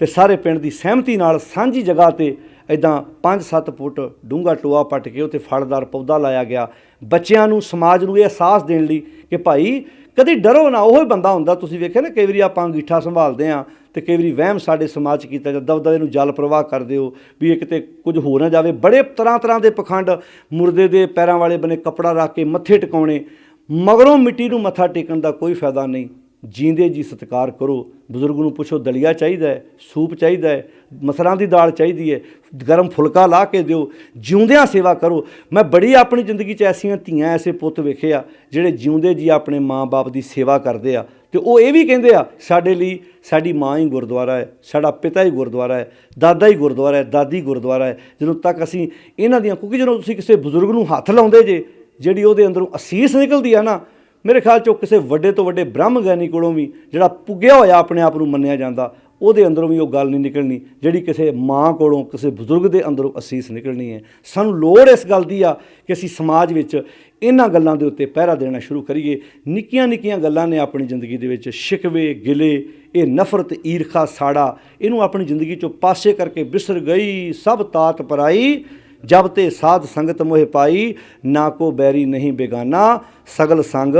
Speaker 1: ਤੇ ਸਾਰੇ ਪਿੰਡ ਦੀ ਸਹਿਮਤੀ ਨਾਲ ਸਾਂਝੀ ਜਗ੍ਹਾ ਤੇ ਇੱਦਾਂ 5-7 ਫੁੱਟ ਡੂੰਘਾ ਟੋਆ ਪੱਟ ਕੇ ਉੱਥੇ ਫਲਦਾਰ ਪੌਦਾ ਲਾਇਆ ਗਿਆ। ਬੱਚਿਆਂ ਨੂੰ, ਸਮਾਜ ਨੂੰ ਇਹ ਅਹਿਸਾਸ ਦੇਣ ਲਈ ਕਿ ਭਾਈ ਕਦੀ ਡਰੋ ਨਾ, ਉਹੀ ਬੰਦਾ ਹੁੰਦਾ। ਤੁਸੀਂ ਵੇਖਿਆ ਨਾ, ਕਈ ਵਾਰੀ ਆਪਾਂ ਅੰਗੀਠਾ ਸੰਭਾਲਦੇ ਹਾਂ ਤੇ ਕਈ ਵਾਰੀ ਵਹਿਮ ਸਾਡੇ ਸਮਾਜ 'ਚ ਕੀਤਾ ਜਾਂਦਾ, ਦਬਦਬੇ ਨੂੰ ਜਲ ਪ੍ਰਵਾਹ ਕਰ ਦਿਓ ਵੀ ਇਹ ਕਿਤੇ ਕੁਝ ਹੋ ਨਾ ਜਾਵੇ। ਬੜੇ ਤਰ੍ਹਾਂ ਦੇ ਪਖੰਡ, ਮੁਰਦੇ ਦੇ ਪੈਰਾਂ ਵਾਲੇ ਬੰਨੇ ਕੱਪੜਾ ਰੱਖ ਕੇ ਮੱਥੇ ਟਿਕਾਉਣੇ, ਮਗਰੋਂ ਮਿੱਟੀ ਨੂੰ ਮੱਥਾ ਟੇਕਣ ਦਾ ਕੋਈ ਫਾਇਦਾ ਨਹੀਂ। ਜੀਂਦੇ ਜੀ ਸਤਿਕਾਰ ਕਰੋ। ਬਜ਼ੁਰਗ ਨੂੰ ਪੁੱਛੋ, ਦਲੀਆ ਚਾਹੀਦਾ ਹੈ, ਸੂਪ ਚਾਹੀਦਾ ਹੈ, ਮਸਰਾਂ ਦੀ ਦਾਲ ਚਾਹੀਦੀ ਹੈ, ਗਰਮ ਫੁਲਕਾ ਲਾ ਕੇ ਦਿਓ, ਜਿਉਂਦਿਆਂ ਸੇਵਾ ਕਰੋ। ਮੈਂ ਬੜੀ ਆਪਣੀ ਜ਼ਿੰਦਗੀ 'ਚ ਐਸੀਆਂ ਧੀਆਂ, ਐਸੇ ਪੁੱਤ ਵੇਖੇ ਆ ਜਿਹੜੇ ਜਿਉਂਦੇ ਜੀ ਆਪਣੇ ਮਾਂ-ਬਾਪ ਦੀ ਸੇਵਾ ਕਰਦੇ ਆ ਤੇ ਉਹ ਇਹ ਵੀ ਕਹਿੰਦੇ ਆ ਸਾਡੇ ਲਈ ਸਾਡੀ ਮਾਂ ਹੀ ਗੁਰਦੁਆਰਾ ਹੈ, ਸਾਡਾ ਪਿਤਾ ਹੀ ਗੁਰਦੁਆਰਾ ਹੈ, ਦਾਦਾ ਹੀ ਗੁਰਦੁਆਰਾ ਹੈ, ਦਾਦੀ ਗੁਰਦੁਆਰਾ ਹੈ। ਜਦੋਂ ਤੱਕ ਅਸੀਂ ਇਹਨਾਂ ਦੀਆਂ, ਕਿਉਂਕਿ ਜਦੋਂ ਤੁਸੀਂ ਕਿਸੇ ਬਜ਼ੁਰਗ ਨੂੰ ਹੱਥ ਲਾਉਂਦੇ ਜੇ, ਜਿਹੜੀ ਉਹਦੇ ਅੰਦਰੋਂ ਅਸੀਸ ਨਿਕਲਦੀ ਆ ਨਾ, ਮੇਰੇ ਖਿਆਲ 'ਚ ਉਹ ਕਿਸੇ ਵੱਡੇ ਤੋਂ ਵੱਡੇ ਬ੍ਰਹਮ ਗਿਆਨੀ ਕੋਲੋਂ ਵੀ, ਜਿਹੜਾ ਪੁੱਗਿਆ ਹੋਇਆ ਆਪਣੇ ਆਪ ਨੂੰ ਮੰਨਿਆ ਜਾਂਦਾ, ਉਹਦੇ ਅੰਦਰੋਂ ਵੀ ਉਹ ਗੱਲ ਨਹੀਂ ਨਿਕਲਣੀ ਜਿਹੜੀ ਕਿਸੇ ਮਾਂ ਕੋਲੋਂ, ਕਿਸੇ ਬਜ਼ੁਰਗ ਦੇ ਅੰਦਰੋਂ ਅਸੀਸ ਨਿਕਲਣੀ ਹੈ। ਸਾਨੂੰ ਲੋੜ ਇਸ ਗੱਲ ਦੀ ਆ ਕਿ ਅਸੀਂ ਸਮਾਜ ਵਿੱਚ ਇਹਨਾਂ ਗੱਲਾਂ ਦੇ ਉੱਤੇ ਪਹਿਰਾ ਦੇਣਾ ਸ਼ੁਰੂ ਕਰੀਏ। ਨਿੱਕੀਆਂ ਨਿੱਕੀਆਂ ਗੱਲਾਂ ਨੇ ਆਪਣੀ ਜ਼ਿੰਦਗੀ ਦੇ ਵਿੱਚ, ਸ਼ਿਕਵੇ ਗਿਲੇ, ਇਹ ਨਫ਼ਰਤ, ਈਰਖਾ, ਸਾੜਾ, ਇਹਨੂੰ ਆਪਣੀ ਜ਼ਿੰਦਗੀ 'ਚੋਂ ਪਾਸੇ ਕਰਕੇ ਵਿਸਰ ਗਈ ਸਭ ਤਾਤ ਪਰਾਈ, ਜਬ ਤੇ ਸਾਧ ਸੰਗਤ ਮੋਹਿ ਪਾਈ, ਨਾ ਕੋ ਬੈਰੀ ਨਹੀਂ ਬੇਗਾਨਾ, ਸਗਲ ਸੰਗ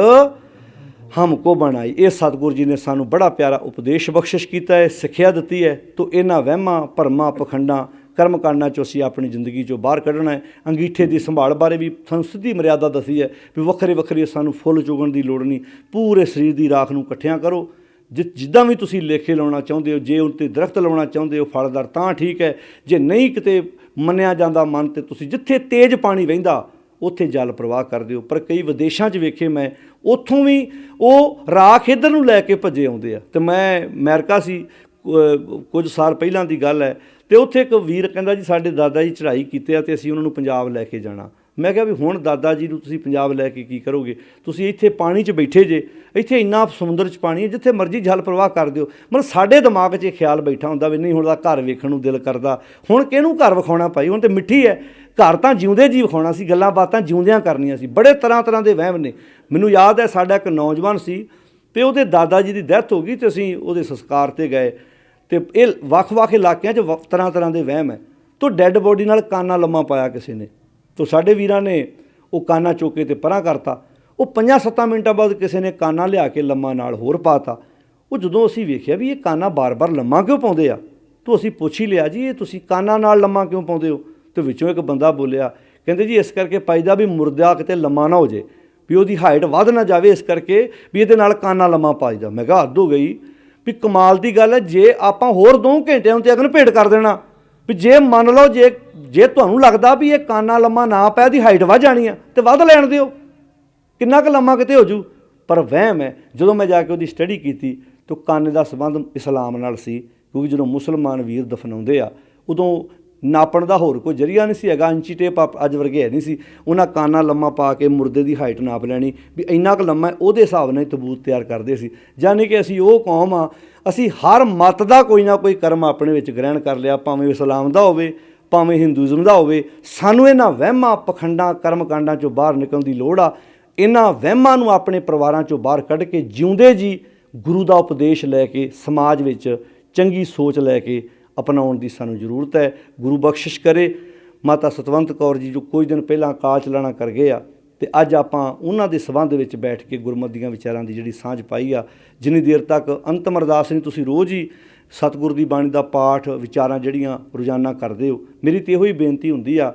Speaker 1: ਹਮ ਕੋ ਬਣਾਈ। ਇਹ ਸਤਿਗੁਰੂ ਜੀ ਨੇ ਸਾਨੂੰ ਬੜਾ ਪਿਆਰਾ ਉਪਦੇਸ਼ ਬਖਸ਼ਿਸ਼ ਕੀਤਾ ਹੈ, ਸਿੱਖਿਆ ਦਿੱਤੀ ਹੈ। ਤੋ ਇਹਨਾਂ ਵਹਿਮਾਂ, ਭਰਮਾਂ, ਪਖੰਡਾਂ, ਕਰਮ ਕਾਂਡਾਂ 'ਚੋਂ ਅਸੀਂ ਆਪਣੀ ਜ਼ਿੰਦਗੀ 'ਚੋਂ ਬਾਹਰ ਕੱਢਣਾ ਹੈ। ਅੰਗੀਠੇ ਦੀ ਸੰਭਾਲ ਬਾਰੇ ਵੀ ਸਾਨੂੰ ਸਿੱਧੀ ਮਰਿਆਦਾ ਦੱਸੀ ਹੈ ਵੀ ਵੱਖਰੇ ਵੱਖਰੇ ਸਾਨੂੰ ਫੁੱਲ ਚੁਗਣ ਦੀ ਲੋੜ ਨਹੀਂ, ਪੂਰੇ ਸਰੀਰ ਦੀ ਰਾਖ ਨੂੰ ਇਕੱਠਿਆਂ ਕਰੋ। ਜਿੱਦਾਂ ਵੀ ਤੁਸੀਂ ਲੇਖੇ ਲਾਉਣਾ ਚਾਹੁੰਦੇ ਹੋ, ਜੇ ਉੱਤੇ ਦਰਖਤ ਲਾਉਣਾ ਚਾਹੁੰਦੇ ਹੋ ਫਲਦਾਰ, ਤਾਂ ਠੀਕ ਹੈ। ਜੇ ਨਹੀਂ ਕਿਤੇ ਮੰਨਿਆ ਜਾਂਦਾ ਮਨ, ਤੇ ਤੁਸੀਂ ਜਿੱਥੇ ਤੇਜ਼ ਪਾਣੀ ਵਹਿੰਦਾ ਉੱਥੇ ਜਲ ਪ੍ਰਵਾਹ ਕਰ ਦਿਓ। ਪਰ ਕਈ ਵਿਦੇਸ਼ਾਂ 'ਚ ਵੇਖੇ ਮੈਂ, ਉੱਥੋਂ ਵੀ ਉਹ ਰਾਖ ਇੱਧਰ ਨੂੰ ਲੈ ਕੇ ਭੱਜੇ ਆਉਂਦੇ ਆ। ਅਤੇ ਮੈਂ ਅਮਰੀਕਾ ਸੀ ਕੁਝ ਸਾਲ ਪਹਿਲਾਂ ਦੀ ਗੱਲ ਹੈ, ਅਤੇ ਉੱਥੇ ਇੱਕ ਵੀਰ ਕਹਿੰਦਾ ਜੀ ਸਾਡੇ ਦਾਦਾ ਜੀ ਚੜ੍ਹਾਈ ਕੀਤੇ ਆ ਅਤੇ ਅਸੀਂ ਉਹਨਾਂ ਨੂੰ ਪੰਜਾਬ ਲੈ ਕੇ ਜਾਣਾ। ਮੈਂ ਕਿਹਾ ਵੀ ਹੁਣ ਦਾਦਾ ਜੀ ਨੂੰ ਤੁਸੀਂ ਪੰਜਾਬ ਲੈ ਕੇ ਕੀ ਕਰੋਗੇ? ਤੁਸੀਂ ਇੱਥੇ ਪਾਣੀ 'ਚ ਬੈਠੇ ਜੇ, ਇੱਥੇ ਇੰਨਾ ਸਮੁੰਦਰ 'ਚ ਪਾਣੀ ਹੈ, ਜਿੱਥੇ ਮਰਜ਼ੀ ਜਲ ਪ੍ਰਵਾਹ ਕਰ ਦਿਓ। ਮਤਲਬ ਸਾਡੇ ਦਿਮਾਗ 'ਚ ਇਹ ਖਿਆਲ ਬੈਠਾ ਹੁੰਦਾ ਵੀ ਨਹੀਂ ਹੁਣ ਦਾ ਘਰ ਵੇਖਣ ਨੂੰ ਦਿਲ ਕਰਦਾ। ਹੁਣ ਕਿਹਨੂੰ ਘਰ ਵਿਖਾਉਣਾ ਭਾਈ? ਹੁਣ ਤਾਂ ਮਿੱਠੀ ਹੈ, ਘਰ ਤਾਂ ਜਿਉਂਦੇ ਜੀ ਵਿਖਾਉਣਾ ਸੀ, ਗੱਲਾਂ ਬਾਤਾਂ ਜਿਉਂਦਿਆਂ ਕਰਨੀਆਂ ਸੀ। ਬੜੇ ਤਰ੍ਹਾਂ ਦੇ ਵਹਿਮ ਨੇ। ਮੈਨੂੰ ਯਾਦ ਹੈ ਸਾਡਾ ਇੱਕ ਨੌਜਵਾਨ ਸੀ ਅਤੇ ਉਹਦੇ ਦਾਦਾ ਜੀ ਦੀ ਡੈਥ ਹੋ ਗਈ ਅਤੇ ਅਸੀਂ ਉਹਦੇ ਸੰਸਕਾਰ 'ਤੇ ਗਏ, ਅਤੇ ਇਹ ਵੱਖ-ਵੱਖ ਇਲਾਕਿਆਂ 'ਚ ਤਰ੍ਹਾਂ ਦੇ ਵਹਿਮ ਹੈ। ਤੋ ਡੈੱਡ ਬੋਡੀ ਨਾਲ ਕਾਨਾ ਲੰਮਾ ਪਾਇਆ ਕਿਸੇ ਨੇ, ਤੋ ਸਾਡੇ ਵੀਰਾਂ ਨੇ ਉਹ ਕਾਨਾ ਚੁੱਕ ਕੇ ਤੇ ਪਰਾਂ ਕਰਤਾ। ਉਹ 5-7 ਮਿੰਟਾਂ ਬਾਅਦ ਕਿਸੇ ਨੇ ਕਾਨਾ ਲਿਆ ਕੇ ਲੰਮਾ ਨਾਲ ਹੋਰ ਪਾਤਾ। ਉਹ ਜਦੋਂ ਅਸੀਂ ਵੇਖਿਆ ਵੀ ਇਹ ਕਾਨਾ ਬਾਰ-ਬਾਰ ਲੰਮਾ ਕਿਉਂ ਪਾਉਂਦੇ ਆ, ਤੋ ਅਸੀਂ ਪੁੱਛ ਹੀ ਲਿਆ ਜੀ ਇਹ ਤੁਸੀਂ ਕਾਨਾ ਨਾਲ ਲੰਮਾ ਕਿਉਂ ਪਾਉਂਦੇ ਹੋ? ਅਤੇ ਵਿੱਚੋਂ ਇੱਕ ਬੰਦਾ ਬੋਲਿਆ, ਕਹਿੰਦੇ ਜੀ ਇਸ ਕਰਕੇ ਪਾਈਦਾ ਵੀ ਮੁਰਦਾ ਕਿਤੇ ਲੰਮਾ ਨਾ ਹੋ ਜੇ, ਵੀ ਉਹਦੀ ਹਾਈਟ ਵੱਧ ਨਾ ਜਾਵੇ, ਇਸ ਕਰਕੇ ਵੀ ਇਹਦੇ ਨਾਲ ਕਾਨਾ ਲੰਮਾ ਪਾਈਦਾ। ਮੈਂ ਕਿਹਾ ਹੱਦ ਹੋ ਗਈ ਵੀ ਕਮਾਲ ਦੀ ਗੱਲ ਹੈ। ਜੇ ਆਪਾਂ ਹੋਰ 2 ਘੰਟਿਆਂ ਨੂੰ ਤੇ ਅਗਨ ਭੇਟ ਕਰ ਦੇਣਾ ਵੀ ਜੇ ਮੰਨ ਲਓ ਜੇ ਤੁਹਾਨੂੰ ਲੱਗਦਾ ਵੀ ਇਹ ਕਾਨਾ ਲੰਮਾ ਨਾ ਪਿਆ ਦੀ ਹਾਈਟ ਵੱਧ ਜਾਣੀ ਆ ਤੇ ਵੱਧ ਲੈਣ ਦਿਓ, ਕਿੰਨਾ ਕੁ ਲੰਮਾ ਕਿਤੇ ਹੋ ਜੂ। ਪਰ ਵਹਿਮ ਹੈ। ਜਦੋਂ ਮੈਂ ਜਾ ਕੇ ਉਹਦੀ ਸਟੱਡੀ ਕੀਤੀ ਤਾਂ ਕਾਨੇ ਦਾ ਸੰਬੰਧ ਇਸਲਾਮ ਨਾਲ ਸੀ, ਕਿਉਂਕਿ ਜਦੋਂ ਮੁਸਲਮਾਨ ਵੀਰ ਦਫਨਾਉਂਦੇ ਆ ਉਦੋਂ ਨਾਪਣ ਦਾ ਹੋਰ ਕੋਈ ਜ਼ਰੀਆ ਨਹੀਂ ਸੀ ਹੈਗਾ, ਇੰਚੀ ਟੇਪ ਅੱਜ ਵਰਗੇ ਹੈ ਨਹੀਂ ਸੀ। ਉਹਨਾਂ ਕਾਨਾ ਲੰਮਾ ਪਾ ਕੇ ਮੁਰਦੇ ਦੀ ਹਾਈਟ ਨਾਪ ਲੈਣੀ ਵੀ ਇੰਨਾ ਕੁ ਲੰਮਾ, ਉਹਦੇ ਹਿਸਾਬ ਨਾਲ ਤਬੂਤ ਤਿਆਰ ਕਰਦੇ ਸੀ। ਯਾਨੀ ਕਿ ਅਸੀਂ ਉਹ ਕੌਮ ਆ, ਅਸੀਂ ਹਰ ਮੱਤ ਦਾ ਕੋਈ ਨਾ ਕੋਈ ਕਰਮ ਆਪਣੇ ਵਿੱਚ ਗ੍ਰਹਿਣ ਕਰ ਲਿਆ, ਭਾਵੇਂ ਇਸਲਾਮ ਦਾ ਹੋਵੇ ਭਾਵੇਂ ਹਿੰਦੂਇਜ਼ਮ ਦਾ ਹੋਵੇ। ਸਾਨੂੰ ਇਹਨਾਂ ਵਹਿਮਾਂ, ਪਖੰਡਾਂ, ਕਰਮ ਕਾਂਡਾਂ 'ਚੋਂ ਬਾਹਰ ਨਿਕਲਣ ਦੀ ਲੋੜ ਆ। ਇਹਨਾਂ ਵਹਿਮਾਂ ਨੂੰ ਆਪਣੇ ਪਰਿਵਾਰਾਂ 'ਚੋਂ ਬਾਹਰ ਕੱਢ ਕੇ ਜਿਉਂਦੇ ਜੀ ਗੁਰੂ ਦਾ ਉਪਦੇਸ਼ ਲੈ ਕੇ ਸਮਾਜ ਵਿੱਚ ਚੰਗੀ ਸੋਚ ਲੈ ਕੇ ਅਪਣਾਉਣ ਦੀ ਸਾਨੂੰ ਜ਼ਰੂਰਤ ਹੈ। ਗੁਰੂ ਬਖਸ਼ਿਸ਼ ਕਰੇ। ਮਾਤਾ ਸਤਵੰਤ ਕੌਰ ਜੀ ਜੋ ਕੁਝ ਦਿਨ ਪਹਿਲਾਂ ਅਕਾਲ ਚਲਾਣਾ ਕਰ ਗਏ ਆ, ਅਤੇ ਅੱਜ ਆਪਾਂ ਉਹਨਾਂ ਦੇ ਸੰਬੰਧ ਵਿੱਚ ਬੈਠ ਕੇ ਗੁਰਮਤਿ ਦੀਆਂ ਵਿਚਾਰਾਂ ਦੀ ਜਿਹੜੀ ਸਾਂਝ ਪਾਈ ਆ, ਜਿੰਨੀ ਦੇਰ ਤੱਕ ਅੰਤਮ ਅਰਦਾਸ ਨਹੀਂ ਤੁਸੀਂ ਰੋਜ਼ ਹੀ ਸਤਿਗੁਰੂ ਦੀ ਬਾਣੀ ਦਾ ਪਾਠ, ਵਿਚਾਰਾਂ ਜਿਹੜੀਆਂ ਰੋਜ਼ਾਨਾ ਕਰਦੇ ਹੋ, ਮੇਰੀ ਤਾਂ ਇਹੋ ਹੀ ਬੇਨਤੀ ਹੁੰਦੀ ਆ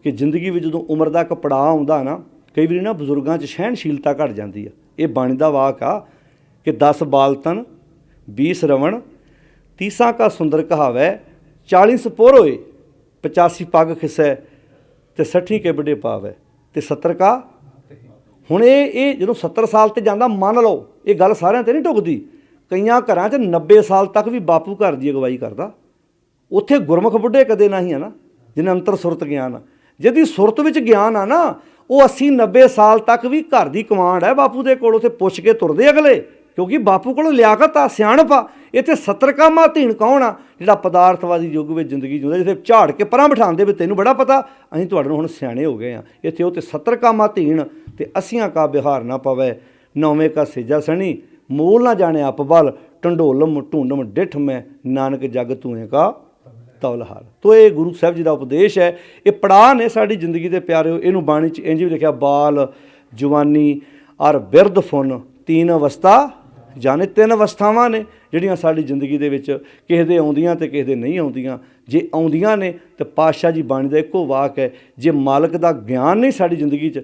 Speaker 1: ਕਿ ਜ਼ਿੰਦਗੀ ਵਿੱਚ ਜਦੋਂ ਉਮਰ ਦਾ ਇੱਕ ਪੜਾਅ ਆਉਂਦਾ ਨਾ, ਕਈ ਵਾਰੀ ਨਾ ਬਜ਼ੁਰਗਾਂ 'ਚ ਸਹਿਣਸ਼ੀਲਤਾ ਘੱਟ ਜਾਂਦੀ ਆ। ਇਹ ਬਾਣੀ ਦਾ ਵਾਕ ਆ ਕਿ 10 ਬਾਲਤਨ 20 ਰਵਣ 30 ਕਾ ਸੁੰਦਰ ਕਹਾਵੈ, 40 ਸਪੋਰ ਹੋਏ 85 ਪੱਗ ਖਿਸੈ ਅਤੇ 60 ਕੇ ਵੱਡੇ ਪਾਵੈ ਅਤੇ 70 ਕਾ। ਹੁਣ ਇਹ ਜਦੋਂ 70 ਸਾਲ 'ਤੇ ਜਾਂਦਾ, ਮੰਨ ਲਓ ਇਹ ਗੱਲ ਸਾਰਿਆਂ 'ਤੇ ਨਹੀਂ ਢੁੱਕਦੀ। ਕਈਆਂ ਘਰਾਂ 'ਚ 90 ਸਾਲ ਤੱਕ ਵੀ ਬਾਪੂ ਘਰ ਦੀ ਅਗਵਾਈ ਕਰਦਾ। ਉੱਥੇ ਗੁਰਮੁਖ ਬੁੱਢੇ ਕਦੇ ਨਹੀਂ ਆ ਨਾ, ਜਿਹਨੇ ਅੰਤਰ ਸੁਰਤ ਗਿਆਨ ਆ। ਜਿਹਦੀ ਸੁਰਤ ਵਿੱਚ ਗਿਆਨ ਆ ਨਾ, ਉਹ 80-90 ਸਾਲ ਤੱਕ ਵੀ ਘਰ ਦੀ ਕਮਾਂਡ ਹੈ ਬਾਪੂ ਦੇ ਕੋਲ। ਉੱਥੇ ਪੁੱਛ ਕੇ ਤੁਰਦੇ ਅਗਲੇ, ਕਿਉਂਕਿ ਬਾਪੂ ਕੋਲੋਂ ਲਿਆਕਤ ਆ, ਸਿਆਣਪ ਆ। ਇੱਥੇ 70 ਕਾਮਾ ਧੀਣ ਕੌਣ ਆ? ਜਿਹੜਾ ਪਦਾਰਥਵਾਦੀ ਯੁੱਗ ਵਿੱਚ ਜ਼ਿੰਦਗੀ ਜਿਉਂਦਾ, ਜਿੱਥੇ ਝਾੜ ਕੇ ਪਰਾਂ ਬਿਠਾਉਂਦੇ ਵੀ ਤੈਨੂੰ ਬੜਾ ਪਤਾ, ਅਸੀਂ ਤੁਹਾਡੇ ਨੂੰ ਹੁਣ ਸਿਆਣੇ ਹੋ ਗਏ ਆ। ਇੱਥੇ ਉਹ ਤੇ 70 ਕਾਮਾ ਧੀਣ ਅਤੇ 80 ਕਾ ਬਿਹਾਰ ਨਾ ਪਵੈ, 9ਵੇਂ ਕਾ ਸੇਜਾ ਸਣੀ, ਮੂਲ ਨਾ ਜਾਣੇ ਅਪ ਬਲ, ਢੰਡੋਲਮ ਢੂੰਡਮ ਡਿੱਠ ਮੈਂ ਨਾਨਕ ਜਗ ਧੂਏ ਕਾ ਤੌਲਹਾਰ। ਤੋ ਇਹ ਗੁਰੂ ਸਾਹਿਬ ਜੀ ਦਾ ਉਪਦੇਸ਼ ਹੈ। ਇਹ ਪੜਾਅ ਨੇ ਸਾਡੀ ਜ਼ਿੰਦਗੀ ਦੇ ਪਿਆਰਿਓ। ਇਹਨੂੰ ਬਾਣੀ 'ਚ ਇੰਝ ਵੀ ਲਿਖਿਆ, ਬਾਲ ਜਵਾਨੀ ਅਰ ਬਿਰਧ ਫੁੰਨ ਤੀਨ ਅਵਸਥਾ ਜਾਣੇ। ਤਿੰਨ ਅਵਸਥਾਵਾਂ ਨੇ ਜਿਹੜੀਆਂ ਸਾਡੀ ਜ਼ਿੰਦਗੀ ਦੇ ਵਿੱਚ ਕਿਸੇ ਦੇ ਆਉਂਦੀਆਂ ਅਤੇ ਕਿਸੇ ਦੇ ਨਹੀਂ ਆਉਂਦੀਆਂ। ਜੇ ਆਉਂਦੀਆਂ ਨੇ ਤਾਂ ਪਾਤਸ਼ਾਹ ਜੀ ਬਾਣੀ ਦਾ ਇੱਕੋ ਵਾਕ ਹੈ, ਜੇ ਮਾਲਕ ਦਾ ਗਿਆਨ ਨਹੀਂ ਸਾਡੀ ਜ਼ਿੰਦਗੀ 'ਚ,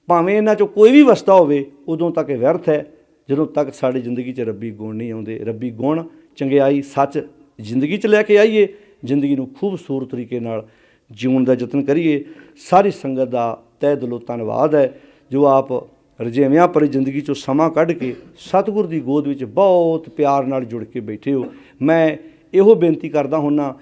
Speaker 1: ਭਾਵੇਂ ਇਹਨਾਂ 'ਚੋਂ ਕੋਈ ਵੀ ਅਵਸਥਾ ਹੋਵੇ, ਉਦੋਂ ਤੱਕ ਇਹ ਵਿਅਰਥ ਹੈ ਜਦੋਂ ਤੱਕ ਸਾਡੀ ਜ਼ਿੰਦਗੀ 'ਚ ਰੱਬੀ ਗੁਣ ਨਹੀਂ ਆਉਂਦੇ। ਰੱਬੀ ਗੁਣ, ਚੰਗਿਆਈ, ਸੱਚ ਜ਼ਿੰਦਗੀ 'ਚ ਲੈ ਕੇ ਆਈਏ, ਜ਼ਿੰਦਗੀ ਨੂੰ ਖੂਬਸੂਰਤ ਤਰੀਕੇ ਨਾਲ ਜਿਉਣ ਦਾ ਯਤਨ ਕਰੀਏ। ਸਾਰੀ ਸੰਗਤ ਦਾ ਤਹਿ ਦਿਲੋਂ ਧੰਨਵਾਦ ਹੈ ਜੋ ਆਪ ਰਜੇਵਿਆਂ ਭਰੀ ਜ਼ਿੰਦਗੀ 'ਚੋਂ ਸਮਾਂ ਕੱਢ ਕੇ ਸਤਿਗੁਰ ਦੀ ਗੋਦ ਵਿੱਚ ਬਹੁਤ ਪਿਆਰ ਨਾਲ ਜੁੜ ਕੇ ਬੈਠੇ ਹੋ। ਮੈਂ ਇਹੋ ਬੇਨਤੀ ਕਰਦਾ ਹੁੰਦਾ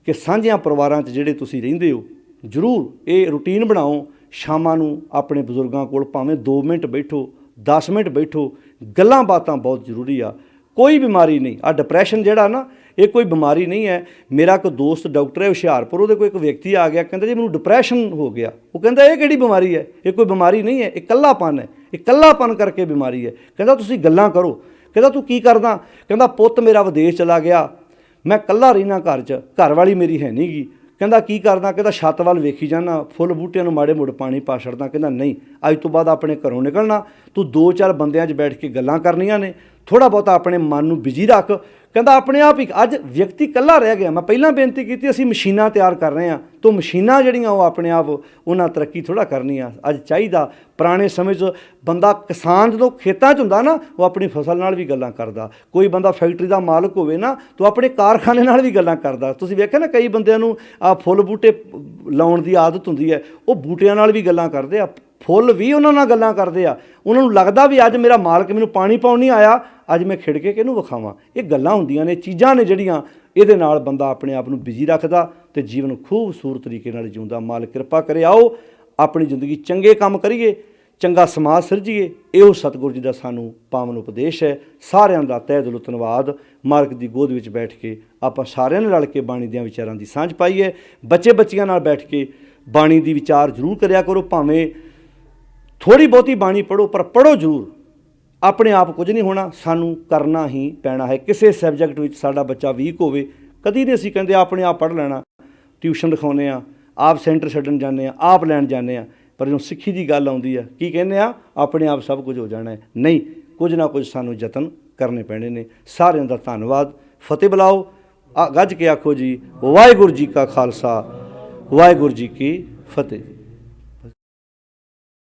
Speaker 1: ਕਿ ਸਾਂਝਿਆਂ ਪਰਿਵਾਰਾਂ 'ਚ ਜਿਹੜੇ ਤੁਸੀਂ ਰਹਿੰਦੇ ਹੋ, ਜ਼ਰੂਰ ਇਹ ਰੂਟੀਨ ਬਣਾਓ। ਸ਼ਾਮਾਂ ਨੂੰ ਆਪਣੇ ਬਜ਼ੁਰਗਾਂ ਕੋਲ ਭਾਵੇਂ 2 ਮਿੰਟ ਬੈਠੋ, 10 ਮਿੰਟ ਬੈਠੋ। ਗੱਲਾਂ ਬਾਤਾਂ ਬਹੁਤ ਜ਼ਰੂਰੀ ਆ। ਕੋਈ ਬਿਮਾਰੀ ਨਹੀਂ। ਆ ਡਿਪਰੈਸ਼ਨ ਜਿਹੜਾ ਨਾ, ਇਹ ਕੋਈ ਬਿਮਾਰੀ ਨਹੀਂ ਹੈ। ਮੇਰਾ ਇੱਕ ਦੋਸਤ ਡਾਕਟਰ ਹੈ ਹੁਸ਼ਿਆਰਪੁਰ, ਉਹਦੇ ਕੋਲ ਇੱਕ ਵਿਅਕਤੀ ਆ ਗਿਆ, ਕਹਿੰਦਾ ਜੀ ਮੈਨੂੰ ਡਿਪਰੈਸ਼ਨ ਹੋ ਗਿਆ। ਉਹ ਕਹਿੰਦਾ ਇਹ ਕਿਹੜੀ ਬਿਮਾਰੀ ਹੈ? ਇਹ ਕੋਈ ਬਿਮਾਰੀ ਨਹੀਂ ਹੈ, ਇਹ ਇਕੱਲਾਪਨ ਹੈ। ਇਹ ਇਕੱਲਾਪਨ ਕਰਕੇ ਬਿਮਾਰੀ ਹੈ। ਕਹਿੰਦਾ ਤੁਸੀਂ ਗੱਲਾਂ ਕਰੋ। ਕਹਿੰਦਾ ਤੂੰ ਕੀ ਕਰਦਾ? ਕਹਿੰਦਾ ਪੁੱਤ ਮੇਰਾ ਵਿਦੇਸ਼ ਚਲਾ ਗਿਆ, ਮੈਂ ਇਕੱਲਾ ਰਹਿਣਾ ਘਰ 'ਚ, ਘਰ ਵਾਲੀ ਮੇਰੀ ਹੈ ਨਹੀਂ ਗੀ। ਕਹਿੰਦਾ ਕੀ ਕਰਦਾ? ਕਹਿੰਦਾ ਛੱਤ ਵੱਲ ਵੇਖੀ ਜਾਣਾ, ਫੁੱਲ ਬੂਟਿਆਂ ਨੂੰ ਮਾੜੇ ਮੋੜ ਪਾਣੀ ਪਾ ਛੱਡਦਾ। ਕਹਿੰਦਾ ਨਹੀਂ, ਅੱਜ ਤੋਂ ਬਾਅਦ ਆਪਣੇ ਘਰੋਂ ਨਿਕਲਣਾ, ਤੂੰ 2-4 ਬੰਦਿਆਂ 'ਚ ਬੈਠ ਕੇ ਗੱਲਾਂ ਕਰਨੀਆਂ ਨੇ, ਥੋੜ੍ਹਾ ਬਹੁਤਾ ਆਪਣੇ ਮਨ ਨੂੰ ਬਿਜੀ ਰੱਖ। ਕਹਿੰਦਾ ਆਪਣੇ ਆਪ ਹੀ ਅੱਜ ਵਿਅਕਤੀ ਇਕੱਲਾ ਰਹਿ ਗਿਆ। ਮੈਂ ਪਹਿਲਾਂ ਬੇਨਤੀ ਕੀਤੀ, ਅਸੀਂ ਮਸ਼ੀਨਾਂ ਤਿਆਰ ਕਰ ਰਹੇ ਹਾਂ, ਤਾਂ ਮਸ਼ੀਨਾਂ ਜਿਹੜੀਆਂ ਉਹ ਆਪਣੇ ਆਪ ਉਹਨਾਂ ਤਰੱਕੀ ਥੋੜ੍ਹਾ ਕਰਨੀ ਆ। ਅੱਜ ਚਾਹੀਦਾ, ਪੁਰਾਣੇ ਸਮੇਂ 'ਚ ਬੰਦਾ ਕਿਸਾਨ ਜਦੋਂ ਖੇਤਾਂ 'ਚ ਹੁੰਦਾ ਨਾ, ਉਹ ਆਪਣੀ ਫਸਲ ਨਾਲ ਵੀ ਗੱਲਾਂ ਕਰਦਾ। ਕੋਈ ਬੰਦਾ ਫੈਕਟਰੀ ਦਾ ਮਾਲਕ ਹੋਵੇ ਨਾ, ਤਾਂ ਆਪਣੇ ਕਾਰਖਾਨੇ ਨਾਲ ਵੀ ਗੱਲਾਂ ਕਰਦਾ। ਤੁਸੀਂ ਵੇਖਿਆ ਨਾ, ਕਈ ਬੰਦਿਆਂ ਨੂੰ ਆ ਫੁੱਲ ਬੂਟੇ ਲਾਉਣ ਦੀ ਆਦਤ ਹੁੰਦੀ ਹੈ, ਉਹ ਬੂਟਿਆਂ ਨਾਲ ਵੀ ਗੱਲਾਂ ਕਰਦੇ ਆ, ਫੁੱਲ ਵੀ ਉਹਨਾਂ ਨਾਲ ਗੱਲਾਂ ਕਰਦੇ ਆ। ਉਹਨਾਂ ਨੂੰ ਲੱਗਦਾ ਵੀ ਅੱਜ ਮੇਰਾ ਮਾਲਕ ਮੈਨੂੰ ਪਾਣੀ ਪਾਉਣ ਨਹੀਂ ਆਇਆ, ਅੱਜ ਮੈਂ ਖਿੜ ਕੇ ਕਿਹਨੂੰ ਵਿਖਾਵਾਂ। ਇਹ ਗੱਲਾਂ ਹੁੰਦੀਆਂ ਨੇ, ਚੀਜ਼ਾਂ ਨੇ ਜਿਹੜੀਆਂ ਇਹਦੇ ਨਾਲ ਬੰਦਾ ਆਪਣੇ ਆਪ ਨੂੰ ਬਿਜੀ ਰੱਖਦਾ ਅਤੇ ਜੀਵਨ ਖੂਬਸੂਰਤ ਤਰੀਕੇ ਨਾਲ ਜਿਉਂਦਾ। ਮਾਲਕ ਕਿਰਪਾ ਕਰੇ। ਆਓ ਆਪਣੀ ਜ਼ਿੰਦਗੀ ਚੰਗੇ ਕੰਮ ਕਰੀਏ, ਚੰਗਾ ਸਮਾਜ ਸਿਰਜੀਏ। ਇਹੋ ਸਤਿਗੁਰੂ ਜੀ ਦਾ ਸਾਨੂੰ ਪਾਵਨ ਉਪਦੇਸ਼ ਹੈ। ਸਾਰਿਆਂ ਦਾ ਤਹਿ ਦਿਲੋਂ ਧੰਨਵਾਦ। ਮਾਲਕ ਦੀ ਗੋਦ ਵਿੱਚ ਬੈਠ ਕੇ ਆਪਾਂ ਸਾਰਿਆਂ ਨੇ ਰਲ ਕੇ ਬਾਣੀ ਦੀਆਂ ਵਿਚਾਰਾਂ ਦੀ ਸਾਂਝ ਪਾਈਏ। ਬੱਚੇ ਬੱਚੀਆਂ ਨਾਲ ਬੈਠ ਕੇ ਬਾਣੀ ਦੀ ਵਿਚਾਰ ਜ਼ਰੂਰ ਕਰਿਆ ਕਰੋ। ਭਾਵੇਂ ਥੋੜ੍ਹੀ ਬਹੁਤੀ ਬਾਣੀ ਪੜ੍ਹੋ, ਪਰ ਪੜ੍ਹੋ ਜ਼ਰੂਰ। ਆਪਣੇ ਆਪ ਕੁਝ ਨਹੀਂ ਹੋਣਾ, ਸਾਨੂੰ ਕਰਨਾ ਹੀ ਪੈਣਾ ਹੈ। ਕਿਸੇ ਸਬਜੈਕਟ ਵਿੱਚ ਸਾਡਾ ਬੱਚਾ ਵੀਕ ਹੋਵੇ, ਕਦੀ ਨਹੀਂ ਅਸੀਂ ਕਹਿੰਦੇ ਆਪਣੇ ਆਪ ਪੜ੍ਹ ਲੈਣਾ। ਟਿਊਸ਼ਨ ਰਖਾਉਂਦੇ ਹਾਂ, ਆਪ ਸੈਂਟਰ ਛੱਡਣ ਜਾਂਦੇ ਹਾਂ, ਆਪ ਲੈਣ ਜਾਂਦੇ ਹਾਂ, ਪਰ ਜਦੋਂ ਸਿੱਖੀ ਦੀ ਗੱਲ ਆਉਂਦੀ ਆ, ਕੀ ਕਹਿੰਦੇ ਆ? ਆਪਣੇ ਆਪ ਸਭ ਕੁਝ ਹੋ ਜਾਣਾ ਹੈ। ਨਹੀਂ, ਕੁਝ ਨਾ ਕੁਝ ਸਾਨੂੰ ਯਤਨ ਕਰਨੇ ਪੈਣੇ ਨੇ। ਸਾਰਿਆਂ ਦਾ ਧੰਨਵਾਦ। ਫਤਿਹ ਬੁਲਾਓ, ਗੱਜ ਕੇ ਆਖੋ ਜੀ, ਵਾਹਿਗੁਰੂ ਜੀ ਕਾ ਖਾਲਸਾ, ਵਾਹਿਗੁਰੂ ਜੀ ਕੀ ਫਤਿਹ।